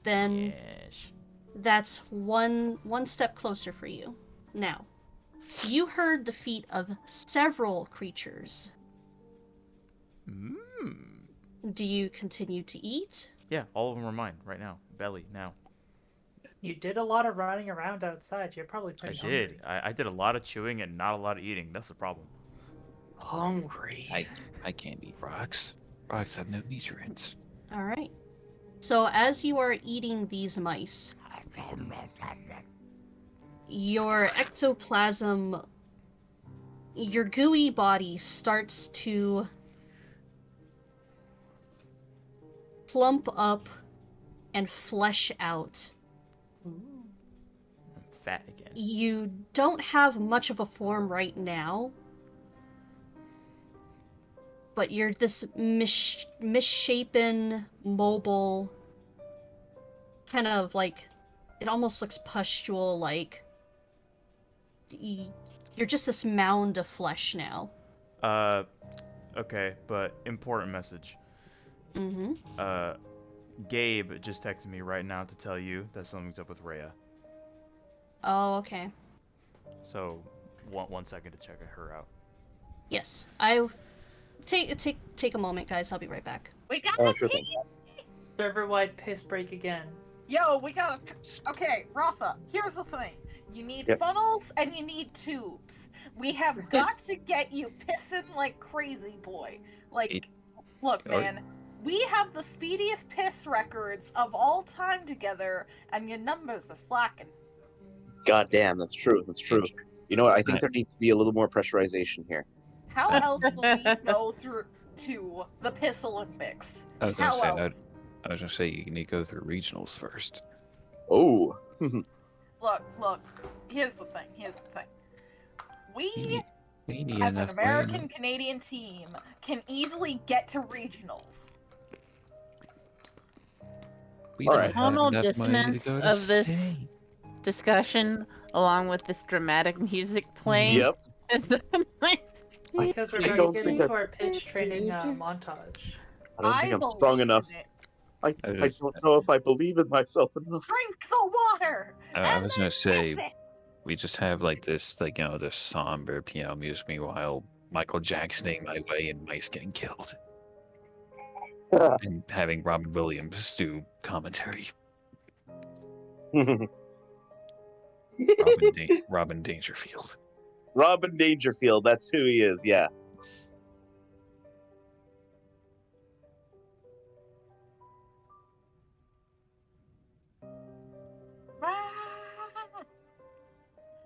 then Yes. that's one step closer for you. Now, you heard the feet of several creatures. Mmm. Do you continue to eat? Yeah, all of them are mine right now. Belly now. You did a lot of running around outside. You're probably I pretty did. I did a lot of chewing and not a lot of eating. That's the problem. hungry. I can't eat rocks. Rocks have no nutrients. All right. So as you are eating these mice, your ectoplasm, your gooey body starts to plump up and flesh out. I'm fat again. You don't have much of a form right now, but you're this misshapen, mobile, kind of like, it almost looks pustule like. You're just this mound of flesh now. Okay, but important message. Mm-hmm. Gabe just texted me right now to tell you that something's up with Rhea. Oh, okay. So, one second to check her out. Yes, I take a moment, guys. I'll be right back. We got Oh, a sure pee. thing. Server-wide piss break again. Yo, we got a. Okay, Rafa. Here's the thing. You need Yes. funnels and you need tubes. We have got to get you pissing like crazy, boy. Like, It- look, Oh. man. We have the speediest piss records of all time together, and your numbers are slacking. God damn, that's true. That's true. You know what? I think there needs to be a little more pressurization here. How else will we go through to the Piss Olympics? I was How gonna say else? I was gonna say you need to go through regionals first. Oh. Look. Here's the thing. We as an American-Canadian team, can easily get to regionals. We All don't right. have Tonal enough money to dissonance go to of this state. discussion, along with this dramatic music playing. Yep. is like- Because we're I about to don't get think into our pitch training montage. I don't think I'm believe strong enough. in it. I don't know if I believe in myself enough. Drink the water. I and was then gonna say, kiss it. we just have like this, this somber piano music. Meanwhile, Michael Jacksoning My Way and mice getting killed, and having Robin Williams do commentary. Robin Dangerfield. Robin Dangerfield, that's who he is, yeah.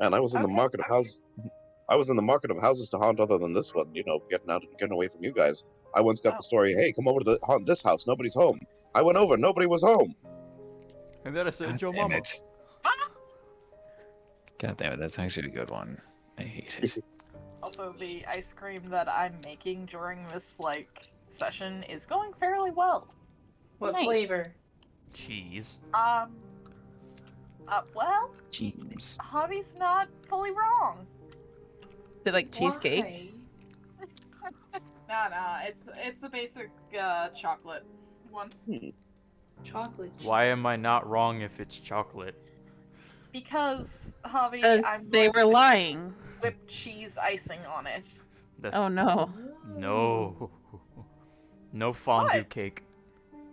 And I was in the Okay. market of houses. I was in the market of houses to haunt other than this one, getting away from you guys. I once got Oh. the story, hey, come over to haunt this house, nobody's home. I went over, nobody was home. And then I said, God Joe damn Mama. it. God damn it, that's actually a good one. I hate it. Also, the ice cream that I'm making during this session is going fairly well. What Nice. flavor? Cheese. Well, Jeez. Hobby's not fully wrong. Is it like cheesecake? Why? Nah, it's the basic chocolate one. Chocolate cheese. Why am I not wrong if it's chocolate? Because, Hobby, They I'm were going to lying. whipped cheese icing on it. That's Oh no. no. No fondue What? cake.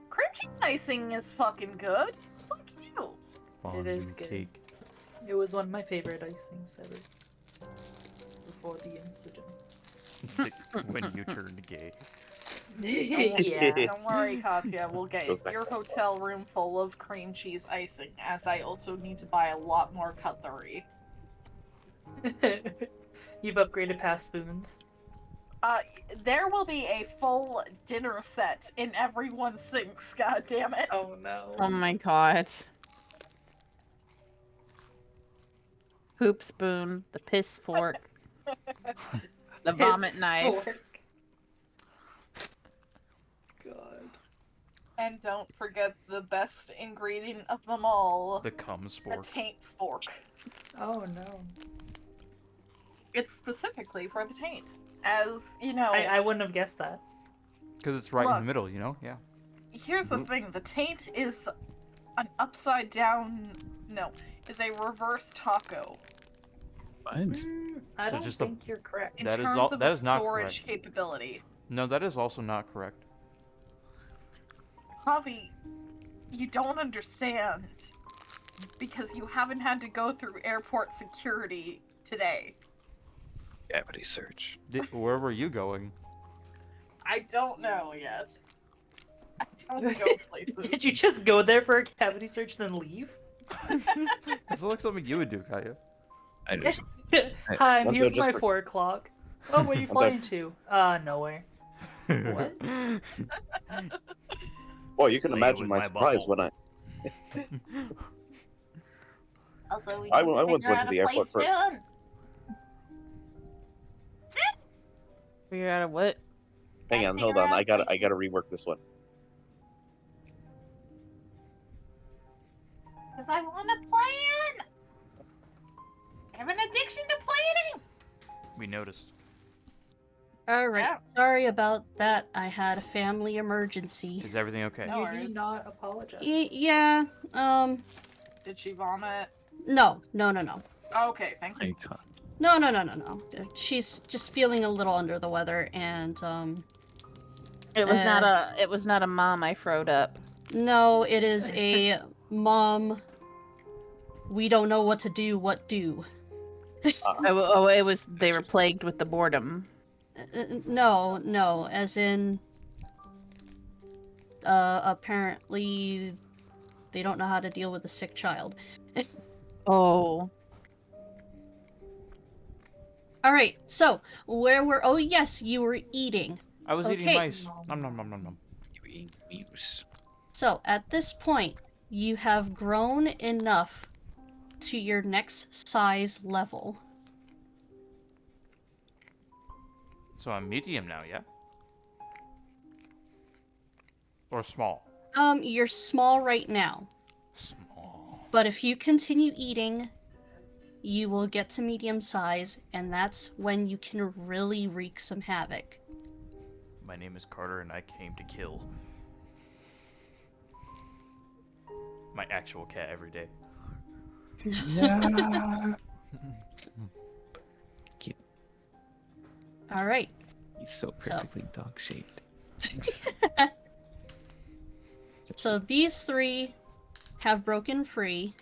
Cream cheese icing is fucking good. Fuck you. Fondue is good. cake. It was one of my favorite icings ever. Before the incident. When you turned gay. Yeah. Don't worry, Katya. We'll Goes get back your to- hotel room full of cream cheese icing, as I also need to buy a lot more cutlery. You've upgraded past spoons. There will be a full dinner set in everyone's sinks, god damn it. Oh no. Oh my god. Poop spoon, the piss fork, the vomit Piss knife. fork. God. And don't forget the best ingredient of them all, The cum the spork. taint spork. Oh no. It's specifically for the taint. As, you know, I wouldn't have guessed that. Because it's right in Look. the middle, you know? Yeah. here's the thing, the taint is an upside down, no, is a reverse taco. What? I So don't just a- think you're correct. In That is terms al- of that its is not storage correct. capability. No, that is also not correct. Javi, you don't understand. Because you haven't had to go through airport security today. Cavity search. Where were you going? I don't know yet. I don't go places. Did you just go there for a cavity search then leave? This looks like something you would do, Kaya. I just Hi, I'm Don't here go for my just for- 4 o'clock. Oh, where are you Don't go- flying to? Nowhere. What? Well, you can Play imagine with my my surprise bubble. when I Also, we I need to once figure went out to the a airport place for- soon. Figure out a what? hang Gotta on, hold figure on, out I a gotta place rework this one. Because I want to plan! I have an addiction to planning! We noticed. Alright, Yeah. sorry about that. I had a family emergency. Is everything okay? No You worries. need not apologize. Yeah, Did she vomit? no. Okay, thank you. Icon. No. She's just feeling a little under the weather, and, It was not a mom I froed up. no, it is a mom. We don't know what to do, what do. It was they were plagued with the boredom. No, as in, apparently they don't know how to deal with a sick child. Oh. Alright, so, oh yes, you were eating. I was eating Okay. mice. Nom nom nom nom nom. You eat muse. So, at this point, you have grown enough to your next size level. So I'm medium now, yeah? Or small? You're small right now, Small. but if you continue eating, you will get to medium size, and that's when you can really wreak some havoc. My name is Carter and I came to kill. My actual cat every day. Yeah. All right. He's so perfectly dog shaped. So these three have broken free.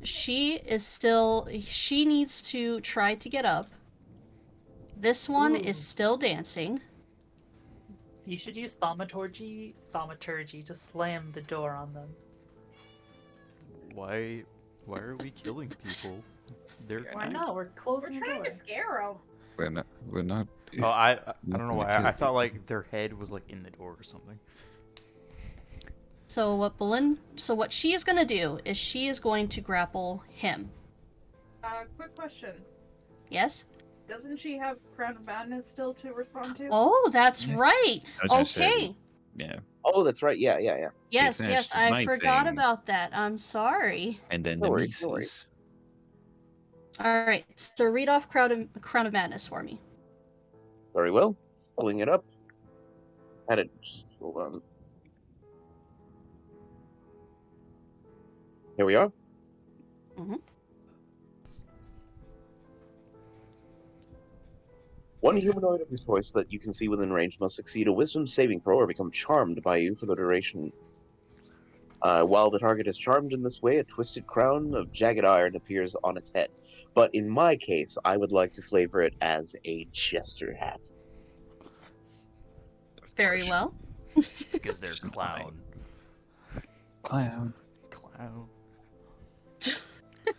She needs to try to get up. This one is Ooh. still dancing. You should use thaumaturgy to slam the door on them. Why are we killing people? They're Why not? We're We're closing the trying door. to scare him. We're not. Oh, I not don't know gonna why. kill I thought people. like their head was like in the door or something. So what she is going to do is she is going to grapple him. Quick question. Yes? Doesn't she have Crown of Madness still to respond to? Oh, that's Yeah. right. I was gonna say, Okay. yeah. Oh, that's right. Yeah. Yes, finished I my forgot thing. about that. I'm sorry. And then No the worries, no worries. Mises. All right. So read off Crown of Madness for me. Very well. Pulling it up. Had it. Hold on. Here we are. Mhm. One humanoid of your choice that you can see within range must succeed a wisdom saving throw or become charmed by you for the duration. While the target is charmed in this way, a twisted crown of jagged iron appears on its head. But in my case, I would like to flavor it as a jester hat. Very well. Because they're Shouldn't clown. Clown. Clown.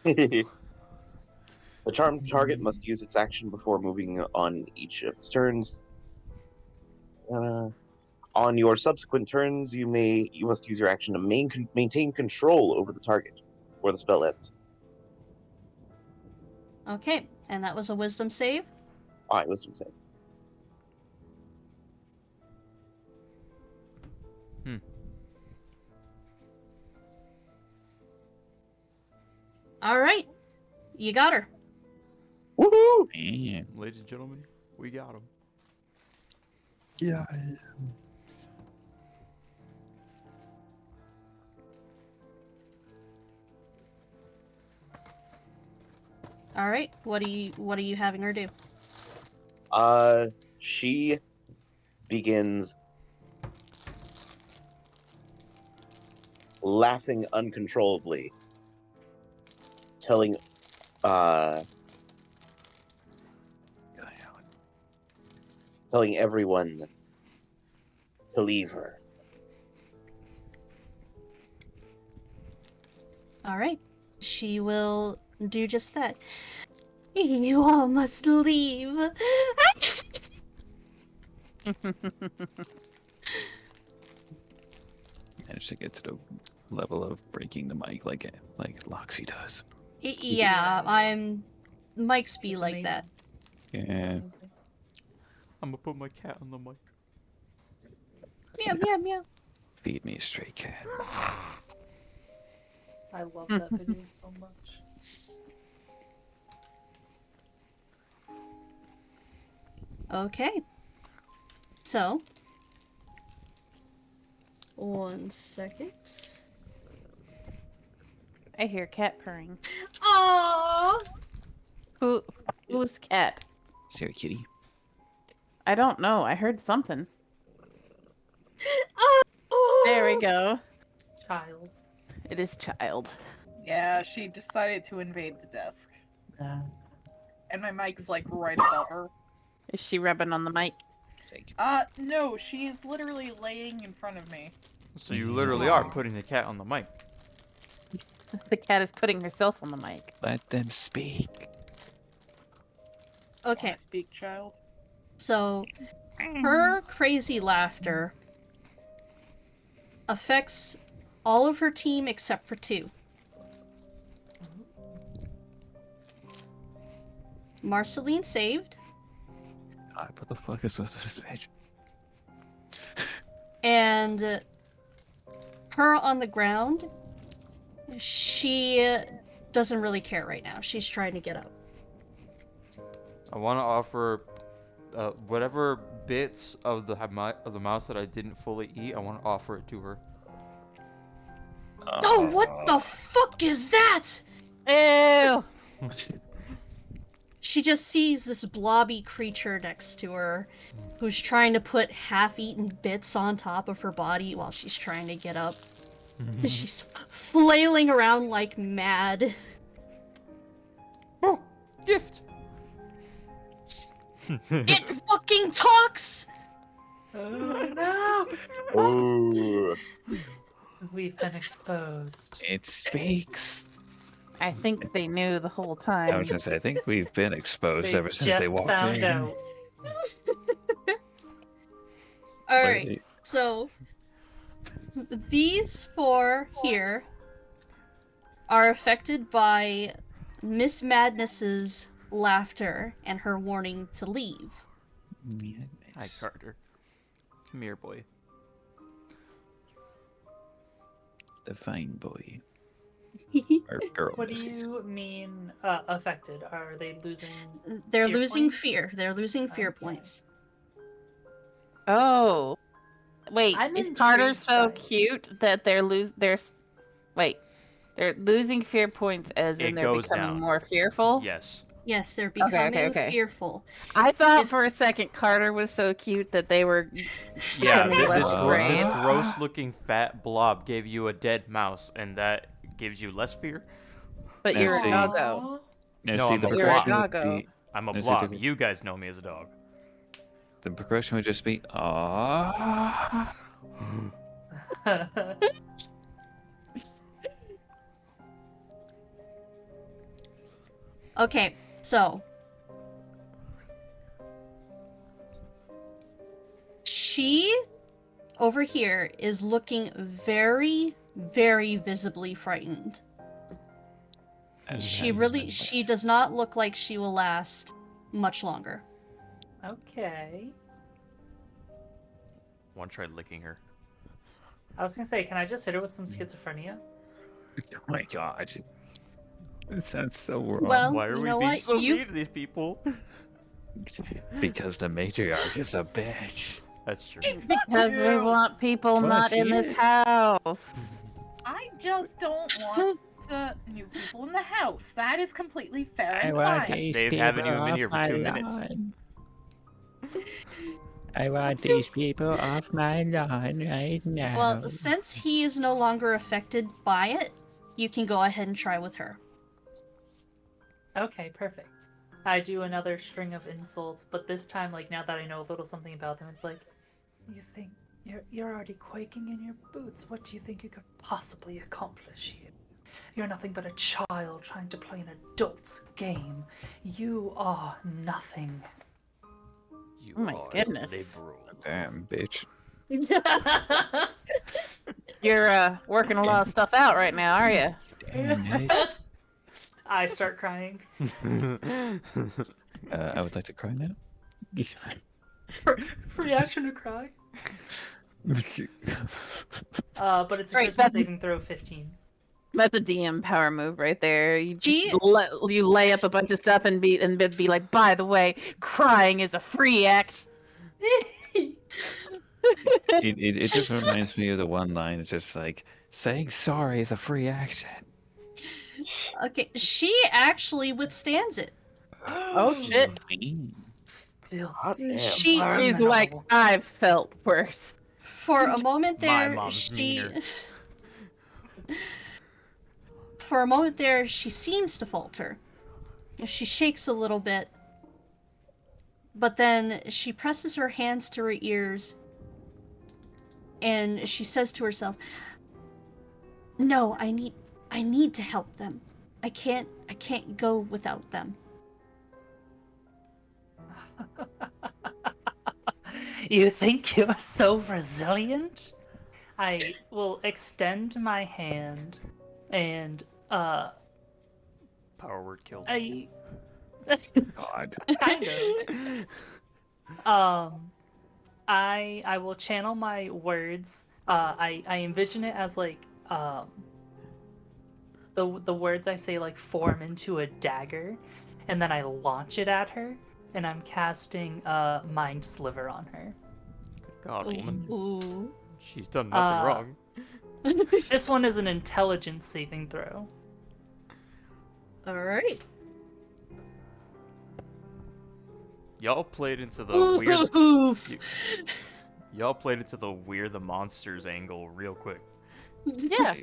The charmed target must use its action before moving on each of its turns. On your subsequent turns, you must use your action to maintain control over the target, or the spell ends. Okay. And that was a wisdom save. Alright, wisdom save. All right. You got her. Woohoo! Man. Ladies and gentlemen, we got him. Yeah. All right. What are you having her do? She begins laughing uncontrollably, telling everyone to leave her. All right. She will do just that. You all must leave. Managed to get to the level of breaking the mic like Loxy does. Yeah, Mike's be It's like amazing. that. Yeah. Amazing. I'm gonna put my cat on the mic. Meow, meow, meow. Feed me a stray cat. I love that video so much. Okay. So, 1 second. I hear cat purring. Aww. Who's cat? Is there a kitty? I don't know. I heard something. Oh. There we go. Child. It is child. Yeah, she decided to invade the desk. And my mic's like right above her. Is she rubbing on the mic? No, she is literally laying in front of me. So you literally are Aw. putting the cat on the mic. The cat is putting herself on the mic. Let them speak. Okay, Wanna speak, child? so her crazy laughter affects all of her team except for 2. Marceline saved. God, what the fuck is with this bitch? And her on the ground, she doesn't really care right now. She's trying to get up. I want to offer whatever bits of the mouse that I didn't fully eat. I want to offer it to her. Oh, what the fuck is that? Ew! She just sees this blobby creature next to her who's trying to put half-eaten bits on top of her body while she's trying to get up. She's flailing around like mad. Oh, gift! It fucking talks! Oh no! Oh. We've been exposed. It speaks. I think they knew the whole I time. was gonna say, I think we've been exposed They've ever since they just walked found in. out. Alright, so these four here are affected by Miss Madness's laughter and her warning to leave. Hi, Carter. Come here, boy. The fine boy. Or girl. What in do this case. you mean affected? Are they losing? They're Fear losing points? fear. They're losing fear Okay. points. Oh. Wait, I'm is Carter intrigued so by it. cute that they're losing fear points as in It they're becoming becoming down. more fearful? Yes. Yes, they're Okay, becoming okay. fearful. I thought If- for a second Carter was so cute that they were Yeah, becoming less this afraid. gross-looking fat blob gave you a dead mouse, and that gives you less fear. But Now you're a see- doggo. Now, No, see, I'm the a You're a progression would doggo. be I'm a No, see, blob. the- You guys know me as a dog. the progression would just be ah. Okay, so she over here is looking very, very visibly frightened. She does not look like she will last much longer. Okay. Want to try licking her? I was gonna say, can I just hit her with some schizophrenia? Oh my god. It sounds so wrong. Well, Why are you we know being what? so You mean to these people? Because the matriarch is a bitch. That's true. Because we you. want people Plus, not in he this is. house. I just don't want new people in the house. That is completely fair and fine. They haven't even been here for 2 minutes. I want these people off my lawn right now. well, since he is no longer affected by it, you can go ahead and try with her. Okay, perfect. I do another string of insults, but this time, like now that I know a little something about them, it's like, you think you're already quaking in your boots. What do you think you could possibly accomplish here? You're nothing but a child trying to play an adult's game. You are nothing. You Oh my are goodness. liberal. Damn, bitch. You're working a lot of stuff out right now, are you? Damn, bitch. I start crying. I would like to cry now. Free action to cry. But it's a Right, charisma that's- saving throw of 15. That's a DM power move right there. You She- just you lay up a bunch of stuff and be like, by the way, crying is a free act. It just reminds me of the one line. It's just like saying sorry is a free action. Okay, she actually withstands it. Oh shit. Hot damn. She She's like, I've felt worse. For a moment My there, mom's meaner. For a moment there, she seems to falter. She shakes a little bit, but then she presses her hands to her ears, and she says to herself, "No, I need to help them. I can't go without them." You think you're so resilient? I will extend my hand and Power word killed. I God. kind of I will channel my words. I envision it as like the words I say like form into a dagger, and then I launch it at her, and I'm casting Mind Sliver on her. Good God, woman. Ooh. She's done nothing Uh, wrong. This one is an intelligence saving throw. Alright. Y'all played into the weird. Oof. Y'all played into the weird the monsters angle real quick. Yeah.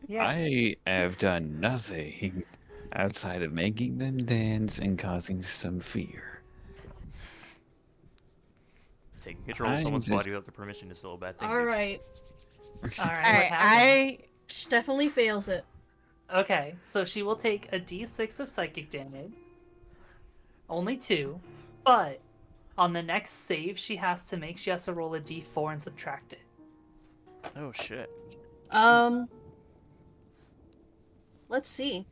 Yeah. I have done nothing outside of making them dance and causing some fear. Taking control of I'm someone's just- body without their permission is still a bad thing. All dude. right. All right, All what right. happened? She definitely fails it. Okay, so she will take a d6 of psychic damage. Only 2. But on the next save she has to make, she has to roll a d4 and subtract it. Oh shit. Let's see.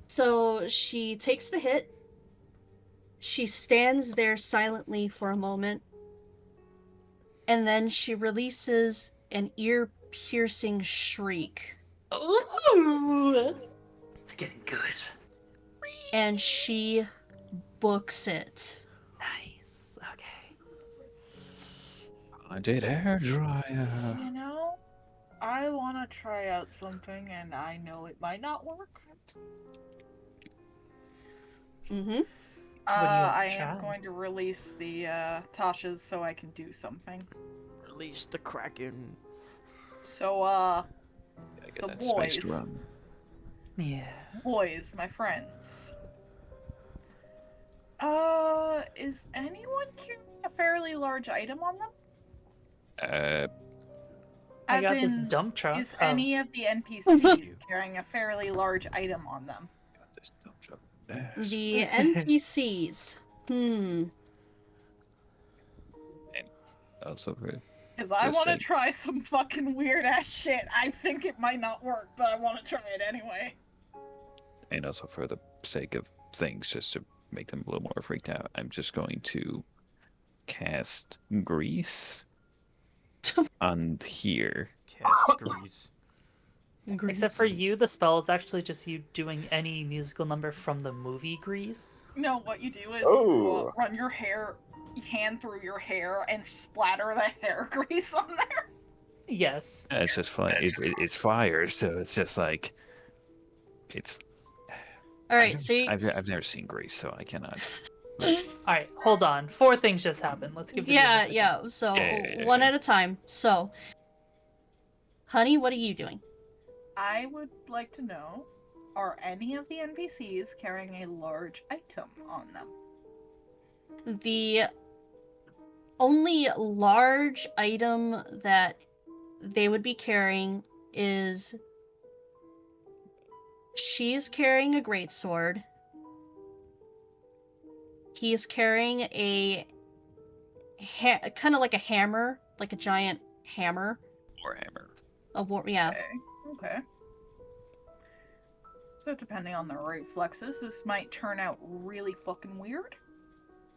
So she takes the hit. She stands there silently for a moment. And then she releases an ear-piercing shriek. Ooh! It's getting good. And she books it. Nice. Okay. Haunted hair dryer. You know, I want to try out something, and I know it might not work. Mm-hmm. What do you want to I try? am going to release the Tasha's so I can do something. Release the Kraken. So, Gotta get So that spiced boys. rum. Yeah. boys, my friends. Is anyone carrying a fairly large item on them? I As got this in, dump truck. is Oh. any of the NPCs carrying a fairly large item on them? Got this dump truck. Dash. The NPCs. Also for Because I Just want to say- try some fucking weird ass shit. I think it might not work, but I want to try it anyway. and also for the sake of things, just to make them a little more freaked out, I'm just going to cast grease on here. Cast grease. Except for you, the spell is actually just you doing any musical number from the movie Grease. No, what you do is Oh. you run your hand through your hair and splatter the hair grease on there. Yes. It's just fine. It's fire, so it's just like it's. All right, so I've never seen grease, so I cannot. Alright, hold on. 4 things just happened. Let's give the yeah, game a second. yeah. So Yeah. one at a time. So, honey, what are you doing? I would like to know, are any of the NPCs carrying a large item on them? The only large item that they would be carrying is she's carrying a greatsword. He's carrying a kind of like a hammer, like a giant hammer. Warhammer. Yeah. Okay. So depending on their reflexes, this might turn out really fucking weird.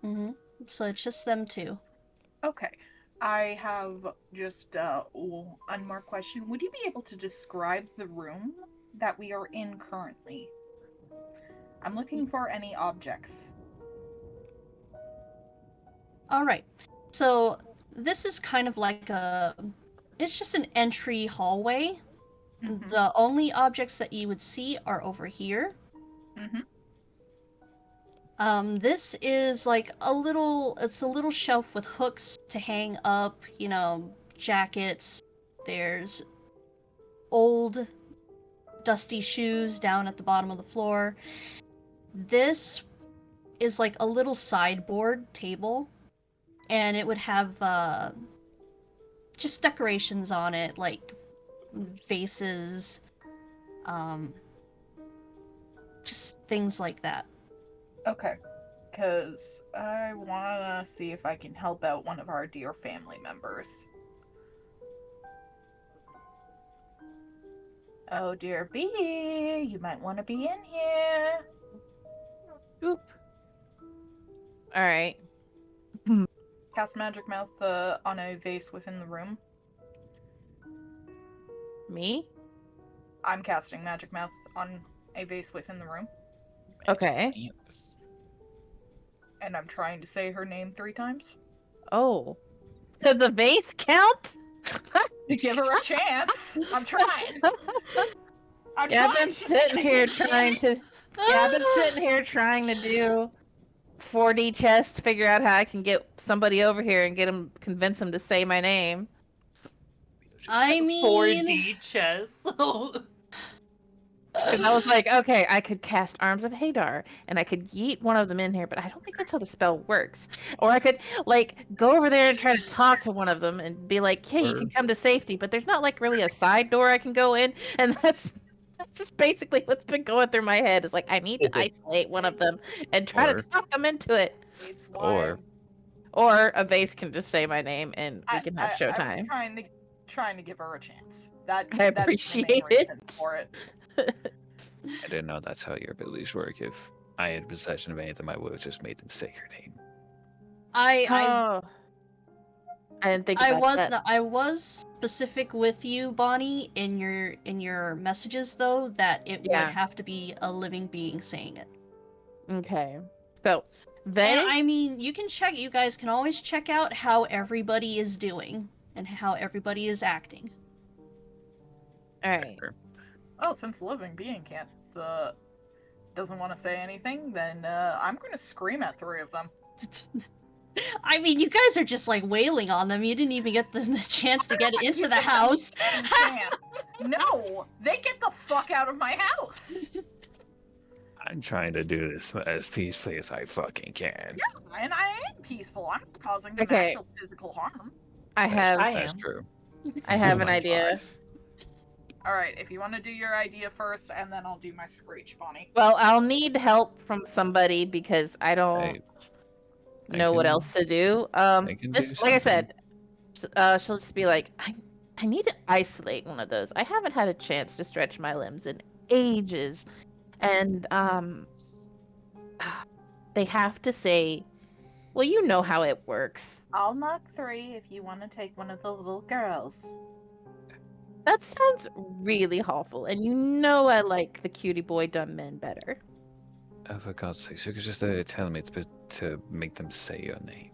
Mm-hmm. So it's just them two. Okay. I have just one more question. Would you be able to describe the room that we are in currently? I'm looking for any objects. All right. So this is kind of like it's just an entry hallway. Mhm. The only objects that you would see are over here. Mhm. This is like it's a little shelf with hooks to hang up, jackets. There's old dusty shoes down at the bottom of the floor. This is like a little sideboard table, and it would have just decorations on it, like vases, just things like that. Okay. Because I want to see if I can help out one of our dear family members. Oh, dear B, you might want to be in here. Oop. All right. Cast Magic Mouth on a vase within the room. Me? I'm casting Magic Mouth on a vase within the room, Okay. Yes. and I'm trying to say her name 3 times Oh. Does the vase count? to give her a chance. I'm trying. I'm Yeah, I've trying. been sitting here Damn trying it. to. Yeah, I've been sitting here trying to do 4D chess to figure out how I can get somebody over here and convince them to say my name. I mean, 4D chess. Because I was like, okay, I could cast Arms of Hadar, and I could yeet one of them in here, but I don't think that's how the spell works. Or I could, like, go over there and try to talk to one of them and be like, hey, you can come to safety, but there's not, like, really a side door I can go in, and that's just basically what's been going through my head. Is like, I need to isolate one of them and try to Or- talk them into it. It's why Or a vase can just say my name, and we can have I was showtime. trying to give her a chance. That I that is the main appreciate reason it. for it. I didn't know that's how your abilities work. If I had possession of any of them, I would have just made them say your name. I Oh. I didn't think about that. I was specific with you, Bonnie, in your messages though that it would Yeah. have to be a living being saying it. Okay. So, And vase. I mean, you guys can always check out how everybody is doing and how everybody is acting. All right. Oh, since the living being can't doesn't want to say anything, then I'm gonna scream at 3 of them. I mean, you guys are just like wailing on them. You didn't even get the chance to get into the house. No, they get the fuck out of my house. I'm trying to do this as peacefully as I fucking can. Yeah, and I am peaceful. I'm not causing them Okay. actual physical harm. That's true. I have an I'm idea. All right, if you want to do your idea first, and then I'll do my screech, Bonnie. Well, I'll need help from somebody because I don't know what can- else to do. I can do Just like I something. said, she'll just be like, I need to isolate one of those. I haven't had a chance to stretch my limbs in ages, and they have to say, well, you know how it works. I'll knock 3 if you want to take one of the little girls. That sounds really awful, and you know I like the cutie boy dumb men better. Oh, for God's sake, you could just tell me to make them say your name.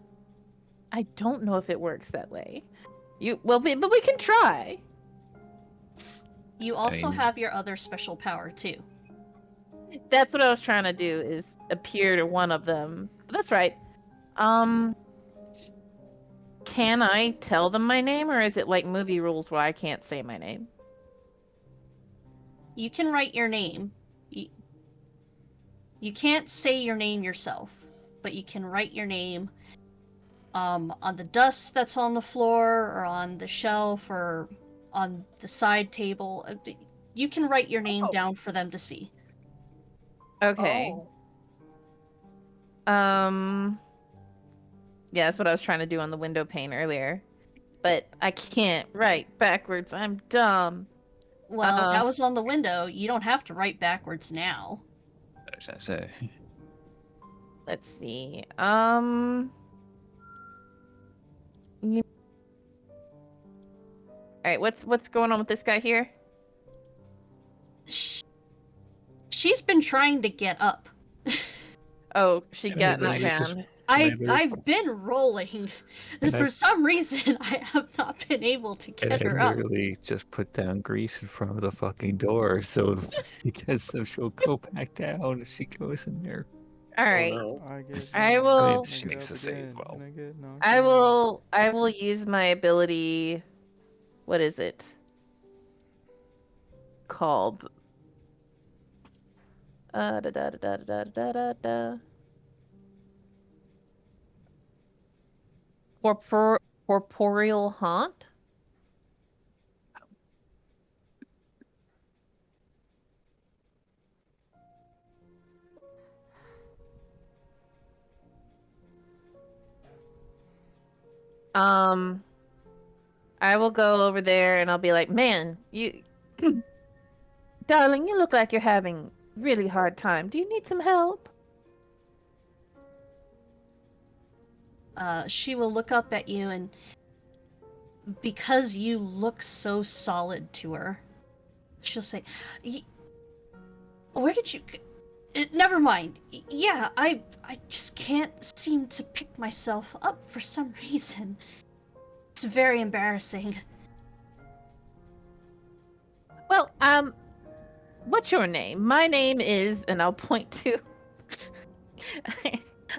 I don't know if it works that way. But we can try. You also mean- have your other special power too. That's what I was trying to do, is appear to one of them. But that's right. Can I tell them my name, or is it like movie rules where I can't say my name? You can write your name. You can't say your name yourself, but you can write your name on the dust that's on the floor, or on the shelf, or on the side table. You can write your name down for them to see. Okay. Yeah, that's what I was trying to do on the window pane earlier. But I can't write backwards. I'm dumb. Well, that was on the window. You don't have to write backwards now. What should I say? Let's see. Alright, what's going on with this guy here? She's been trying to get up. Oh, she got knocked down. I've been rolling. For some reason, I have not been able to And get I her up. literally just put down grease in front of the fucking door, so because she'll go back down if she goes in there. Alright. I I will mean, she makes a save, well. I will use my ability. What is it called? Da da da da da da da da. Corporeal haunt. I will go over there and I'll be like, man, you, darling, you look like you're having really hard time. Do you need some help? she will look up at you, and because you look so solid to her, she'll say, "Where did you? Never mind. Yeah, I just can't seem to pick myself up for some reason. It's very embarrassing." Well, what's your name? My name is, and I'll point to.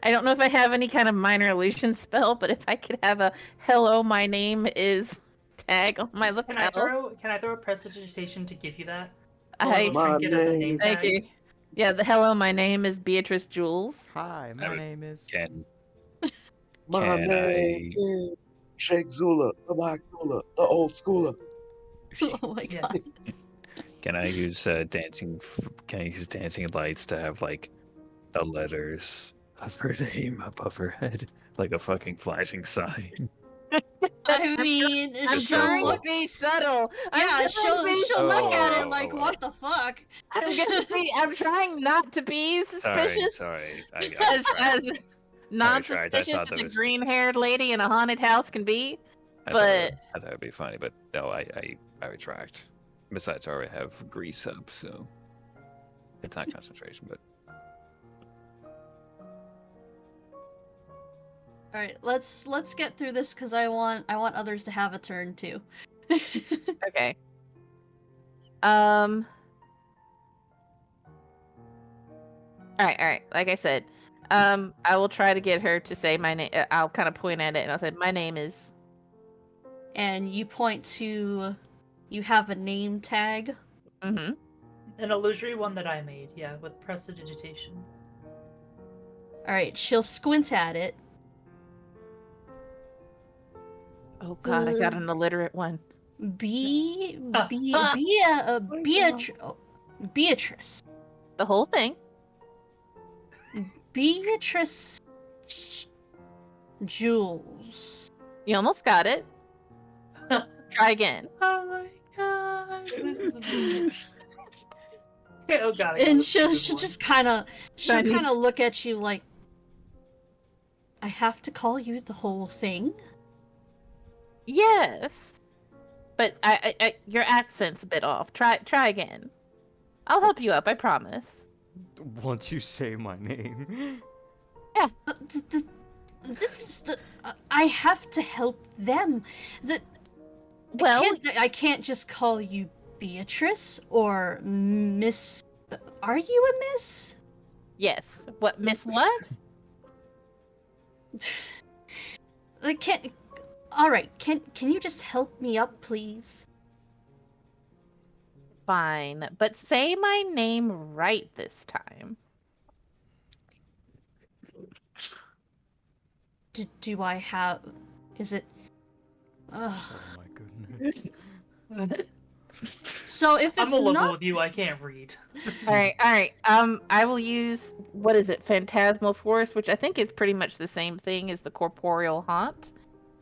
I don't know if I have any kind of minor illusion spell, but if I could have a "Hello, my name is" tag on my Can I lapel. throw a prestidigitation to give you that? I Try and get us a name thank tag. you. Yeah, the "Hello, my name is Beatrice Jules." Hi, my name is. My Can name is Sheikh Zula, the Black Zula, the old schooler. Oh my god. Yes. Can I use dancing? Can I use dancing lights to have like the letters of her name above her head, like a fucking flashing sign? I mean, I'm Just she'll trying to look. be subtle. I'm Yeah, trying to be she'll look at it Oh, like, oh, "What the fuck?" I'm trying not to be suspicious. Sorry. I As retract. non-suspicious thought as that a was- green-haired lady in a haunted house can be. I But thought it'd be funny, but no, I retract. Besides, I already have grease up, so it's not concentration. But All right, let's get through this because I want others to have a turn too. okay. All right. Like I said, I will try to get her to say my name. I'll kind of point at it and I'll say, "My name is." And you point to, you have a name tag. Mm-hmm. An illusory one that I made, yeah, with prestidigitation. All right, she'll squint at it. Oh God, I got an illiterate one. Beatrice. The whole thing. Beatrice Jules. You almost got it. Try again. Oh my god, this is amazing. Okay, oh god, I got And a she'll stupid one. just kind of Chinese. look at you like, "I have to call you the whole thing?" Yes, but I your accent's a bit off. Try again. I'll help you up. I promise. Once you say my name. This is the. I have to help them. Well, I can't just call you Beatrice or Miss. Are you a miss? yes. What, Miss what? Like, can't. All right. Can you just help me up, please? Fine, but say my name right this time. Do I have? Is it? Ugh. Oh my goodness. So if I'm it's a level not, with you, I can't read. All right. I will use, what is it, Phantasmal Force, which I think is pretty much the same thing as the Corporeal Haunt.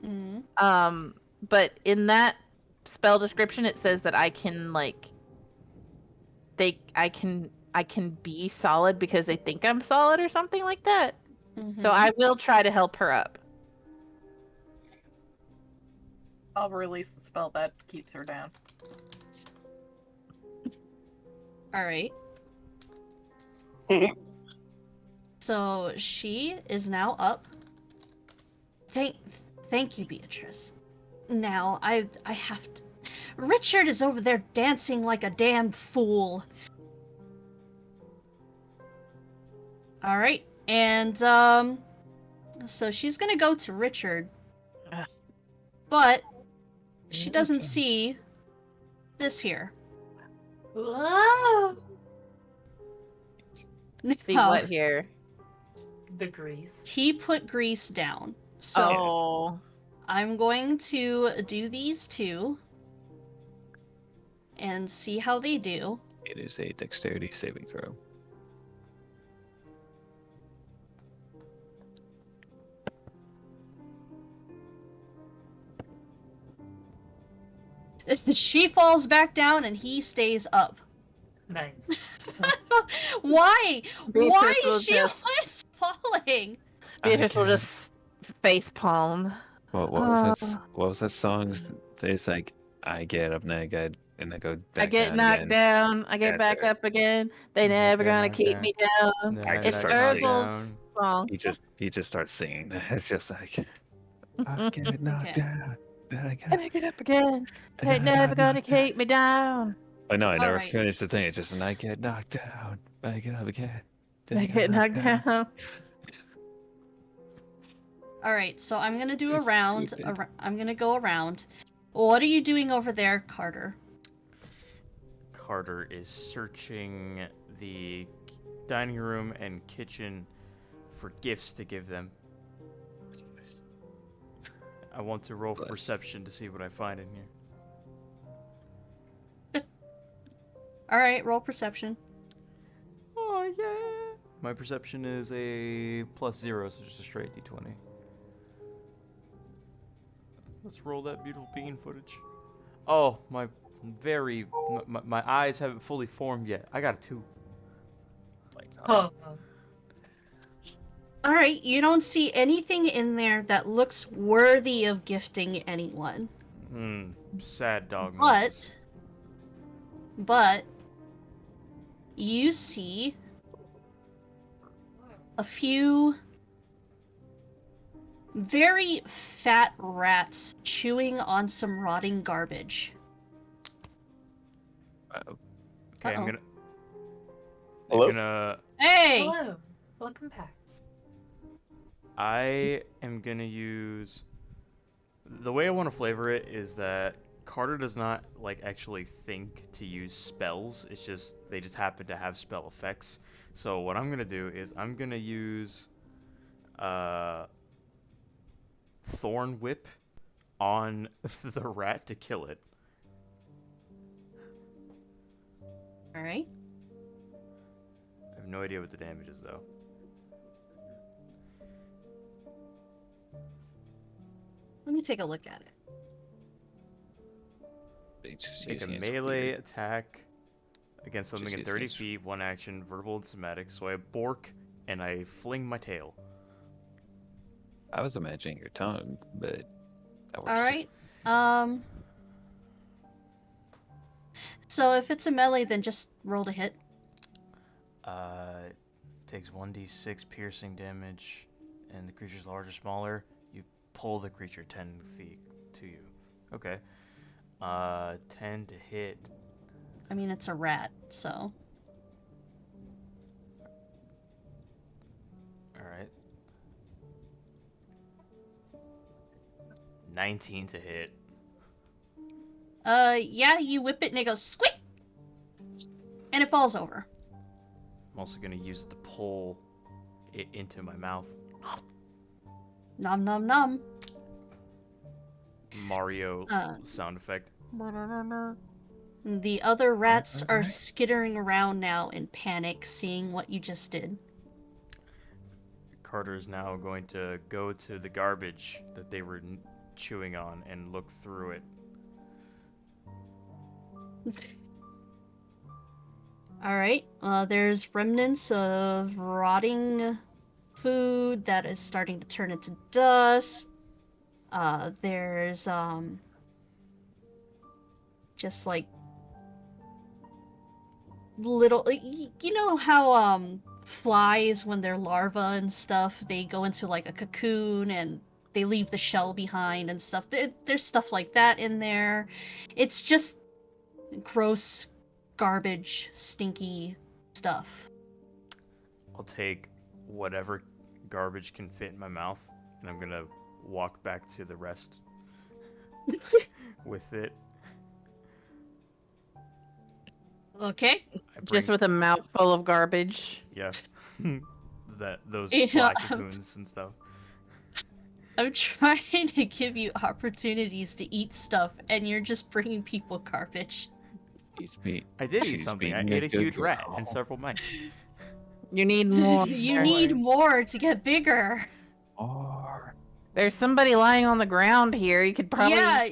Mm. But in that spell description, it says that I can I can be solid because they think I'm solid or something like that. Mhm. So I will try to help her up. I'll release the spell that keeps her down. All right. So she is now up. Thank you, Beatrice. Now I have to. Richard is over there dancing like a damn fool. All right, and so she's gonna go to Richard, but she doesn't see this here. Whoa! See Now, what here? The grease. he put grease down. So Oh. I'm going to do these two and see how they do. it is a dexterity saving throw. She falls back down and he stays up. Nice. Why? Beatrice Why will is she just- always falling? Beatrice will can't. just Face palm. What was that? What was that song? It's like I get up naked and I go I back get down knocked again. down. I get That's back it. up again. They never gonna keep me down. I It's just start singing. Urzel's song. He just starts singing. It's just like I get knocked Okay. down, then I get And I get up again. and They then I never got gonna knocked down. keep me down. Oh no, I never Alright. finished the thing. It's just and I get knocked down, I get up again, then They I get get knocked knocked down. down. All right, so I'm gonna do So a round. stupid. I'm gonna go around. What are you doing over there, Carter? Carter is searching the dining room and kitchen for gifts to give them. I want to roll for Bless. perception to see what I find in here. All right, roll perception. Oh yeah! My perception is a +0, so just a straight d20. Let's roll that beautiful bean footage. Oh, my eyes haven't fully formed yet. I got a 2. Oh, All right, you don't see anything in there that looks worthy of gifting anyone. Sad dog news. But you see a few very fat rats chewing on some rotting garbage. Okay, Uh-oh. I'm Hello? gonna Hey! hello. Welcome back. I am gonna use the way I want to flavor it is that Carter does not like actually think to use spells. It's just they just happen to have spell effects. So what I'm gonna do is I'm gonna use Thorn Whip on the rat to kill it. All right. I have no idea what the damage is though. Let me take a look at it. It's just Make a using its melee weird- attack against something Just in using 30 its- feet, one action, verbal and somatic. So I bork and I fling my tail. I was imagining your tongue, but that works. All right. So if it's a melee, then just roll to hit. Takes 1d6 piercing damage, and the creature's large or smaller. You pull the creature 10 feet to you. Okay. 10 to hit. I mean, it's a rat, so. Alright. 19 to hit. Yeah, you whip it and it goes squeak! And it falls over. I'm also gonna use it to pull it into my mouth. Nom nom nom. Mario Uh. sound effect. The other rats are skittering around now in panic, seeing what you just did. Carter is now going to go to the garbage that they were chewing on and look through it. Alright, there's remnants of rotting food that is starting to turn into dust. There's, just like little, you know how, flies, when they're larvae and stuff, they go into like a cocoon and they leave the shell behind and stuff. There's stuff like that in there. It's just gross, garbage, stinky stuff. I'll take whatever garbage can fit in my mouth, and I'm gonna walk back to the rest with it. Okay. Just with a mouthful of garbage. Yeah. Those Yeah. fly cocoons and stuff. I'm trying to give you opportunities to eat stuff, and you're just bringing people garbage. I did eat she's something. I being a ate a good huge rat girl. and several mice. You need more. You need more to get bigger. Or There's somebody lying on the ground here. You could probably. Yeah.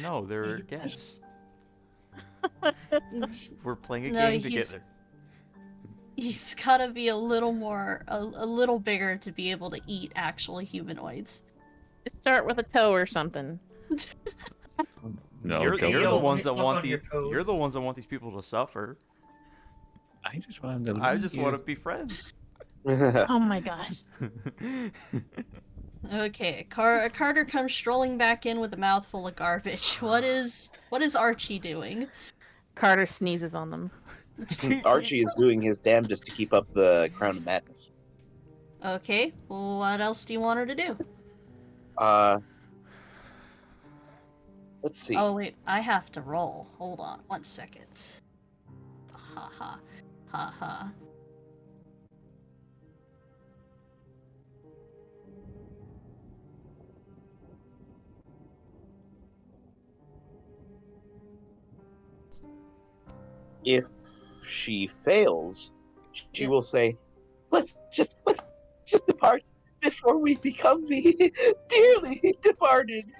No, they're guests. We're playing a No, game he's- together. He's gotta be a little more, a little bigger to be able to eat actual humanoids. Just start with a toe or something. No, you're don't. the Yo, ones let me that suck want on your you're the toes. ones that want these people to suffer. I just wanted to I leave just you. want to be friends. Oh my gosh. Okay, Carter comes strolling back in with a mouthful of garbage. What is Archie doing? Carter sneezes on them. Archie is doing his damnedest to keep up the Crown of Madness. Okay, well, what else do you want her to do? Let's see. Oh wait, I have to roll. Hold on, 1 second. Ha ha, ha ha. If she fails, she Yeah. will say, let's just depart before we become the dearly departed."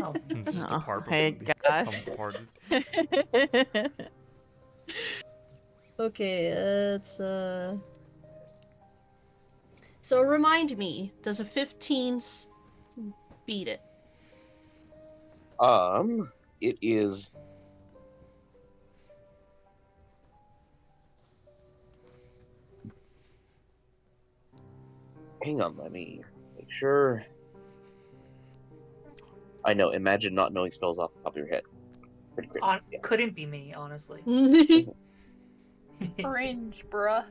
Oh, This is the Oh, part hey, before we gosh. become departed. Okay, it's So remind me, does a 15 beat it? It is. Hang on, let me make sure. I know, imagine not knowing spells off the top of your head. Pretty great. Yeah. couldn't be me, honestly. Cringe, bruh.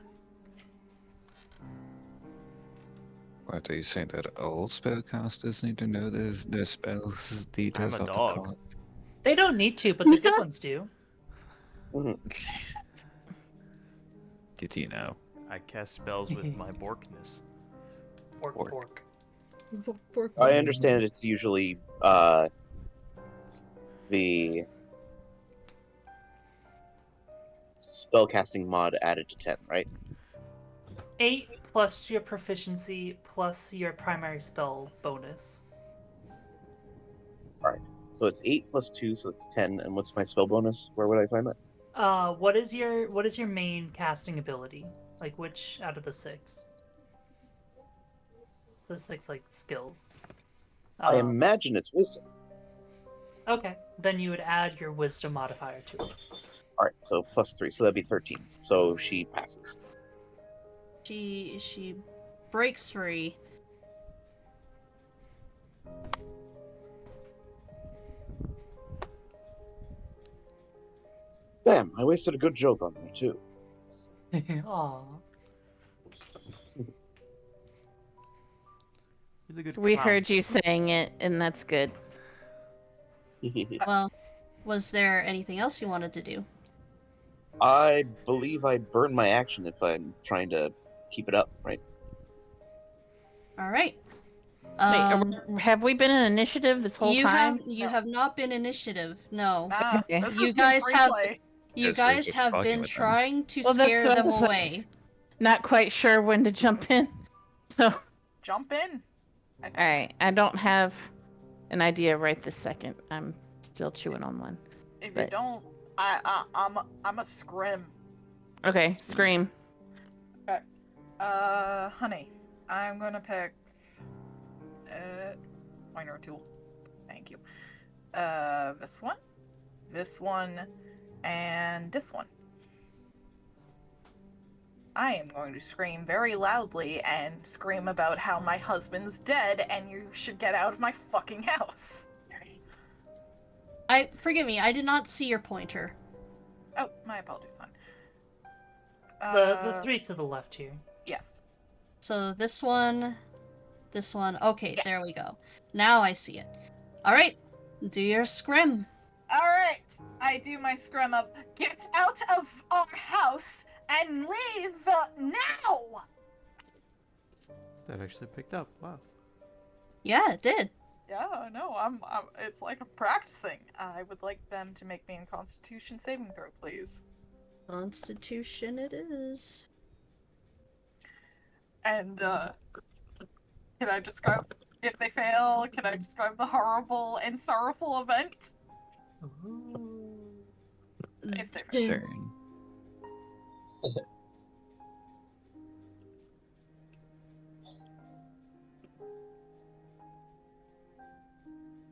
What do you say that all spellcasters need to know their spells details I'm a off the dog. card? They don't need to, but the good ones do. Mhm. Did you know? I cast spells with my borkness. Pork, Pork. pork. I understand it's usually the spellcasting mod added to 10, right? 8 plus your proficiency plus your primary spell bonus. So it's 8 plus 2, so it's 10. And what's my spell bonus? Where would I find that? What is your main casting ability? Like which out of the 6? The 6 like skills. I imagine it's wisdom. Okay, then you would add your wisdom modifier to it. Alright, so plus 3, so that'd be 13. So she passes. She breaks free. Damn, I wasted a good joke on there, too. Aw. You're the good We clown. heard you saying it, and that's good. Well, was there anything else you wanted to do? I believe I burn my action if I'm trying to keep it up, right? All right. Have we been in initiative this whole time? You have not been initiative. No. Nah, Okay. this You has guys been have free play. You Guess we're guys just have talking been with them. trying to Well, that's scare what I them was like. away. Not quite sure when to jump in. So, Jump in. all right. I don't have an idea right this second. I'm still chewing on one. If you But- don't, I'm a scrim. Okay, scream. Honey, I'm gonna pick minor tool. Thank you. This one, and this one. I am going to scream very loudly and scream about how my husband's dead and you should get out of my fucking house. Forgive me, I did not see your pointer. Oh, my apologies, hon. The 3 to the left here. Yes. So this one. Okay, Yeah. there we go. Now I see it. All right, do your scrim. Alright, I do my scrum of get out of our house and leave now! That actually picked up. Wow. Yeah, it did. Yeah, no, it's like I'm practicing. I would like them to make me a Constitution saving throw, please. Constitution it is. And, can I describe, if they fail, can I describe the horrible and sorrowful event? If they fail. Certain.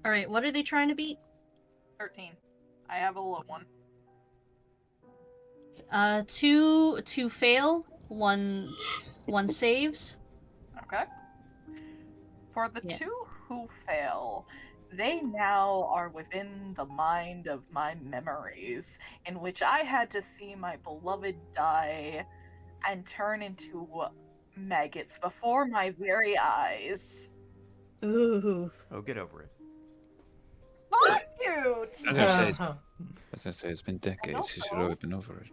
All right, what are they trying to beat? 13. I have a low one. Two fail, one saves. Okay. For the Yeah. 2 who fail, they now are within the mind of my memories, in which I had to see my beloved die and turn into maggots before my very eyes. Ooh. Oh, get over it. Fuck you! As I say, Uh-huh. it's been decades. You should also- have been over it.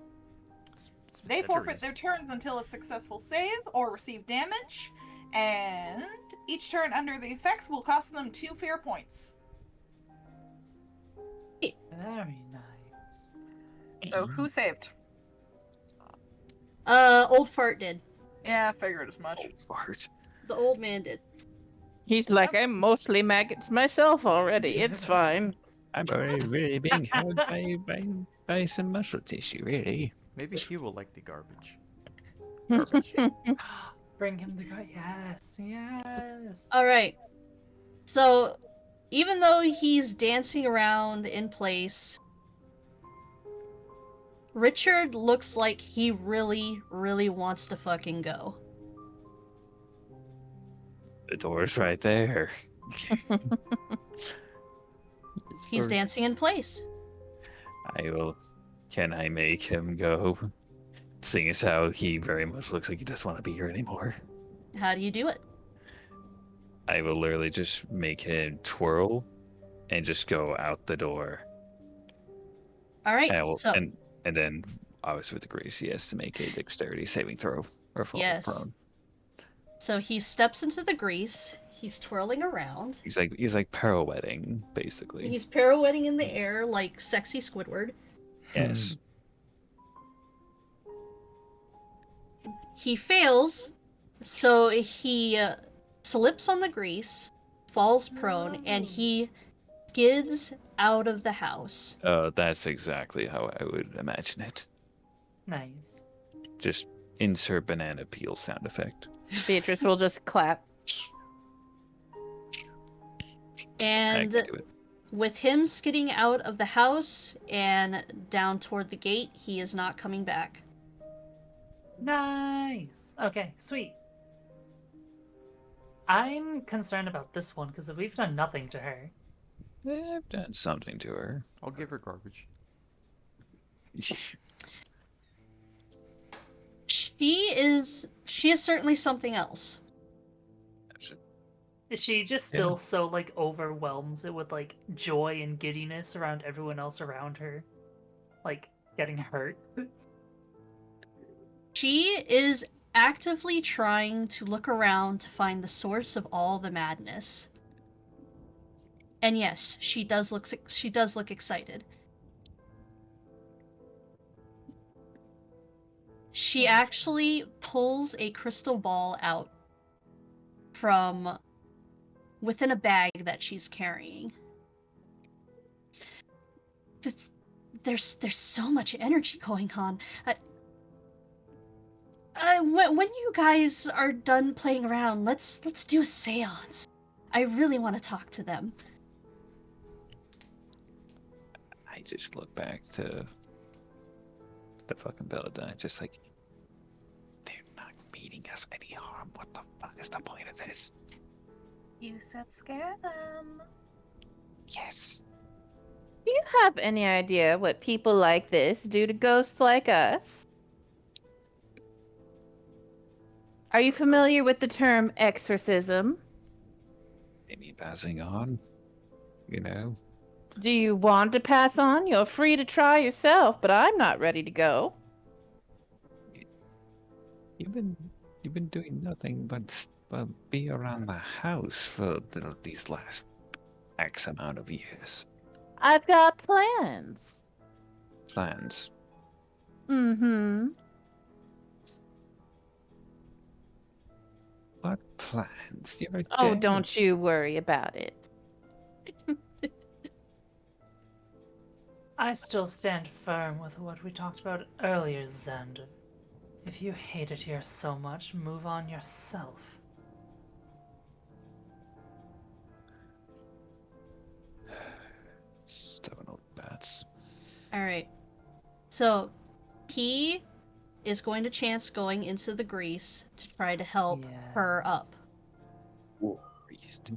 It's been They forfeit centuries. their turns until a successful save or receive damage, and each turn under the effects will cost them 2 fear points. Very nice. So who saved? Old fart did. Yeah, I figured as much. Fart. The old man did. He's like, I'm mostly maggots myself already. It's fine. I'm already really being held by some muscle tissue, really. Maybe he will like the garbage. Bring him the guy. Yes, yes. All right. So, even though he's dancing around in place, Richard looks like he really, really wants to fucking go. The door's right there. He's dancing in place. I will. Can I make him go? Seeing as how he very much looks like he doesn't want to be here anymore. How do you do it? I will literally just make him twirl and just go out the door. All right. And, I will, So, and then, obviously, with the grace, he has to make a dexterity saving throw or fall Yes. prone. so he steps into the grease. He's twirling around. He's like pirouetting, basically. He's pirouetting in the air like sexy Squidward. Yes. He fails, so he slips on the grease, falls prone, and he skids out of the house. That's exactly how I would imagine it. Nice. Just insert banana peel sound effect. Beatrice will just clap. I And can do it. with him skidding out of the house and down toward the gate, he is not coming back. Nice. Okay, sweet. I'm concerned about this one because we've done nothing to her. I've done something to her. I'll give her garbage. She is certainly something else. Is she just still so like overwhelms it with like joy and giddiness around everyone else around her? Like getting hurt? She is actively trying to look around to find the source of all the madness. And yes, she does look excited. She actually pulls a crystal ball out from within a bag that she's carrying. There's so much energy going on. When you guys are done playing around, let's do a seance. I really want to talk to them. I just look back to the fucking Belladine, just like, they're not meaning us any harm. What the fuck is the point of this? You said scare them. Yes. Do you have any idea what people like this do to ghosts like us? Are you familiar with the term exorcism? Maybe passing on, you know? Do you want to pass on? You're free to try yourself, but I'm not ready to go. You've been doing nothing but be around the house for these last X amount of years. I've got plans. Plans. Mm-hmm. What plans? You're Oh, dead. don't you worry about it. I still stand firm with what we talked about earlier, Xander. If you hate it here so much, move on yourself. spots. Alright. So, he is going to chance going into the grease to try to help her up. Yes. Priest.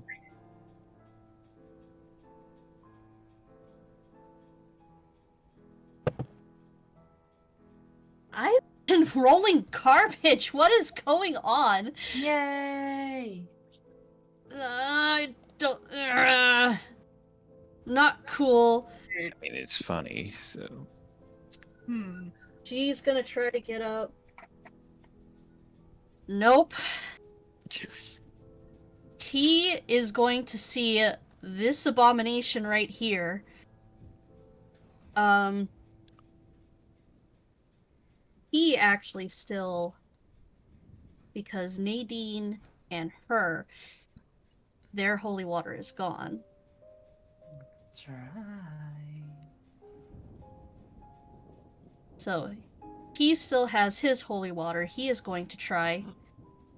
I've been rolling garbage. What is going on? Yay! I don't. Not cool. I mean, it's funny, so. She's gonna try to get up. Nope. He is going to see this abomination right here. He actually still, because Nadine and her, their holy water is gone. That's right. So he still has his holy water. He is going to try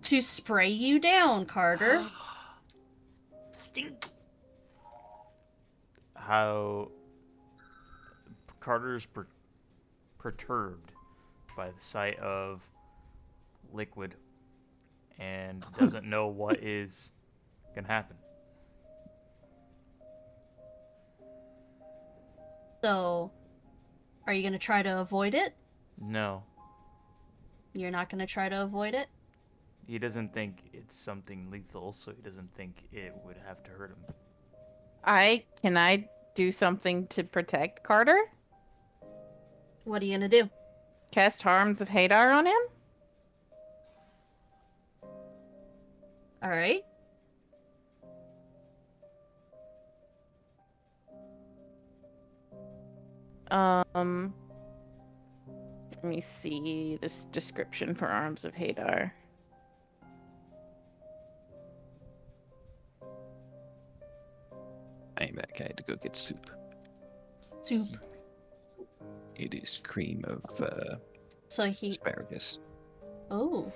to spray you down, Carter. Stink. How Carter's perturbed by the sight of liquid and doesn't know what is gonna happen. So, are you going to try to avoid it? No, You're not going to try to avoid it? he doesn't think it's something lethal, so he doesn't think it would have to hurt him. Can I do something to protect Carter? What are you going to do? Cast Harms of Hadar on him? Alright. Let me see this description for Arms of Hadar. I am back. I had to go get soup. Soup. It is cream of So he... asparagus. Oh.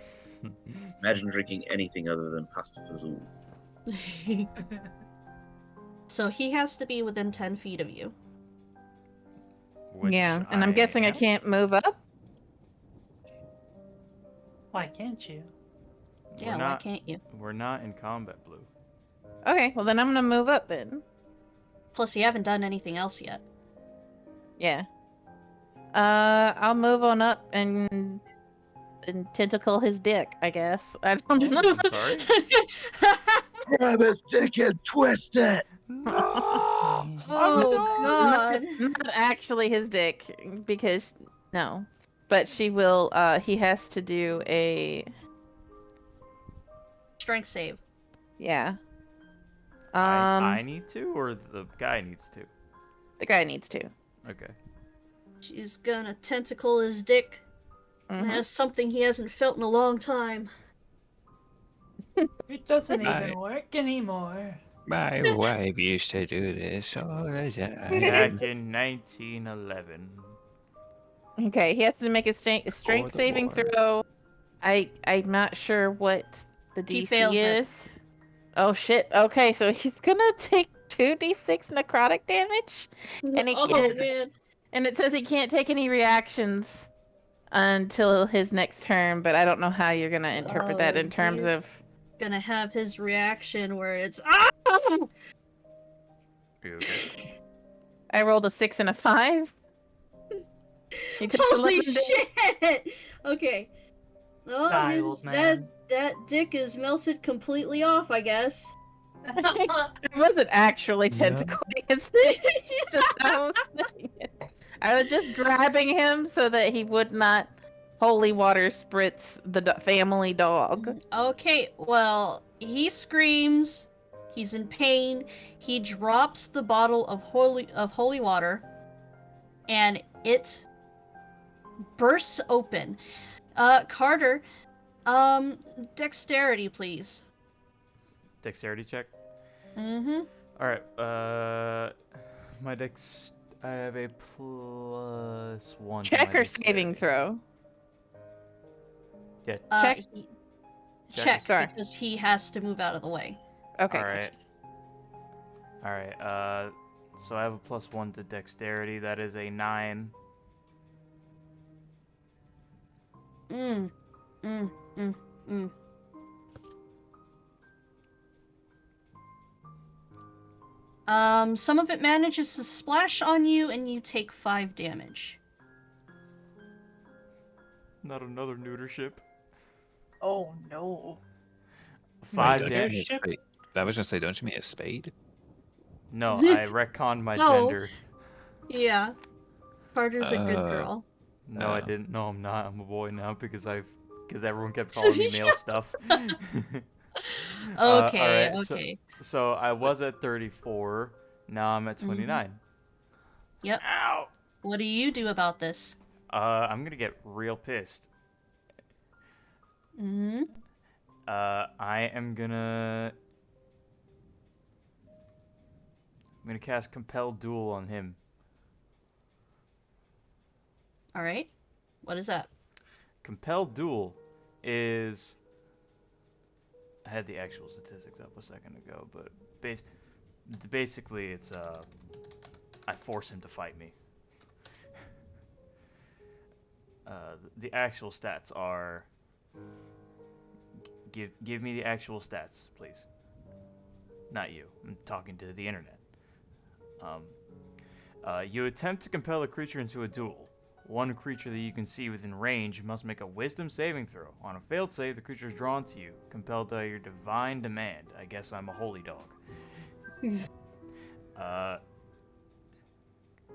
Imagine drinking anything other than pasta fazool. So he has to be within 10 feet of you. Which Yeah, and I'm guessing I am. can't move up? Why can't you? Yeah, why can't you? We're not in combat, Blue. Okay, well then I'm gonna move up then. Plus, you haven't done anything else yet. Yeah. I'll move on up and tentacle his dick, I guess. I don't know. I'm sorry? Grab his dick and twist it! Oh, God. Not actually his dick, because no. But she will. He has to do a Strength save. yeah. I need to, or the guy needs to? The guy needs to. Okay. She's gonna tentacle his dick. Mhm. That's something he hasn't felt in a long time. It doesn't Right. even work anymore. My wife used to do this all the time. Back in 1911. Okay, he has to make a For strength the saving Lord. throw. I'm not sure what the He DC fails it. is. Oh shit. Okay, so he's gonna take 2d6 necrotic damage, and he Oh, can't. man. And it says he can't take any reactions until his next turn. But I don't know how you're gonna interpret that in terms he's of. gonna have his reaction where it's ah! Are you okay? I rolled a 6 and a 5. He takes Holy 11 damage. shit! Okay. Oh, Die, his, old man. that dick is melted completely off, I guess. It wasn't actually No. tentacling his dick. It's just I was just grabbing him so that he would not holy water spritz the family dog. Okay, well, he screams. He's in pain. He drops the bottle of holy water, and it bursts open. Carter, dexterity, please. Dexterity check. Mm-hmm. Alright, my dex. I have a +1. to my Check or saving dexterity. throw? Yeah. Check. Check, Sorry. because he has to move out of the way. Okay. Alright. Alright, So I have a +1 to dexterity. That is a 9. Mm, mm, mm, mm. Some of it manages to splash on you, and you take 5 damage. Not another neutership. Oh no. Wait, 5 don't you damage. mean a spade? I was gonna say, don't you mean a spade? No, I retconned my No. gender. Yeah. Carter's a good girl. No, I didn't. No, I'm not. I'm a boy now because everyone kept calling me male stuff. Okay, Alright, okay. so I was at 34. Now I'm at 29. Yep. Ow! What do you do about this? I'm gonna get real pissed. Mm-hmm. I am gonna cast Compel Duel on him. Alright. What is that? Compel Duel is... I had the actual statistics up a second ago, but basically it's I force him to fight me. The actual stats are... Give me the actual stats, please. Not you. I'm talking to the internet. You attempt to compel a creature into a duel. One creature that you can see within range must make a wisdom saving throw. On a failed save, the creature is drawn to you, compelled by your divine demand. I guess I'm a holy dog.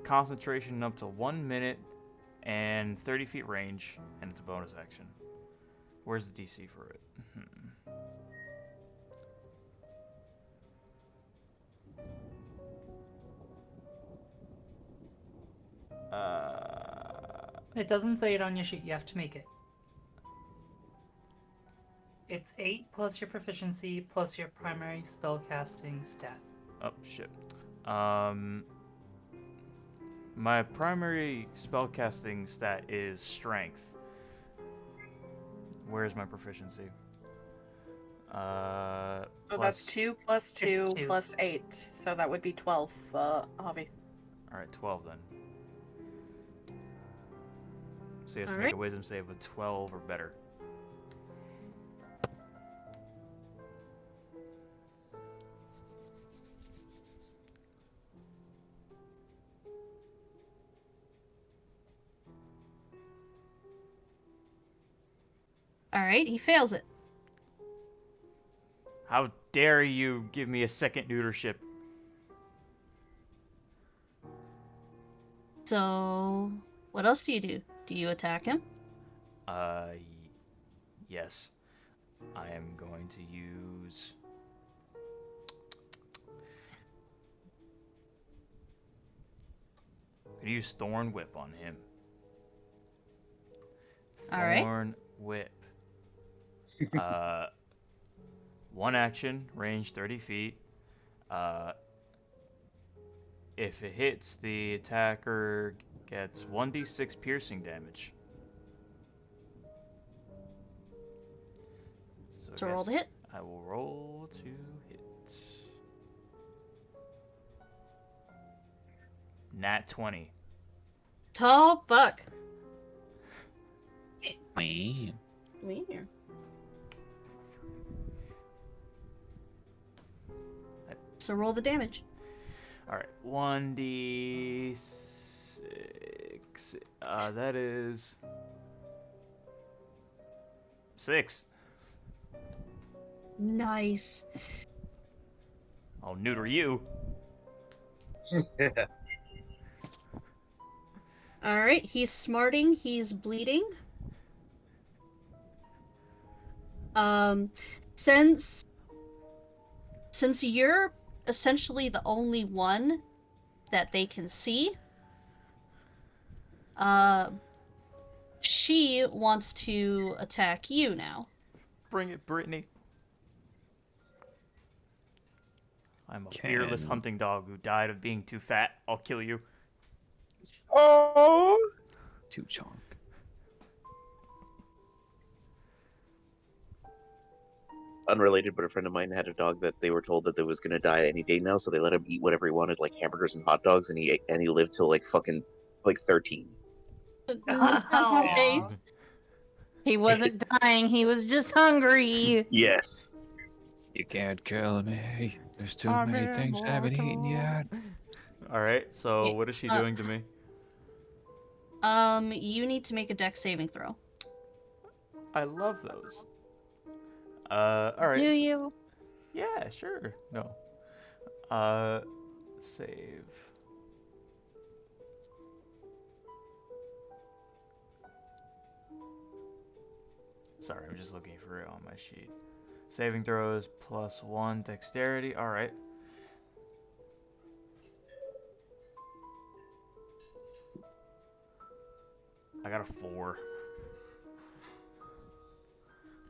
Concentration up to 1 minute and 30 feet range, and it's a bonus action. Where's the DC for it? It doesn't say it on your sheet. You have to make it. It's 8 plus your proficiency plus your primary spellcasting stat. Oh, shit. My primary spellcasting stat is strength. Where's my proficiency? So that's 2 plus 2 It's 2. plus 8. So that would be 12, Avi. Alright, 12 then. So he has to Alright. make a wisdom save of 12 or better. Alright, he fails it. How dare you give me a second neutership? So, what else do you do? Do you attack him? Yes. I am going to use... I'm gonna use Thorn Whip on him. Alright. Thorn Whip. One action, range 30 feet. If it hits, the attacker gets 1d6 piercing damage. So roll the hit. I will roll to hit. Nat 20. Oh, fuck. Me. Weird. So roll the damage. Alright, 1d6. That is 6. Nice. I'll neuter you. Alright, he's smarting, he's bleeding. Since you're essentially the only one that they can see, she wants to attack you now. Bring it, Brittany. I'm a fearless Can- hunting dog who died of being too fat. I'll kill you. Oh! Too chonk. unrelated, but a friend of mine had a dog that they were told that they was gonna die any day now, so they let him eat whatever he wanted, like hamburgers and hot dogs, and he lived till like fucking like 13. Aw. Nice. He wasn't dying, he was just hungry. Yes. You can't kill me. There's too I'm many things I haven't eaten yet. Alright, so Yeah, what is she uh, doing to me? You need to make a dex saving throw. I love those. Do Alright. you? Yeah, sure. No. Save. Sorry, I'm just looking for it on my sheet. Saving throws +1 dexterity. Alright. I got a 4.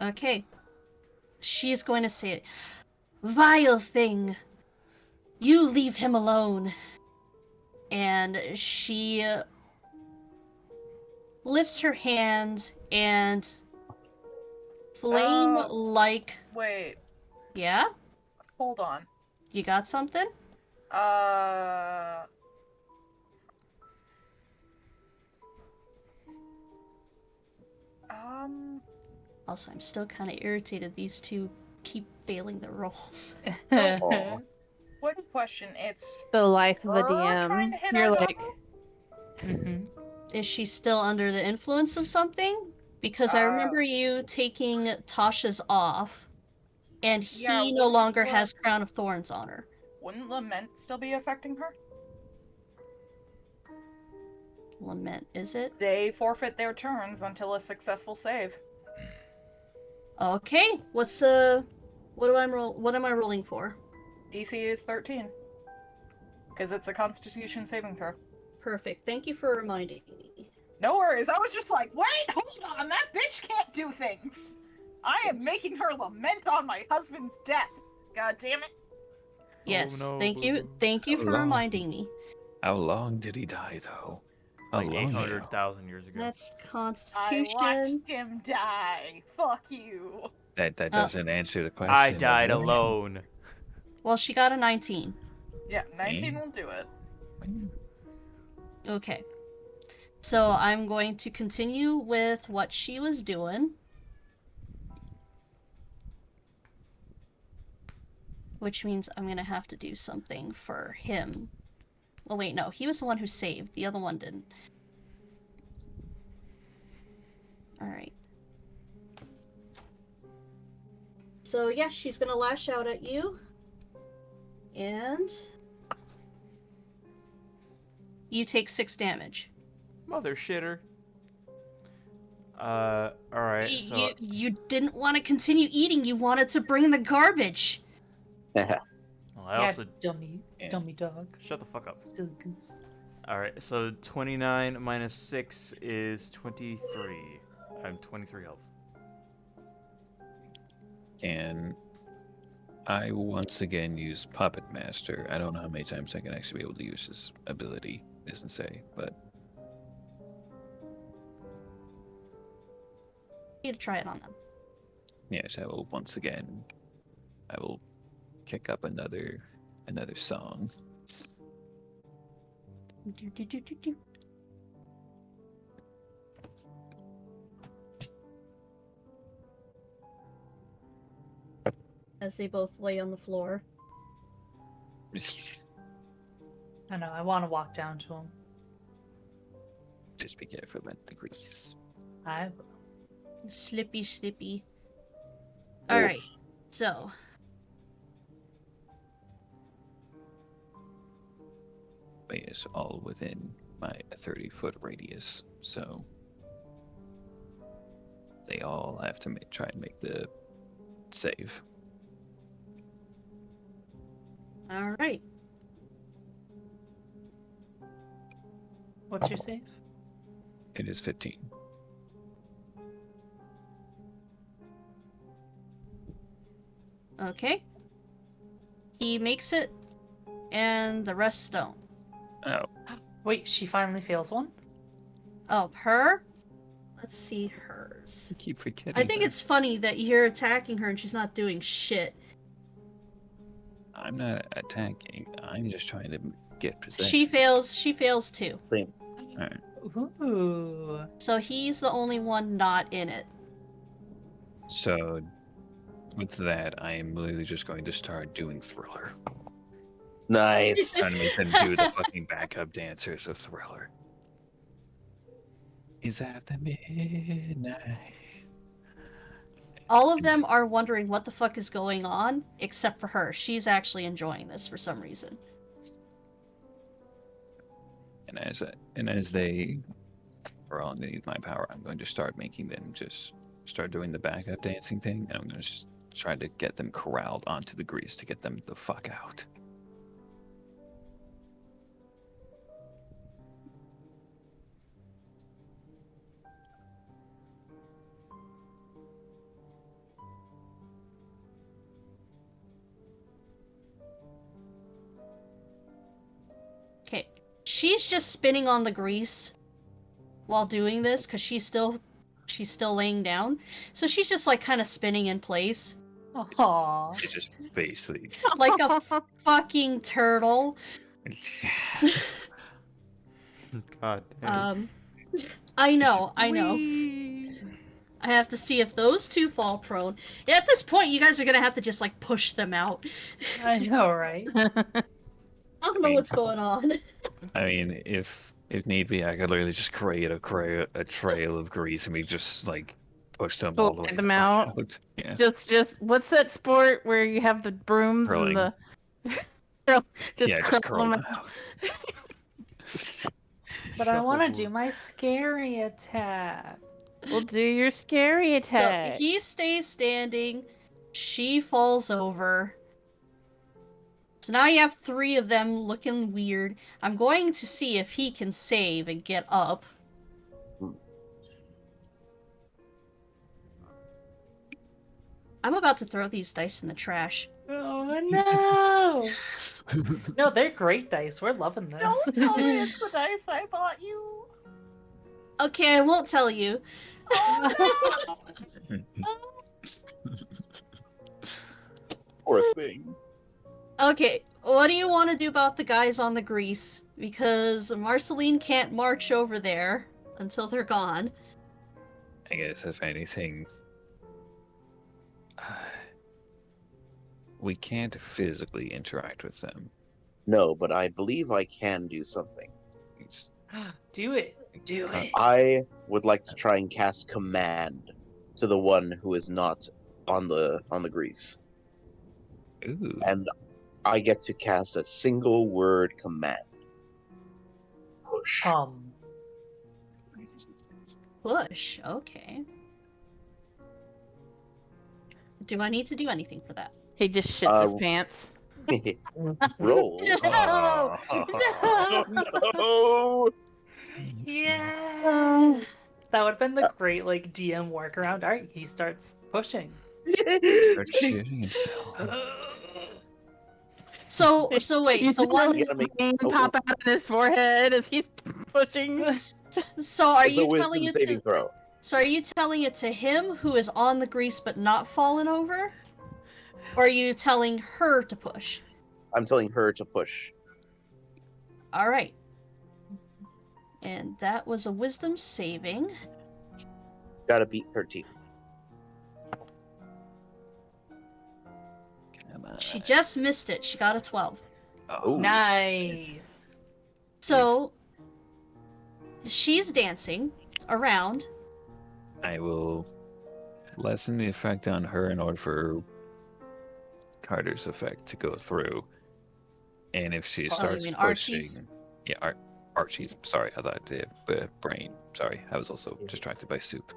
Okay. She's going to say, "Vile thing! You leave him alone!" And she lifts her hand and flame like. Wait, Yeah? hold on. You got something? Also, I'm still kind of irritated these two keep failing their rolls. Aw. What question? It's The life of a her trying DM. to hit You're our like, Mm-hmm. Is she still under the influence of something? Because I remember you taking Tasha's off, and he Yeah, no wouldn't longer the- has Crown of Thorns on her. Wouldn't lament still be affecting her? Lament, is it? They forfeit their turns until a successful save. Okay, what am I rolling for? DC is 13. Because it's a Constitution saving throw. Perfect. Thank you for reminding me. No worries. I was just like, wait, hold on. That bitch can't do things. I am making her lament on my husband's death. God damn it. Yes, no, thank you. boo-boo. Thank you How for long? reminding me. How long did he die, though? How Like long now? 800,000 years ago. That's I Constitution. watched him die. Fuck you. That doesn't answer the question. I of died when. alone. Well, she got a 19. Yeah, 19 Mm. will do it. Okay. So I'm going to continue with what she was doing. Which means I'm going to have to do something for him. Oh, wait, no. He was the one who saved. The other one didn't. Alright. So, yeah, she's going to lash out at you. And you take 6 damage. Mother shitter. Alright, so. You didn't want to continue eating. You wanted to bring the garbage. Well, I also. dummy, Yeah. dummy dog. Shut the fuck up. Silly goose. Alright, so 29 minus 6 is 23. I'm 23 health. Can I once again use Puppet Master? I don't know how many times I can actually be able to use this ability. It doesn't say, but You need to try it on them. yes, I will once again. I will kick up another song. Do, do, do, do, do. As they both lay on the floor. I know, I want to walk down to him. Just be careful about the grease. I Slippy, slippy. Oh. Alright, so. But it's all within my 30-foot radius, so they all have to try and make the save. Alright. What's your save? It is 15. Okay. He makes it, and the rest don't. Oh, Wait, she finally fails one? Oh, her? Let's see hers. I keep forgetting. I think that. it's funny that you're attacking her and she's not doing shit. I'm not attacking. I'm just trying to get possession. She fails too. Same. Alright. Ooh. So he's the only one not in it. So, with that, I am literally just going to start doing Thriller. Nice. Trying to make them do the fucking backup dancers of Thriller. Is after midnight. All of them are wondering what the fuck is going on, except for her. She's actually enjoying this for some reason. And as they are all underneath my power, I'm going to start making them just start doing the backup dancing thing, and I'm going to try to get them corralled onto the grease to get them the fuck out. Okay, she's just spinning on the grease while doing this because she's still laying down. So she's just like kind of spinning in place Aww. It's just basically. like a fucking turtle. God damn. I know. I have to see if those two fall prone. Yeah, at this point, you guys are gonna have to just like push them out. I know, right? I don't know what's going on. I mean, if need be, I could literally just create a trail of grease and we just like push them all the way Pull the them fuck out. out. Yeah. Just what's that sport where you have the brooms Curling. and the Just curl curl 'em them out. out. But I want to do Shuffleboard. my scary attack. We'll do your scary So attack. he stays standing. She falls over. So now you have 3 of them looking weird. I'm going to see if he can save and get up. I'm about to throw these dice in the trash. Oh no! No, they're great dice. We're loving this. Don't tell me it's the dice I bought you. Okay, I won't tell you. Oh Poor thing. Okay, what do you want to do about the guys on the grease? Because Marceline can't march over there until they're gone. I guess if anything, we can't physically interact with them. No, but I believe I can do something. It's, Do it. Do it. I would like to try and cast command to the one who is not on the grease. ooh. And I get to cast a single word command. Push. Push, okay. Do I need to do anything for that? He just shits his Uh, pants. Roll. No! No! Yes! That would have been the great like DM workaround. Alright, he starts pushing. Start shooting himself. So wait, You the see one. You gotta make- vein oh, pop out in his forehead as he's pushing. So are It's a you wisdom telling it saving to? throw. So are you telling it to him who is on the grease but not fallen over? Or are you telling her to push? I'm telling her to push. Alright. And that was a wisdom saving. Gotta beat 13. Come on. She just missed it. She got a 12. Oh, Nice. So she's dancing around. I will lessen the effect on her in order for Carter's effect to go through. And if she you starts mean pushing, Archie's? yeah, Archie's. Sorry, I thought brain. Sorry, I was also distracted by soup.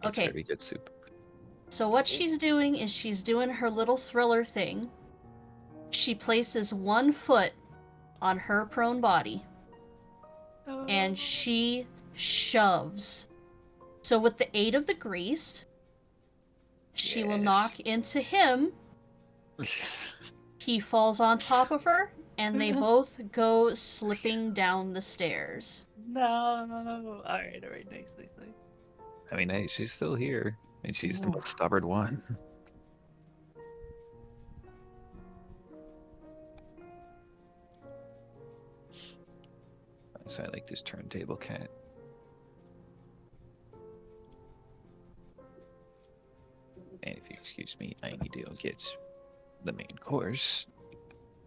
It's Okay. very good soup. So what she's doing is she's doing her little thriller thing. She places one foot on her prone body. And she shoves. So with the aid of the grease, she will Yes. knock into him. He falls on top of her, and they both go slipping down the stairs. No. Alright, nice. I mean, hey, she's still here, and she's the Ooh. most stubborn one. So I like this turntable cat. And if you excuse me, I need to go get the main course,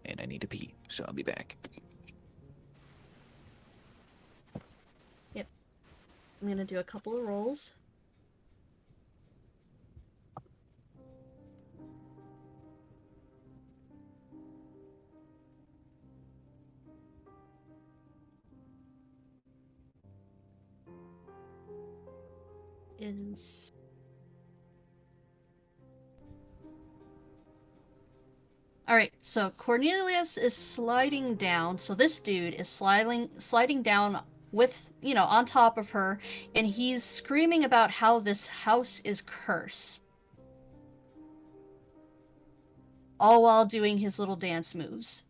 and I need to pee, so I'll be back. I'm gonna do a couple of rolls. Is Alright, so Cornelius is sliding down. So this dude is sliding down with, on top of her, and he's screaming about how this house is cursed. All while doing his little dance moves.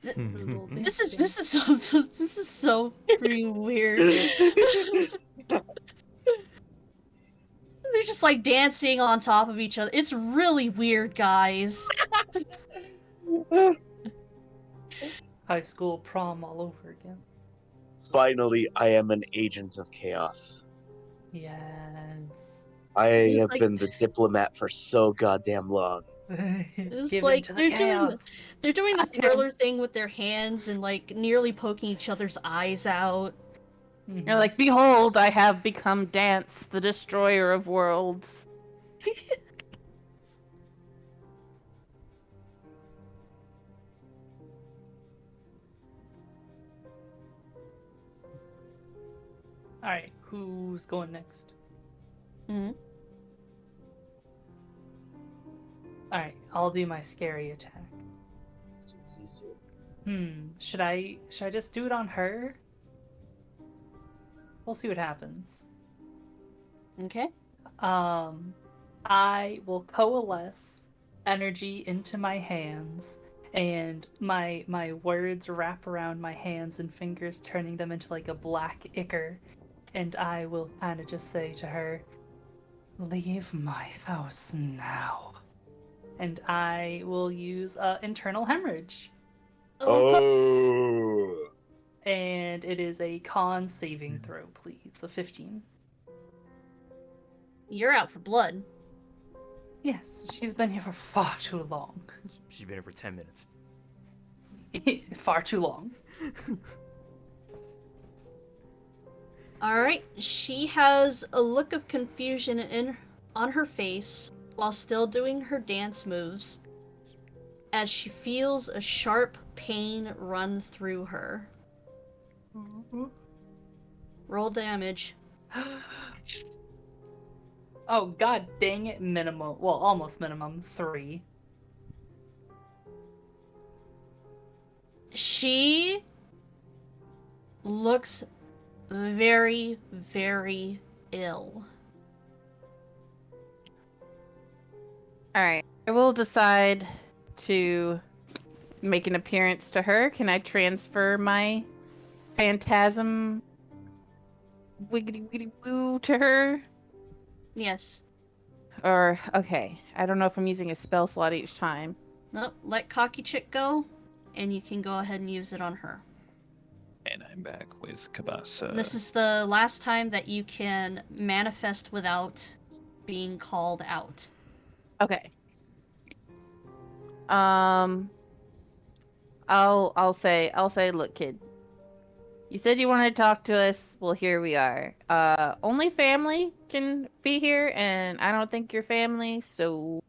This is so freaking weird. They're just like dancing on top of each other. It's really weird, guys. High school prom all over again. Finally, I am an agent of chaos. Yes. I It's have like- been the diplomat for so goddamn long. It's Give like into the chaos. they're doing the thriller thing with their hands and like nearly poking each other's eyes out. You're like, behold, I have become Dance, the destroyer of worlds. Alright, who's going next? Mhm. Alright, I'll do my scary attack. Please do. Should I just do it on her? We'll see what happens. Okay. I will coalesce energy into my hands, and my words wrap around my hands and fingers, turning them into like a black ichor, and I will kind of just say to her, "Leave my house now." And I will use internal hemorrhage. Oh. And it is a con saving throw, please. A 15. You're out for blood. Yes, she's been here for far too long. She's been here for 10 minutes. Far too long. Alright, she has a look of confusion on her face while still doing her dance moves as she feels a sharp pain run through her. Roll damage. Oh, god dang it, minimum. Well, almost minimum. 3. She looks very, very ill. Alright, I will decide to make an appearance to her. Can I transfer my phantasm wiggity wiggity woo to her? Yes. Or, okay, I don't know if I'm using a spell slot each time. Nope, let Cocky Chick go, and you can go ahead and use it on her. And I'm back with Kabasa. This is the last time that you can manifest without being called out. Okay. I'll say, look, kid. You said you wanted to talk to us. Well, here we are. Only family can be here, and I don't think you're family, so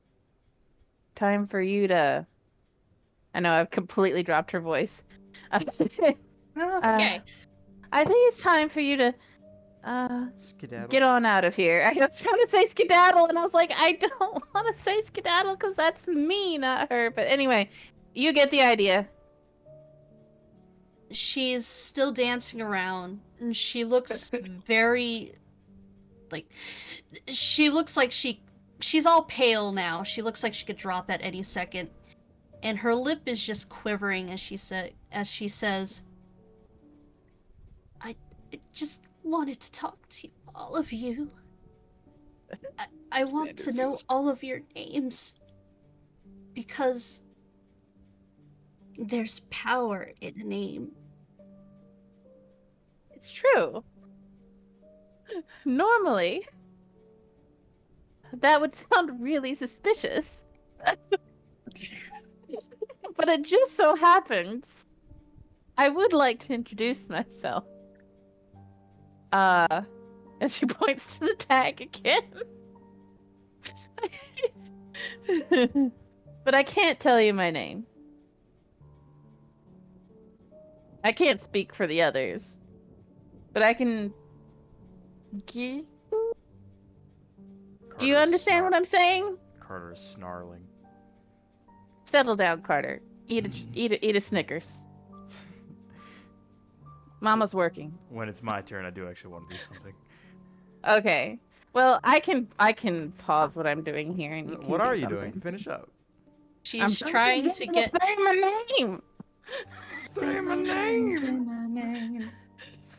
time for you to. I know I've completely dropped her voice. Okay. I think it's time for you to Skedaddle. get on out of here. I was trying to say skedaddle, and I was like, I don't want to say skedaddle because that's me, not her. But anyway, you get the idea. She's still dancing around, and she looks very, she looks like she's all pale now. She looks like she could drop at any second. and her lip is just quivering as she says, I just wanted to talk to all of you. I want to know all of your names because there's power in a name. It's true. Normally, that would sound really suspicious. But it just so happens I would like to introduce myself. And she points to the tag again. But I can't tell you my name. I can't speak for the others. But I can... Do you understand what I'm saying? Carter is snarling. Settle down, Carter. Eat a Snickers. Mama's working. When it's my turn, I do actually want to do something. Okay. Well, I can pause what I'm doing here and you can What do are you something. doing? Finish up. She's trying to get... Say my name! Say my name! Say my name.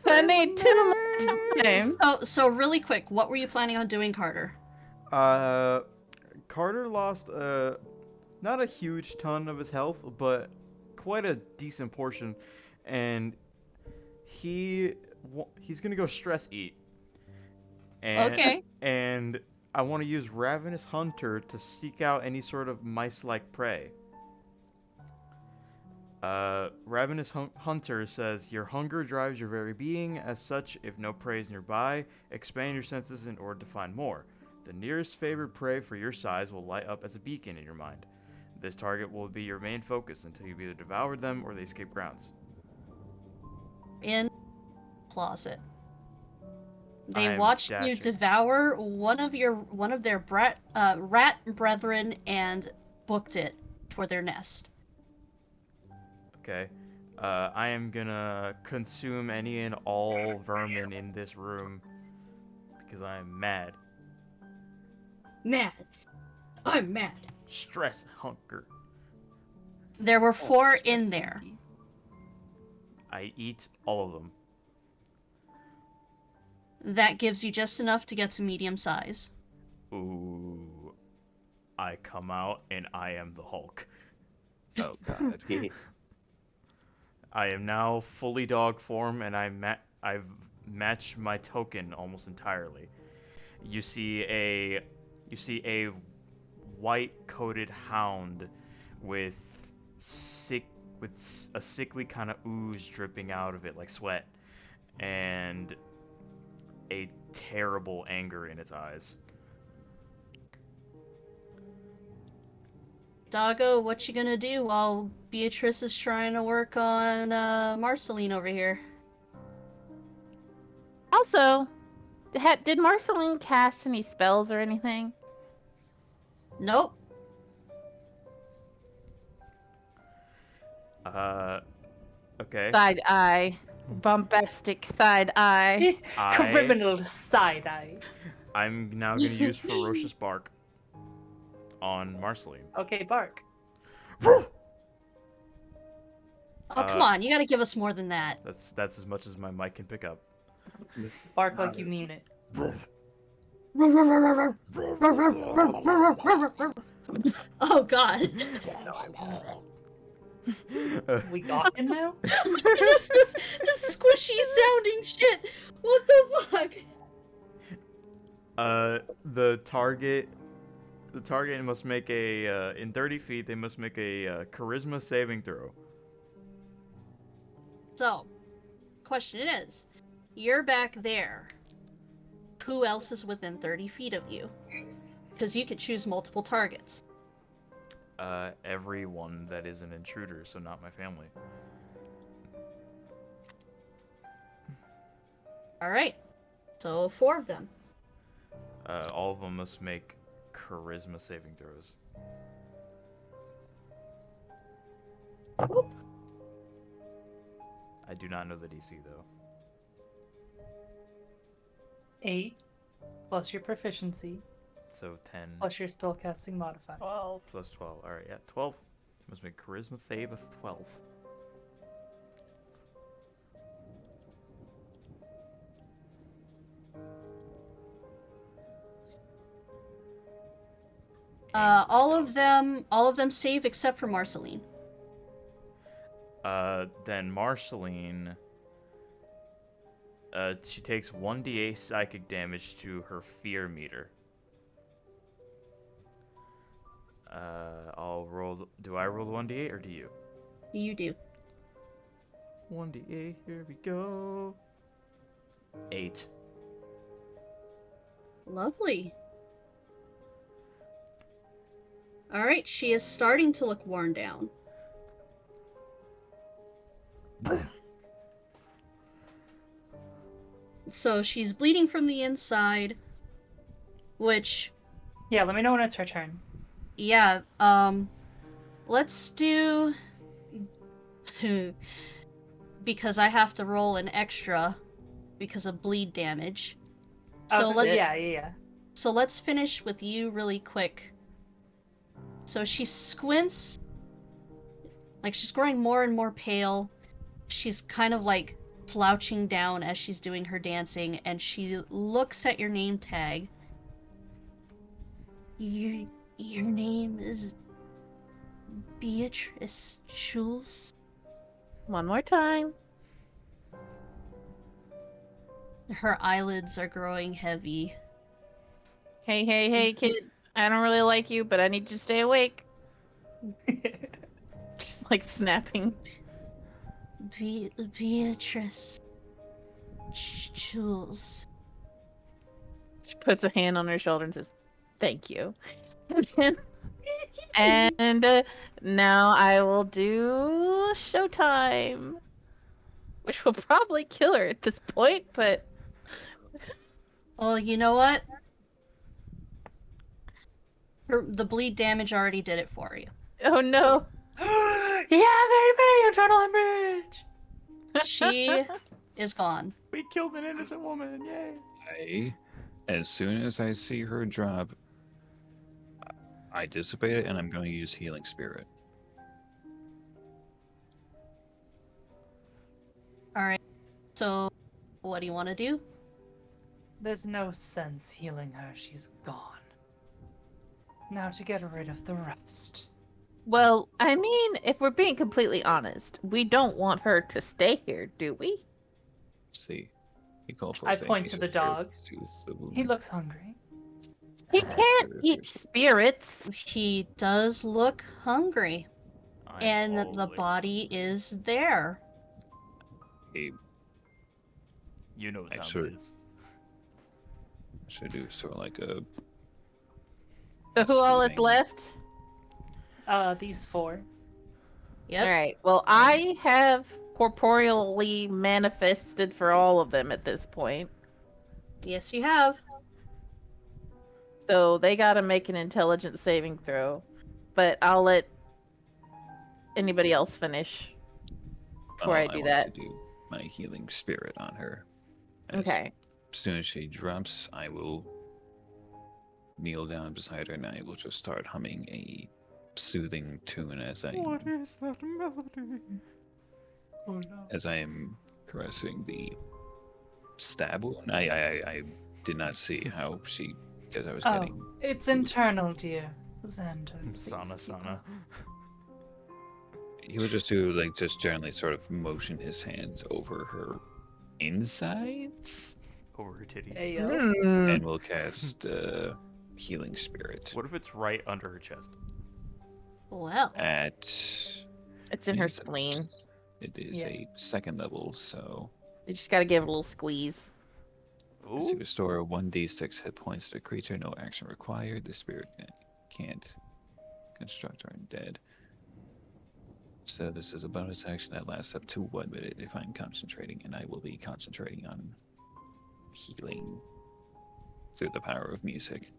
I need 2 more times. So really quick, what were you planning on doing, Carter? Carter lost not a huge ton of his health, but quite a decent portion, and he's gonna go stress eat. And, Okay. And I want to use Ravenous Hunter to seek out any sort of mice-like prey. Ravenous Hunter says, your hunger drives your very being. As such, if no prey is nearby, expand your senses in order to find more. The nearest favored prey for your size will light up as a beacon in your mind. This target will be your main focus until you've either devoured them or they escape grounds. In closet. They I'm watched you dashing. devour one of their rat brethren and booked it for their nest. Okay. I am gonna consume any and all vermin in this room because I am mad. Mad. I'm mad. Stress hunger. There were 4 in stress there. monkey. I eat all of them. That gives you just enough to get to medium size. Ooh. I come out and I am the Hulk. Oh god. I am now fully dog form and I've matched my token almost entirely. You see a white coated hound with a sickly kind of ooze dripping out of it like sweat, and a terrible anger in its eyes. Doggo, what you gonna do while Beatrice is trying to work on Marceline over here? Also, did Marceline cast any spells or anything? Nope. Okay. Side eye. Bombastic side eye. Criminal side eye. I'm now gonna use Ferocious Bark on Marceline. Okay, bark. Oh, come on, you gotta give us more than that. That's as much as my mic can pick up. Bark like you mean it. Oh god. We got him now? this squishy sounding shit. What the fuck? The target must make a in 30 feet. They must make a charisma saving throw. So, question is, you're back there. Who else is within 30 feet of you? Because you could choose multiple targets. Everyone that is an intruder, so not my family. Alright. So, 4 of them. All of them must make charisma saving throws. I do not know the DC though. 8 plus your proficiency So 10 plus your spellcasting modifier. 12. plus 12. Alright, yeah, 12. Must be charisma save of 12. All of them save except for Marceline. Then Marceline, she takes 1d8 psychic damage to her fear meter. I'll roll. Do I roll 1d8 or do you? You do. 1d8, here we go. 8. Lovely. Alright, she is starting to look worn down. So she's bleeding from the inside, which, Yeah, let me know when it's her turn. yeah, let's do... because I have to roll an extra because of bleed damage. So let's Yeah. So let's finish with you really quick. So she squints, like she's growing more and more pale. She's kind of like slouching down as she's doing her dancing, and she looks at your name tag. Your name is Beatrice Schulz? One more time. Her eyelids are growing heavy. Hey, kid. I don't really like you, but I need you to stay awake. Just like snapping. Beatrice Schulz. She puts a hand on her shoulder and says, "Thank you." And now I will do showtime, which will probably kill her at this point, but Well, you know what? The bleed damage already did it for you. oh no. Yeah, baby! Eternal Hemorrhage! She is gone. We killed an innocent woman! Yay! As soon as I see her drop, I dissipate it, and I'm going to use Healing Spirit. Alright, so what do you want to do? There's no sense healing her. She's gone. Now to get rid of the rest. Well, I mean, if we're being completely honest, we don't want her to stay here, do we? Let's see. He called for I saying point he to should the share dog. with the wound. He looks hungry. He can't eat spirits. He does look hungry, and the always body hungry. is there. He You know what time Actually- it is. should do sort of like a. So who all is soothing- left? These 4. Yep. Alright, well, I have corporeally manifested for all of them at this point. Yes, you have. So they gotta make an intelligence saving throw. But I'll let anybody else finish before I do want that. to do my Healing Spirit on her. Okay. As soon as she drops, I will kneel down beside her and I will just start humming a soothing tune as I What is that melody? Oh no. as I am caressing the stab wound. I did not see how she, because I was getting. Oh, it's internal, dear. Xander. Sana. He would just do like just generally sort of motion his hands over her insides, Over her titty. Hey, and will cast Healing Spirit What if it's right under her chest? Well, at. It's in her spleen. It is Yeah. a 2nd level, so You just gotta give it a little squeeze. as you Ooh. restore 1d6 hit points to the creature, no action required. The spirit can't construct or undead. So this is a bonus action that lasts up to 1 minute if I'm concentrating, and I will be concentrating on healing through the power of music.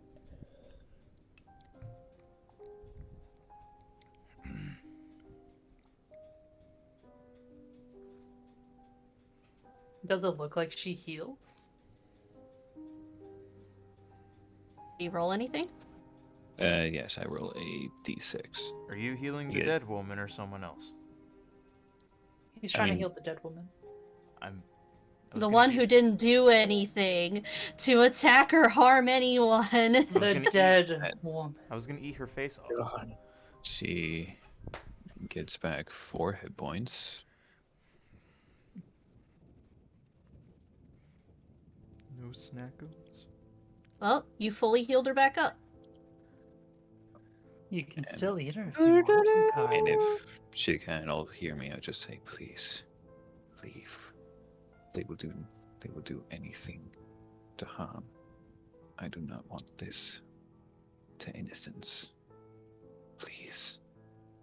Does it look like she heals? do you roll anything? Yes, I roll a d6. Are you healing the Yeah. dead woman or someone else? He's I trying mean- to heal the dead woman. I was The gonna one eat- who didn't do anything to attack or harm anyone. I was The gonna dead woman. I was gonna eat her face off. God. She gets back 4 hit points. No snackos. Well, you fully healed her back up. You can And- still eat her if you want to, Carl. And if she can't hear me, I just say, please, leave. They will do anything to harm. I do not want this to innocence. Please,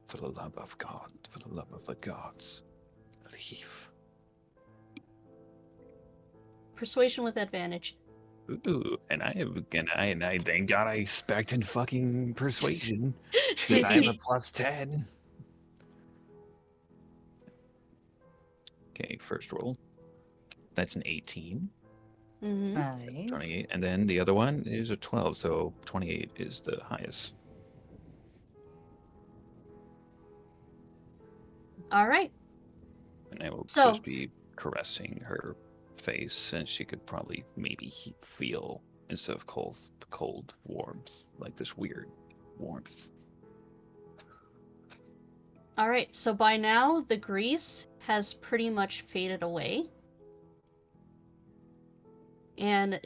for the love of God, for the love of the gods, leave. Persuasion with advantage. Ooh, and I thank God I spec'd in fucking persuasion because I have a +10. Okay, first roll. That's an 18. Mm-hmm. Nice. 28, and then the other one is a 12, so 28 is the highest. All right. And I will So- just be caressing her face, and she could probably maybe feel, instead of cold warmth, like this weird warmth. All right. So by now, the grease has pretty much faded away. And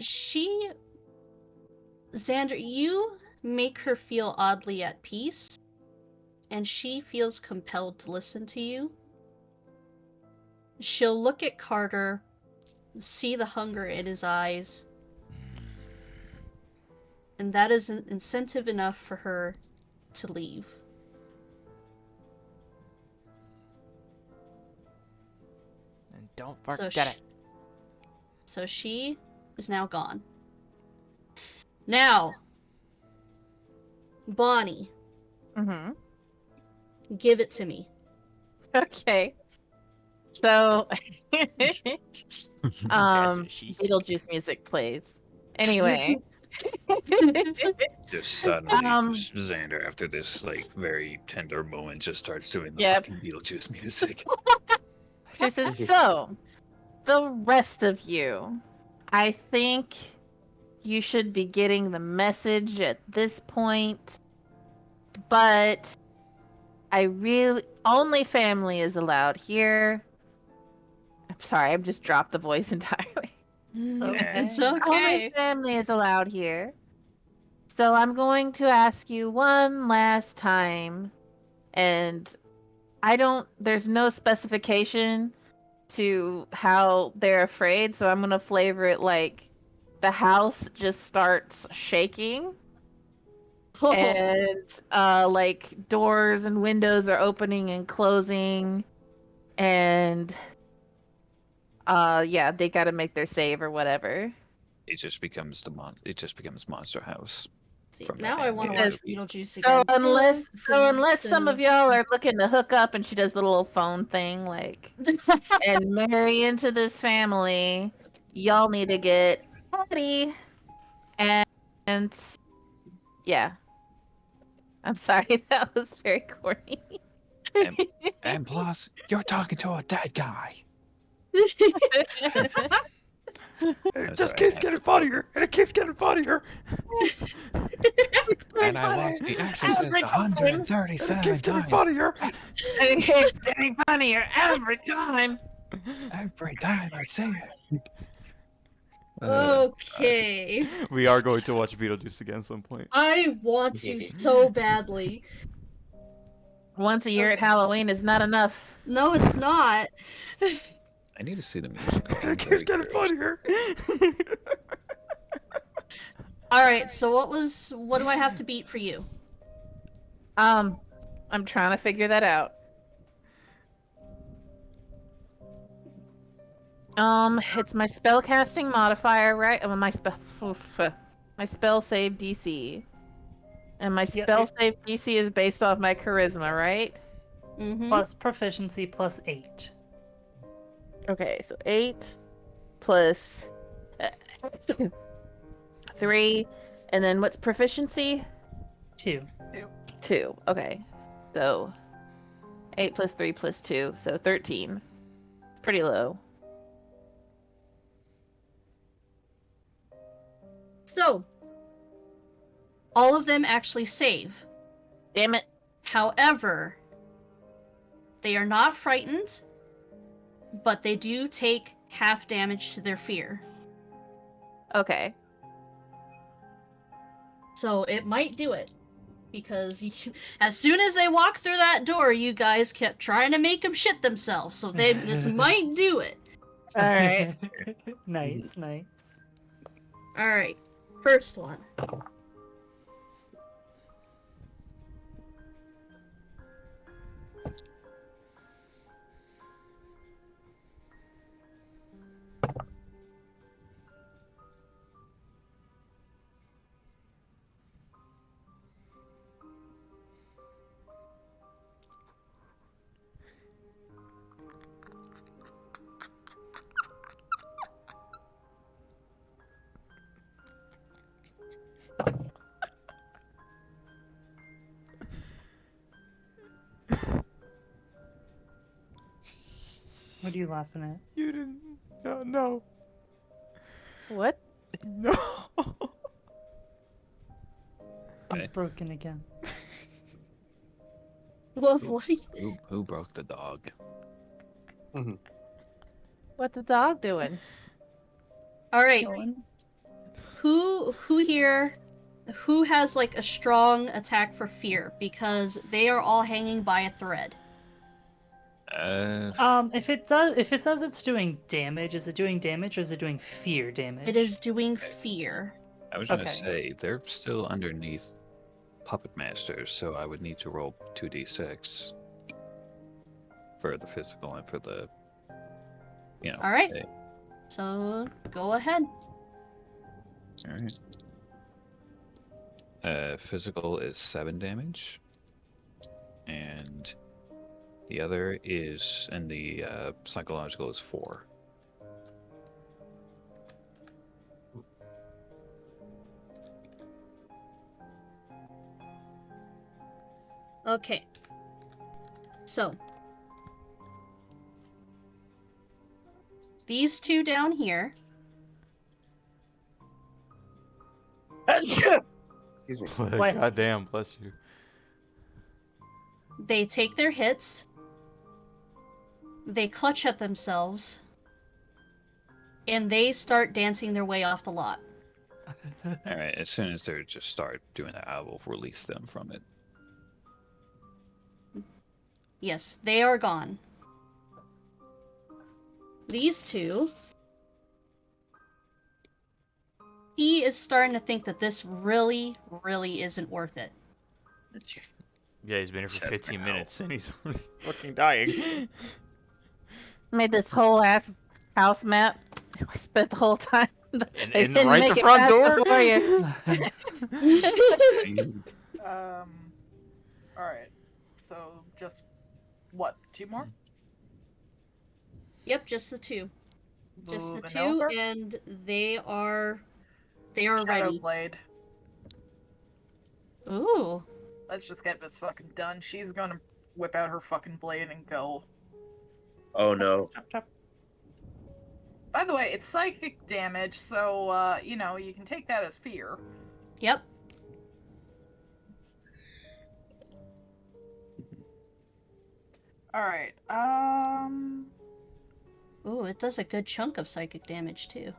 Xander, you make her feel oddly at peace, and she feels compelled to listen to you. She'll look at Carter, see the hunger in his eyes, and that is an incentive enough for her to leave. And don't So forget it. So she is now gone. Now, Bonnie, Mm-hmm. give it to me. Okay. So, That's um, what she said. Beetlejuice music plays. Anyway. Just suddenly, Xander, after this like very tender moment, just starts doing the Yep. fucking Beetlejuice music. She says, so, the rest of you, I think you should be getting the message at this point, but only family is allowed here. I'm sorry, I've just dropped the voice entirely. So It's Only okay. family is allowed here. So I'm going to ask you one last time, and there's no specification to how they're afraid, so I'm gonna flavor it like the house just starts shaking, and like doors and windows are opening and closing, and yeah, they gotta make their save or whatever. It just becomes Monster House. See, From now that I want to anime watch movie. Beetlejuice So again. unless some of y'all are looking to hook up, and she does the little phone thing, like, and marry into this family, y'all need to get Patty. And yeah, I'm sorry, that was very corny. And plus, you're talking to a dead guy. It I'm just sorry, keeps getting funnier, and it keeps getting funnier. And I watched The Exorcist Every time. 137 It keeps getting times. funnier. It keeps getting funnier every time. Every time I see it. Okay. We are going to watch Beetlejuice again at some point. I want to so badly. Once a year at Halloween is not enough. No, it's not. I need to see the musical. I'm It keeps very getting curious. funnier. Alright, so what do I have to beat for you? I'm trying to figure that out. It's my spellcasting modifier, right? My spell save DC. And my Yep, spell yep. save DC is based off my charisma, right? Mm-hmm. Plus proficiency plus 8. Okay, so 8 plus 3, and then what's proficiency? 2. 2. Okay. So 8 plus 3 plus 2, so 13. Pretty low. So, all of them actually save. Damn it. However, they are not frightened, but they do take half damage to their fear. Okay. So it might do it. Because as soon as they walked through that door, you guys kept trying to make them shit themselves. So this might do it. All right. Nice. Alright. First one. What are you laughing at? You didn't. No. What? No. It's broken again. Well, what do you... Who broke the dog? What's the dog doing? Alright. Going? Who here... Who has, like, a strong attack for fear? Because they are all hanging by a thread. If it says it's doing damage, is it doing damage or is it doing fear damage? It is doing fear. I was gonna Okay. say they're still underneath Puppet Masters, so I would need to roll 2d6 for the physical and for the, Alright. hey, So, go ahead. all right. Physical is 7 damage, and the other is, and the psychological is 4. Okay. So. These two down here. Excuse me. Bless you. Goddamn, bless you. They take their hits. They clutch at themselves. And they start dancing their way off the lot. All right, as soon as they just start doing that, I will release them from it. Yes, they are gone. These two. He is starting to think that this really, really isn't worth it. Yeah, he's been here for Says 15 now. minutes and he's already fucking dying. Made this whole ass house map. Spent the whole time. They And didn't right make the it front past door? before you. Alright. So, just, what, 2 more? Yep, just the two. Just the Moving two, over. and they are ready. Blade. Ooh. Let's just get this fucking done. She's gonna whip out her fucking blade and go. Oh no. Chop, chop. By the way, it's psychic damage, so, you can take that as fear. Yep. Alright, Ooh, it does a good chunk of psychic damage too.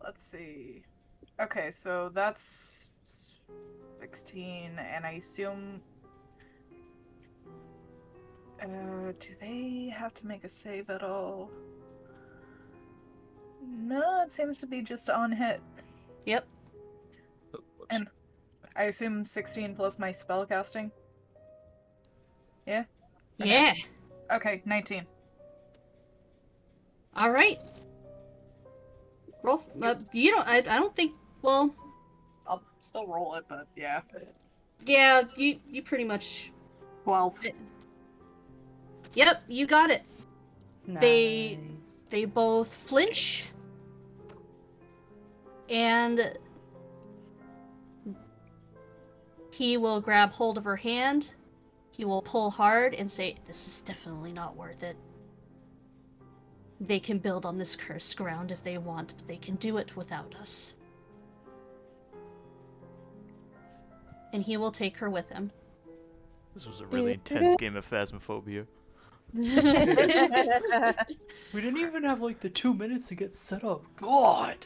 let's see. Okay, so that's 16, and I assume... do they have to make a save at all? No, it seems to be just on hit. Yep. Oh, whoops. And I assume 16 plus my spellcasting? Yeah? Okay. Yeah. Okay, 19. All right. Roll. You don't. I don't think. Well. I'll still roll it, but yeah. Yeah. You pretty much. 12. Yep. You got it. They- Nice. They both flinch. And he will grab hold of her hand, he will pull hard and say, "This is definitely not worth it. They can build on this cursed ground if they want, but they can do it without us." And he will take her with him. This was a really intense game of Phasmophobia. We didn't even have like the 2 minutes to get set up. God.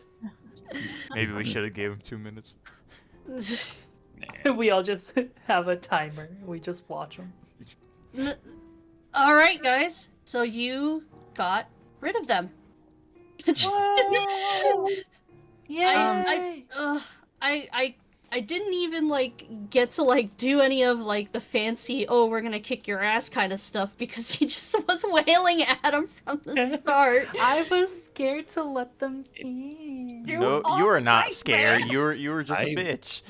Maybe we should have gave him 2 minutes. We all just have a timer. We just watch them. Alright, guys. So you got rid of them. Yay! I didn't even like get to like do any of like the fancy we're gonna kick your ass kind of stuff because he just was wailing at him from the start. I was scared to let them in. No, you are not scared. You were just a bitch.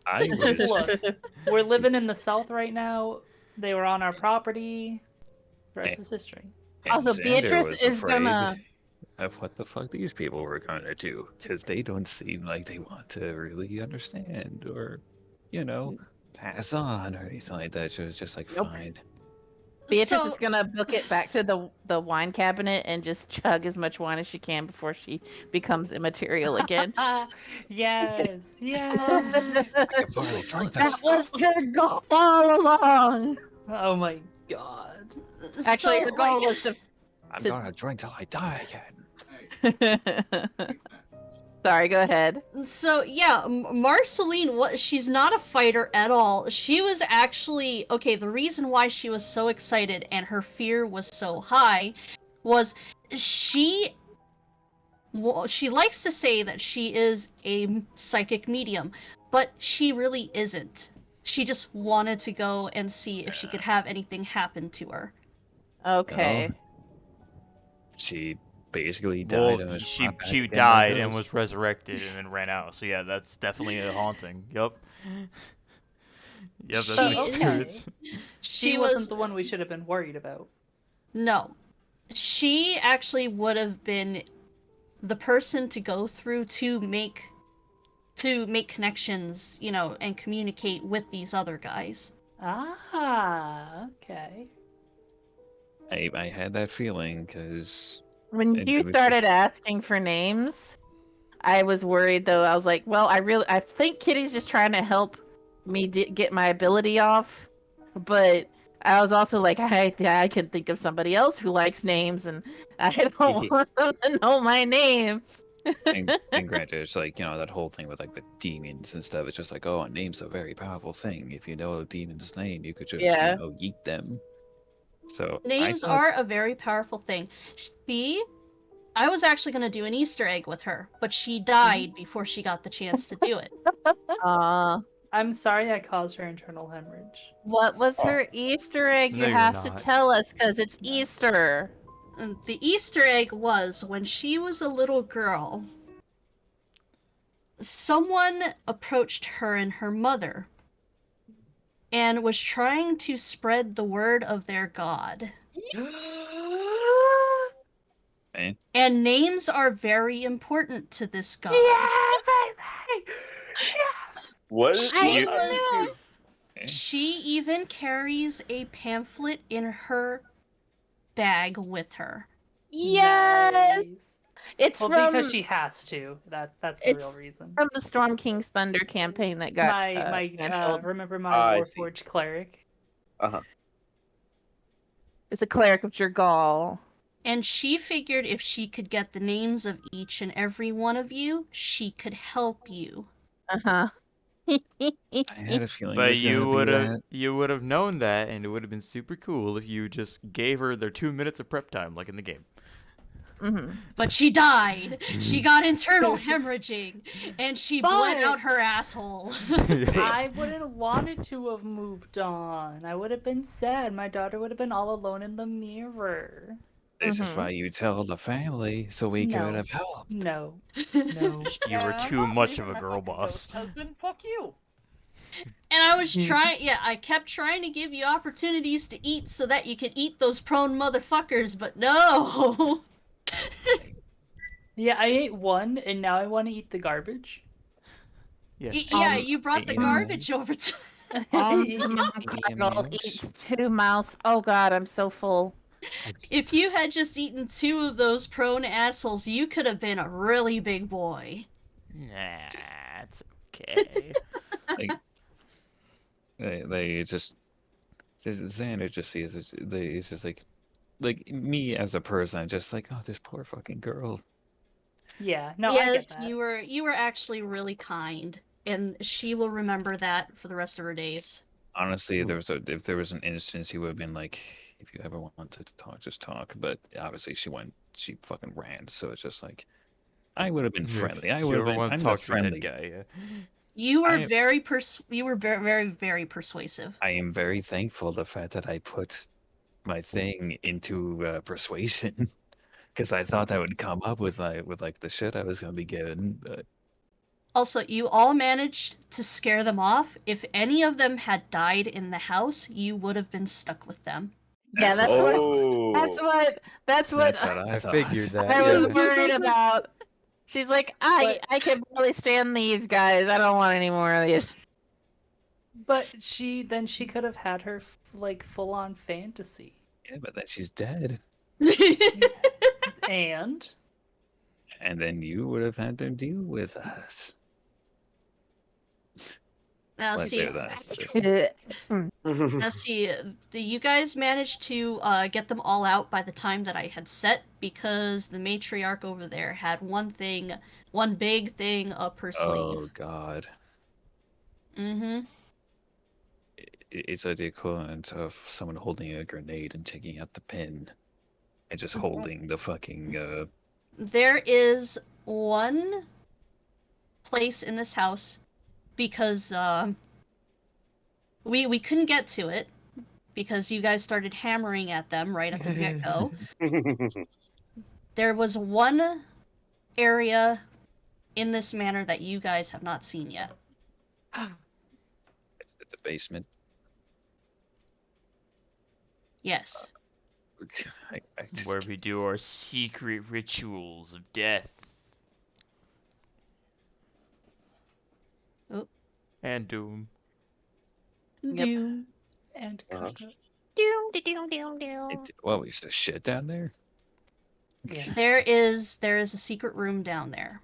I was. Look, we're living in the South right now. They were on our property. The rest is history. And Also, Xander Beatrice was is afraid gonna- of what the fuck these people were gonna do, because they don't seem like they want to really understand or, pass on or anything like that. She was just like, Nope. fine. Beatrice So- is gonna book it back to the wine cabinet and just chug as much wine as she can before she becomes immaterial again. Yes, yes. I've already drank that That was stuff. her goal all along. Oh my god. Actually, So, her goal like, was to. I'm to- gonna drink till I die again. Sorry, go ahead. So yeah, Marceline, she's not a fighter at all. She was actually okay. The reason why she was so excited and her fear was so high was she likes to say that she is a psychic medium, but she really isn't. She just wanted to go and see if she could have anything happen to her. Okay. She basically died Well, and was she brought back she again like died a and ghost. was resurrected and then ran out. So yeah, that's definitely a haunting. Yup. Yep, that's She- an experience. She wasn't the one we should have been worried about. No. She actually would have been the person to go through to make connections, and communicate with these other guys. Ah, okay. I had that feeling because When It you was started just- asking for names, I was worried though. I was like, well, I think Kitty's just trying to help me get my ability off, but I was also like, I can think of somebody else who likes names, and I don't want them to know my name. and granted, it's like, that whole thing with like the demons and stuff. It's just like, oh, a name's a very powerful thing. If you know a demon's name, you could just, Yeah. yeet them. So Names are a very powerful thing. I was actually going to do an Easter egg with her, but she died before she got the chance to do it. I'm sorry I caused her internal hemorrhage. What was her Easter egg? No, You you're have to not. tell us, because it's Easter. And the Easter egg was when she was a little girl, someone approached her and her mother and was trying to spread the word of their god. Eh? And names are very important to this god. What? She, I was, she even carries a pamphlet in her bag with her. Yes, Nice. it's Well, from because she has to. That's the real It's reason. from the Storm King's Thunder campaign that got My canceled. remember my I see. Warforged cleric. It's a cleric of Jergal. And she figured if she could get the names of each and every one of you, she could help you. Uh-huh. I had a feeling it But was you gonna would be have that. you would have known that, and it would have been super cool if you just gave her their 2 minutes of prep time, like in the game. Mm-hmm. But she died. She got internal hemorrhaging, and she bled But- out her asshole. I wouldn't wanted to have moved on. I would have been sad. My daughter would have been all alone in the mirror. This is Mhm. why you tell the family so we could No. have help. No. No. You were I'm too not much leaving of a my girl fucking boss. ghost husband, fuck you. And I was I kept trying to give you opportunities to eat so that you could eat those prone motherfuckers, but no. Yeah, I ate one, and now I want to eat the garbage. Yeah. Yeah, you brought the EMH. garbage over to. Cardinal eats 2 mouse. Oh god, I'm so full. If you had just eaten 2 of those prone assholes, you could have been a really big boy. Nah, it's okay. Like, they just Xander just sees this. It's just like me as a person. I'm just like, oh, this poor fucking girl. Yeah, no, I Yes, get that. you were actually really kind, and she will remember that for the rest of her days. Honestly, if there was an instance, he would have been like, if you ever want to talk, just talk. But obviously, she fucking ran. So it's just like, I would have been friendly. I would You have ever been. want to I'm the talk to a dead friendly. guy? Yeah. You were I very persuasive. I am very thankful the fact that I put my thing into persuasion because I thought that would come up with like the shit I was gonna be given. But Also, you all managed to scare them off. If any of them had died in the house, you would have been stuck with them. Yeah, that's what I thought. that's what That's what I I thought. figured that. I was Yeah. worried about. She's like, I can barely stand these guys. I don't want any more of these. But she could have had her like full on fantasy. Yeah, but then she's dead, And and then you would have had to deal with us. Now Let's see, say that's just now see, you guys managed to get them all out by the time that I had set, because the matriarch over there had one big thing up her sleeve. oh god. Mm-hmm. It's like the equivalent of someone holding a grenade and taking out the pin, and just holding the fucking. There is one place in this house, because we couldn't get to it because you guys started hammering at them right at the get-go. There was one area in this manor that you guys have not seen yet. It's the basement. Yes. I just Where we do our secret rituals of death. Oh. And doom. Doom. and Uh-huh. Coco. Well, we used to shit down there. Yeah. There is a secret room down there.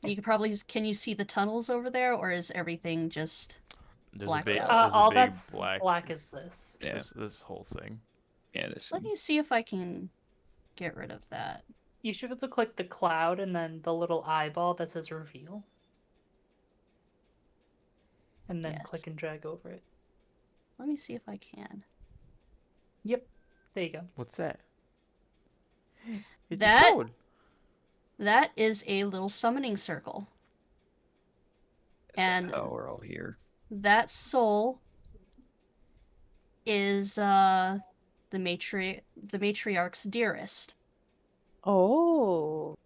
You could probably, can you see the tunnels over there, or is everything just There's blacked a big, out? there's a All big that's black. black is this. Yeah, This whole thing. yeah. This. Let me see if I can get rid of that. You should be able to click the cloud and then the little eyeball that says reveal. And then Yes. click and drag over it. Let me see if I can. Yep. There you go. What's that? It's That- a sword. That is a little summoning circle. And Oh, we're all here. that soul is the matriarch's dearest. Oh.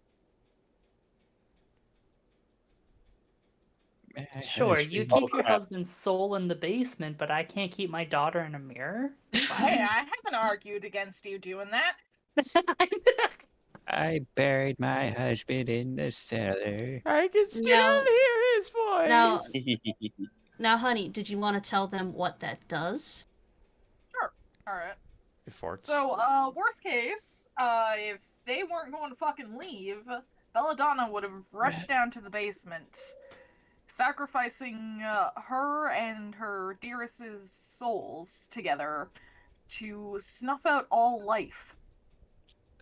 May I Sure, ask you you- keep your crap. husband's soul in the basement, but I can't keep my daughter in a mirror? Hey, I haven't argued against you doing that. I buried my husband in the cellar. I can still Now- hear his voice. Now, honey, did you want to tell them what that does? All right. It farts. So, worst case, if they weren't going to fucking leave, Belladonna would have rushed down to the basement, sacrificing her and her dearest's souls together to snuff out all life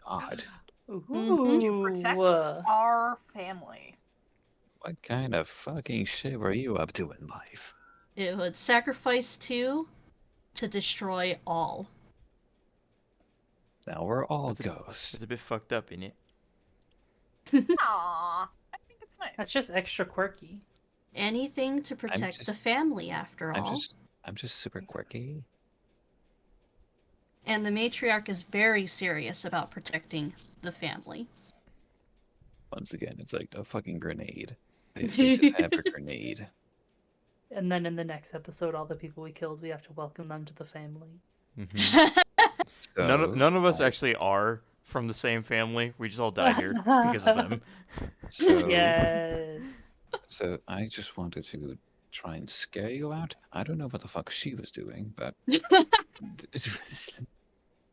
God, to protect our family. what kind of fucking shit were you up to in life? It would sacrifice 2 to destroy all. Now we're all ghosts. It's a bit fucked up, innit? Aww, I think it's nice. That's just extra quirky. Anything to protect the just- family, after all. I'm just super quirky. And the matriarch is very serious about protecting the family. Once again, it's like a fucking grenade. They just have a grenade. And then in the next episode, all the people we killed, we have to welcome them to the family. Mm-hmm. So, None of us actually are from the same family. We just all died here because of them. So, Yes. so I just wanted to try and scare you out. I don't know what the fuck she was doing, but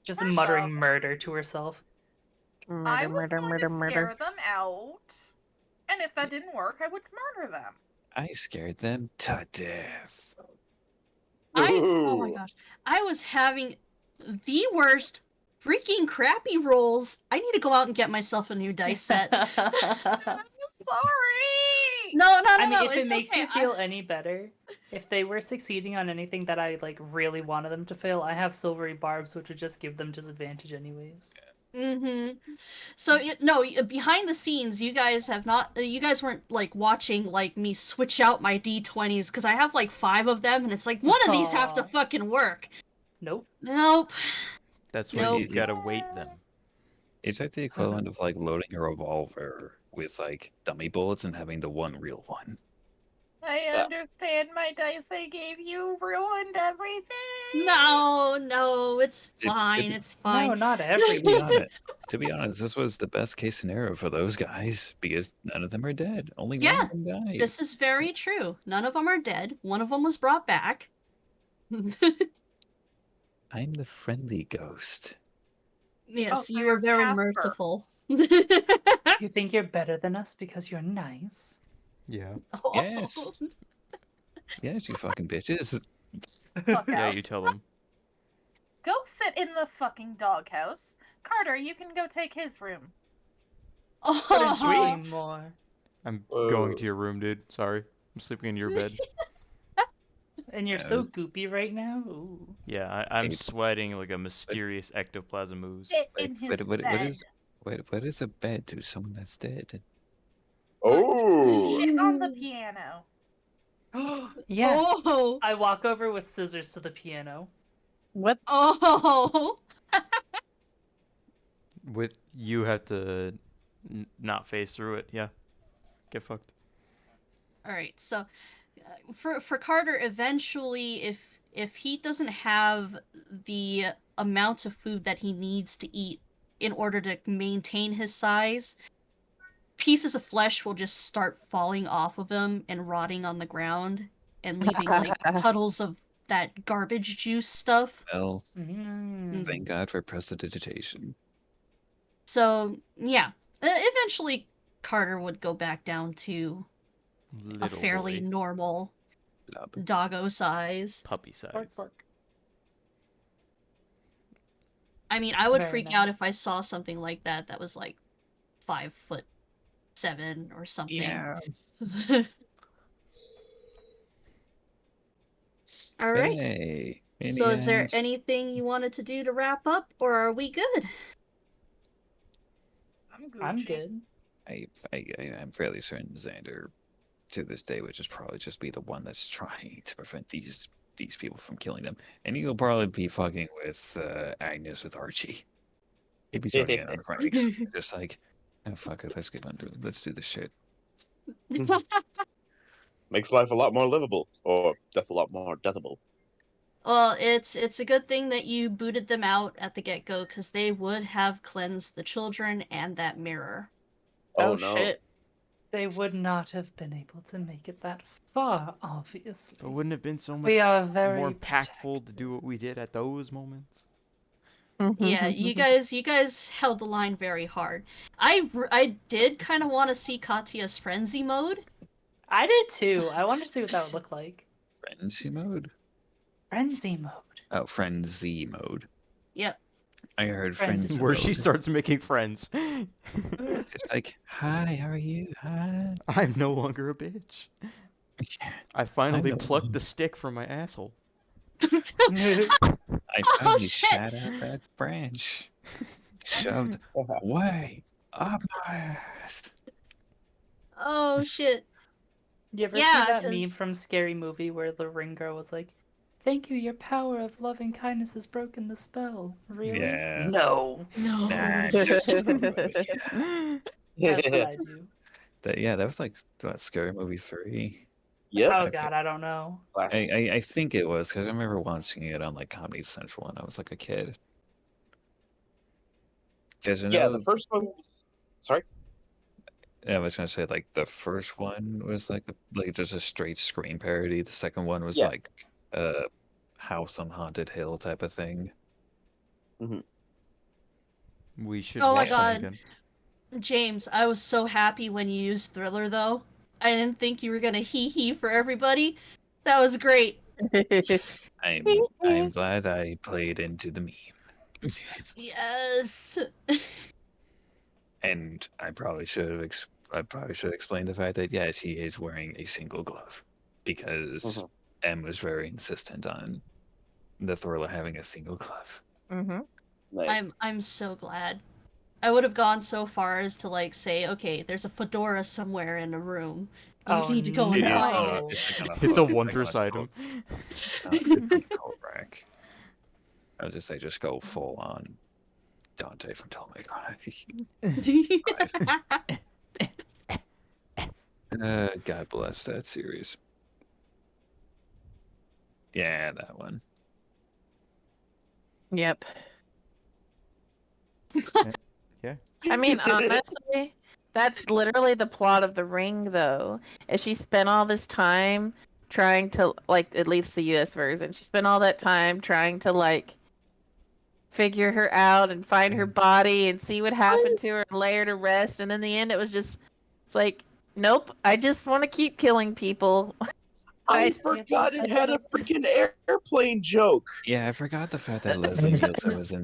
Just muttering murder to herself. I Murder, was murder, going murder, to murder. scare them out, and if that didn't work, I would murder them. I scared them to death. Oh my Ooh. gosh. I was having the worst freaking crappy rolls. I need to go out and get myself a new dice set. I'm sorry. No, I mean, if it's it makes okay. you feel any better, if they were succeeding on anything that I like really wanted them to fail, I have silvery barbs, which would just give them disadvantage anyways. Mm-hmm. So behind the scenes, you guys have not. You guys weren't like watching like me switch out my d20s because I have like 5 of them, and it's like one of these have to Aw. fucking work. Nope. Nope. That's why Nope. you gotta weight them. It's like the equivalent of like loading a revolver with like dummy bullets and having the one real one. I Yeah. understand my dice I gave you ruined everything. No, it's To- to fine. be- It's fine. No, not To be everyone. honest, to be honest, this was the best case scenario for those guys because none of them are dead. Only one Yeah, of them died. This is very true. None of them are dead. One of them was brought back. I'm the friendly ghost. Yes, so you you're are very Casper. merciful. You think you're better than us because you're nice? Yeah. Yes. Yes, you fucking bitches. Fuck Yeah, out. you tell them. Go sit in the fucking doghouse. Carter, you can go take his room. Couldn't Oh, dream more. I'm going to your room, dude. Sorry. I'm sleeping in your bed. And you're so goopy right now. Ooh. Yeah, I'm Hey, sweating like a mysterious ectoplasm ooze. Sit Wait, in his what bed. is what is a bed to someone that's dead? Oh. Shit on the piano. Yeah. Oh, I walk over with scissors to the piano. What? oh. With you have to not face through it. Yeah. Get fucked. All right. So, for Carter, eventually, if he doesn't have the amount of food that he needs to eat in order to maintain his size, pieces of flesh will just start falling off of him and rotting on the ground and leaving like puddles of that garbage juice stuff. Well, Mm. thank God for prestidigitation. So, yeah. Eventually, Carter would go back down to a Little fairly boy. normal Blub. doggo size. Puppy size. Bark, bark. I mean, I would Very freak out nice. if I saw something like that was like 5'7" or something. Yeah. All right. Hey. So, is there Indians. anything you wanted to do to wrap up, or are we good? I'm Gucci. I'm good. I'm fairly certain Xander, to this day, would just probably just be the one that's trying to prevent these people from killing them, and he'll probably be fucking with Agnes with Archie. He'd be joining in on the pranks, just like, oh fuck it, let's do this shit. Makes life a lot more livable, or death a lot more deathable. Well, it's a good thing that you booted them out at the get-go, because they would have cleansed the children and that mirror. Oh, Oh, no. shit. They would not have been able to make it that far, obviously. But wouldn't it have been so much We are very more impactful to do what we did at those moments? Yeah, you guys held the line very hard. I did kind of want to see Katya's frenzy mode. I did too. I wanted to see what that would look like. Frenzy mode? Frenzy mode. Oh, frenzy mode. Yep. I heard Frenzy frenzy Where mode. she starts making friends. Just like, hi, how are you? Hi. I'm no longer a bitch. I finally no plucked longer- the stick from my asshole. I finally shit. shot out that branch. Shoved way up my ass. Oh shit. You ever Yeah, see that meme 'cause- from Scary Movie where the ring girl was like, "Thank you, your power of loving kindness has broken the spell." Really? Yeah. No. No. Nah, just yeah. That's what I do. That was like what, Scary Movie 3. Yep. Oh Okay. god, I don't know. Classic. I think it was because I remember watching it on like Comedy Central when I was like a kid. Because Yeah, the first one was... Sorry? I was gonna say like the first one was like just a straight Scream parody. The second one was Yeah. like a House on Haunted Hill type of thing. We should Oh my watch them God. again. James, I was so happy when you used Thriller, though. I didn't think you were gonna hee for everybody. That was great. I'm glad I played into the meme. Yes. And I probably should have explained the fact that yes, he is wearing a single glove because M was very insistent on the Thriller having a single glove. Mm-hmm. Nice. I'm so glad. I would have gone so far as to like say, okay, there's a fedora somewhere in the room. You need to go and It is find on it. It's like on a It's a hook. wondrous item. It's on a coat rack. I was just say, just go full on Dante from Devil May Cry. God bless that series. Yeah, that one. Yep. Yeah. I mean, honestly, that's literally the plot of The Ring, though. Is she spent all this time trying to, like, at least the US version, she spent all that time trying to, like, figure her out and find her body and see what happened to her and lay her to rest. And in the end, it was just, it's like, nope, I just want to keep killing people. I forgot it had a freaking airplane joke. Yeah, I forgot the fact that Leslie Nielsen was in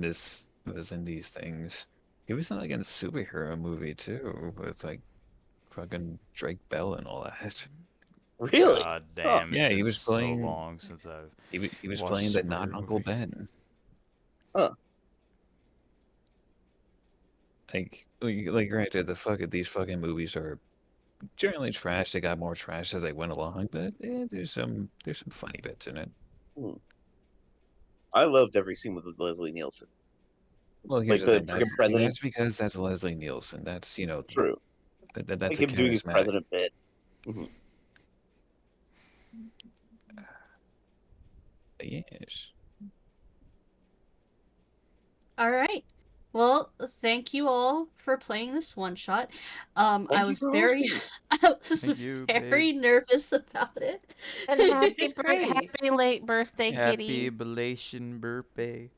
these things. He was in like in a superhero movie too, with like fucking Drake Bell and all that. Really? God damn, it's Yeah, been he was so playing. long since I've He was watched playing a the not superhero Uncle movie. Ben. Huh. Like granted, these fucking movies are generally trash. They got more trash as they went along, but there's some funny bits in it. I loved every scene with Leslie Nielsen. Well, here's Like the the thing. freaking president. That's because that's Leslie Nielsen. That's True. that's Like a him doing his charismatic. president bit. Yes. All right. Well, thank you all for playing this one shot. I Thank you was for very, hosting. I was Thank you, very babe. nervous about it. And happy late birthday, Happy kitty. Belation birthday.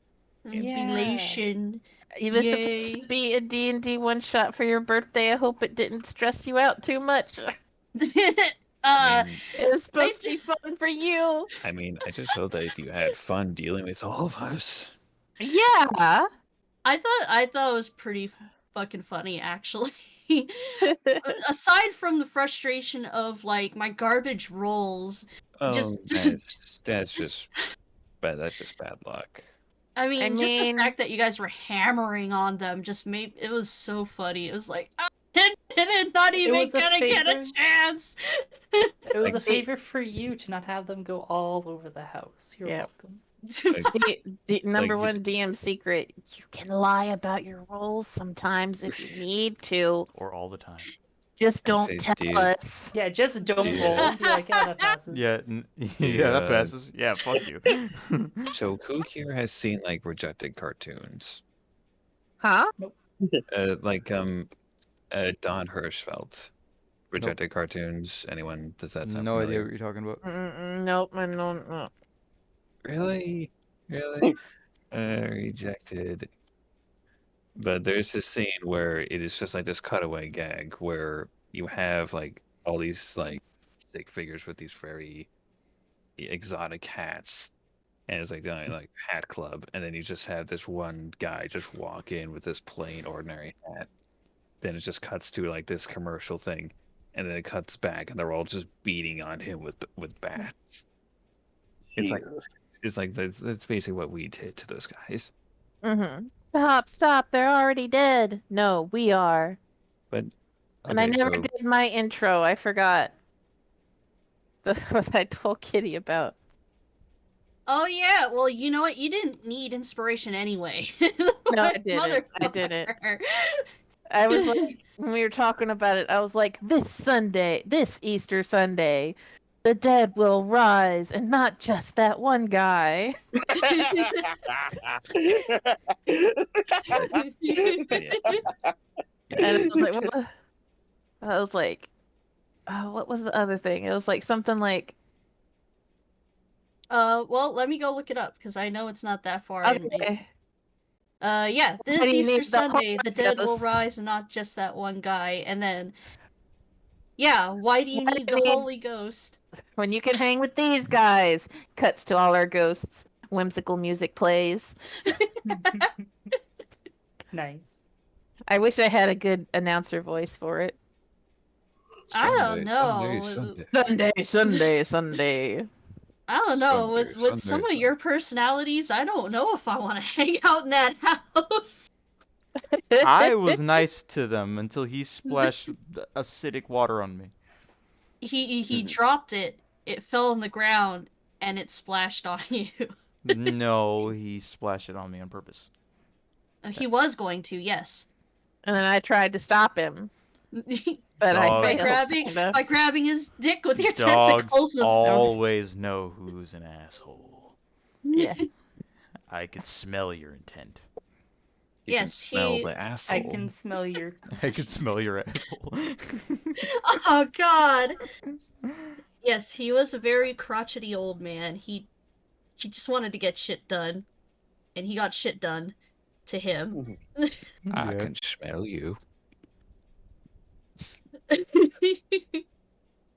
Belation. It was supposed Yay. to be a D&D one shot for your birthday. I hope it didn't stress you out too much. I mean, It was supposed to be fun for you. I just hope that you had fun dealing with all of us. Yeah. I thought it was pretty fucking funny, actually. Aside from the frustration of like my garbage rolls, Oh, just that's just bad luck. I mean, just the mean- fact that you guys were hammering on them just made it was so funny. It was like, they're not even was a gonna get a favor. chance. It was a favor for you to not have them go all over the house. You're welcome. Number Like, one DM secret: you can lie about your roles sometimes if you need to. Or all the time. Just I don't say, tell dude. us. Yeah, just don't roll and be like, yeah, that passes. Yeah, yeah, that passes. Yeah, fuck you. So who here has seen like rejected cartoons? Huh? Nope. Don Hirschfeld. Rejected cartoons. Anyone? Does that sound No idea familiar? what you're talking about. Nope, I don't know. Really? Rejected. But there's this scene where it is just like this cutaway gag where you have like all these like stick figures with these very exotic hats, and it's like the only like hat club, and then you just have this one guy just walk in with this plain ordinary hat. Then it just cuts to like this commercial thing, and then it cuts back, and they're all just beating on him with bats. It's like that's basically what we did to those guys. Stop! They're already dead. No, we are. But And I okay, never so did my intro. I forgot what I told Kitty about. Oh yeah, well you know what? You didn't need inspiration anyway. No, I didn't. I didn't. I was like, when we were talking about it, I was like, this Easter Sunday, the dead will rise, and not just that one guy. And I was like, oh, what was the other thing? It was like something like, Well, let me go look it up because I know it's not that far in. okay, Yeah, Why this do you Easter need the Sunday, the Holy dead will Ghost? rise, and not just that one guy. And then, yeah, why do you Why need do the you need- Holy Ghost? when you can hang with these guys. Cuts to all our ghosts. Whimsical music plays. Nice. I wish I had a good announcer voice for it. I don't Sunday, know. Sunday. Sunday, Sunday, Sunday. I don't know. Sunday, With some Sunday, of your personalities, I don't know if I want to hang out in that house. I was nice to them until he splashed acidic water on me. He dropped it. It fell on the ground, and it splashed on you. No, he splashed it on me on purpose. He was going to, yes. And then I tried to stop him, but I Dog. failed. By grabbing his dick with your Dogs tentacles. always know who's an asshole. Yeah. I can smell your intent. You can Yes, smell he- the asshole. I can smell your. I can smell your asshole. Oh God. Yes, he was a very crotchety old man. He just wanted to get shit done, and he got shit done to him. I Yeah. can smell you.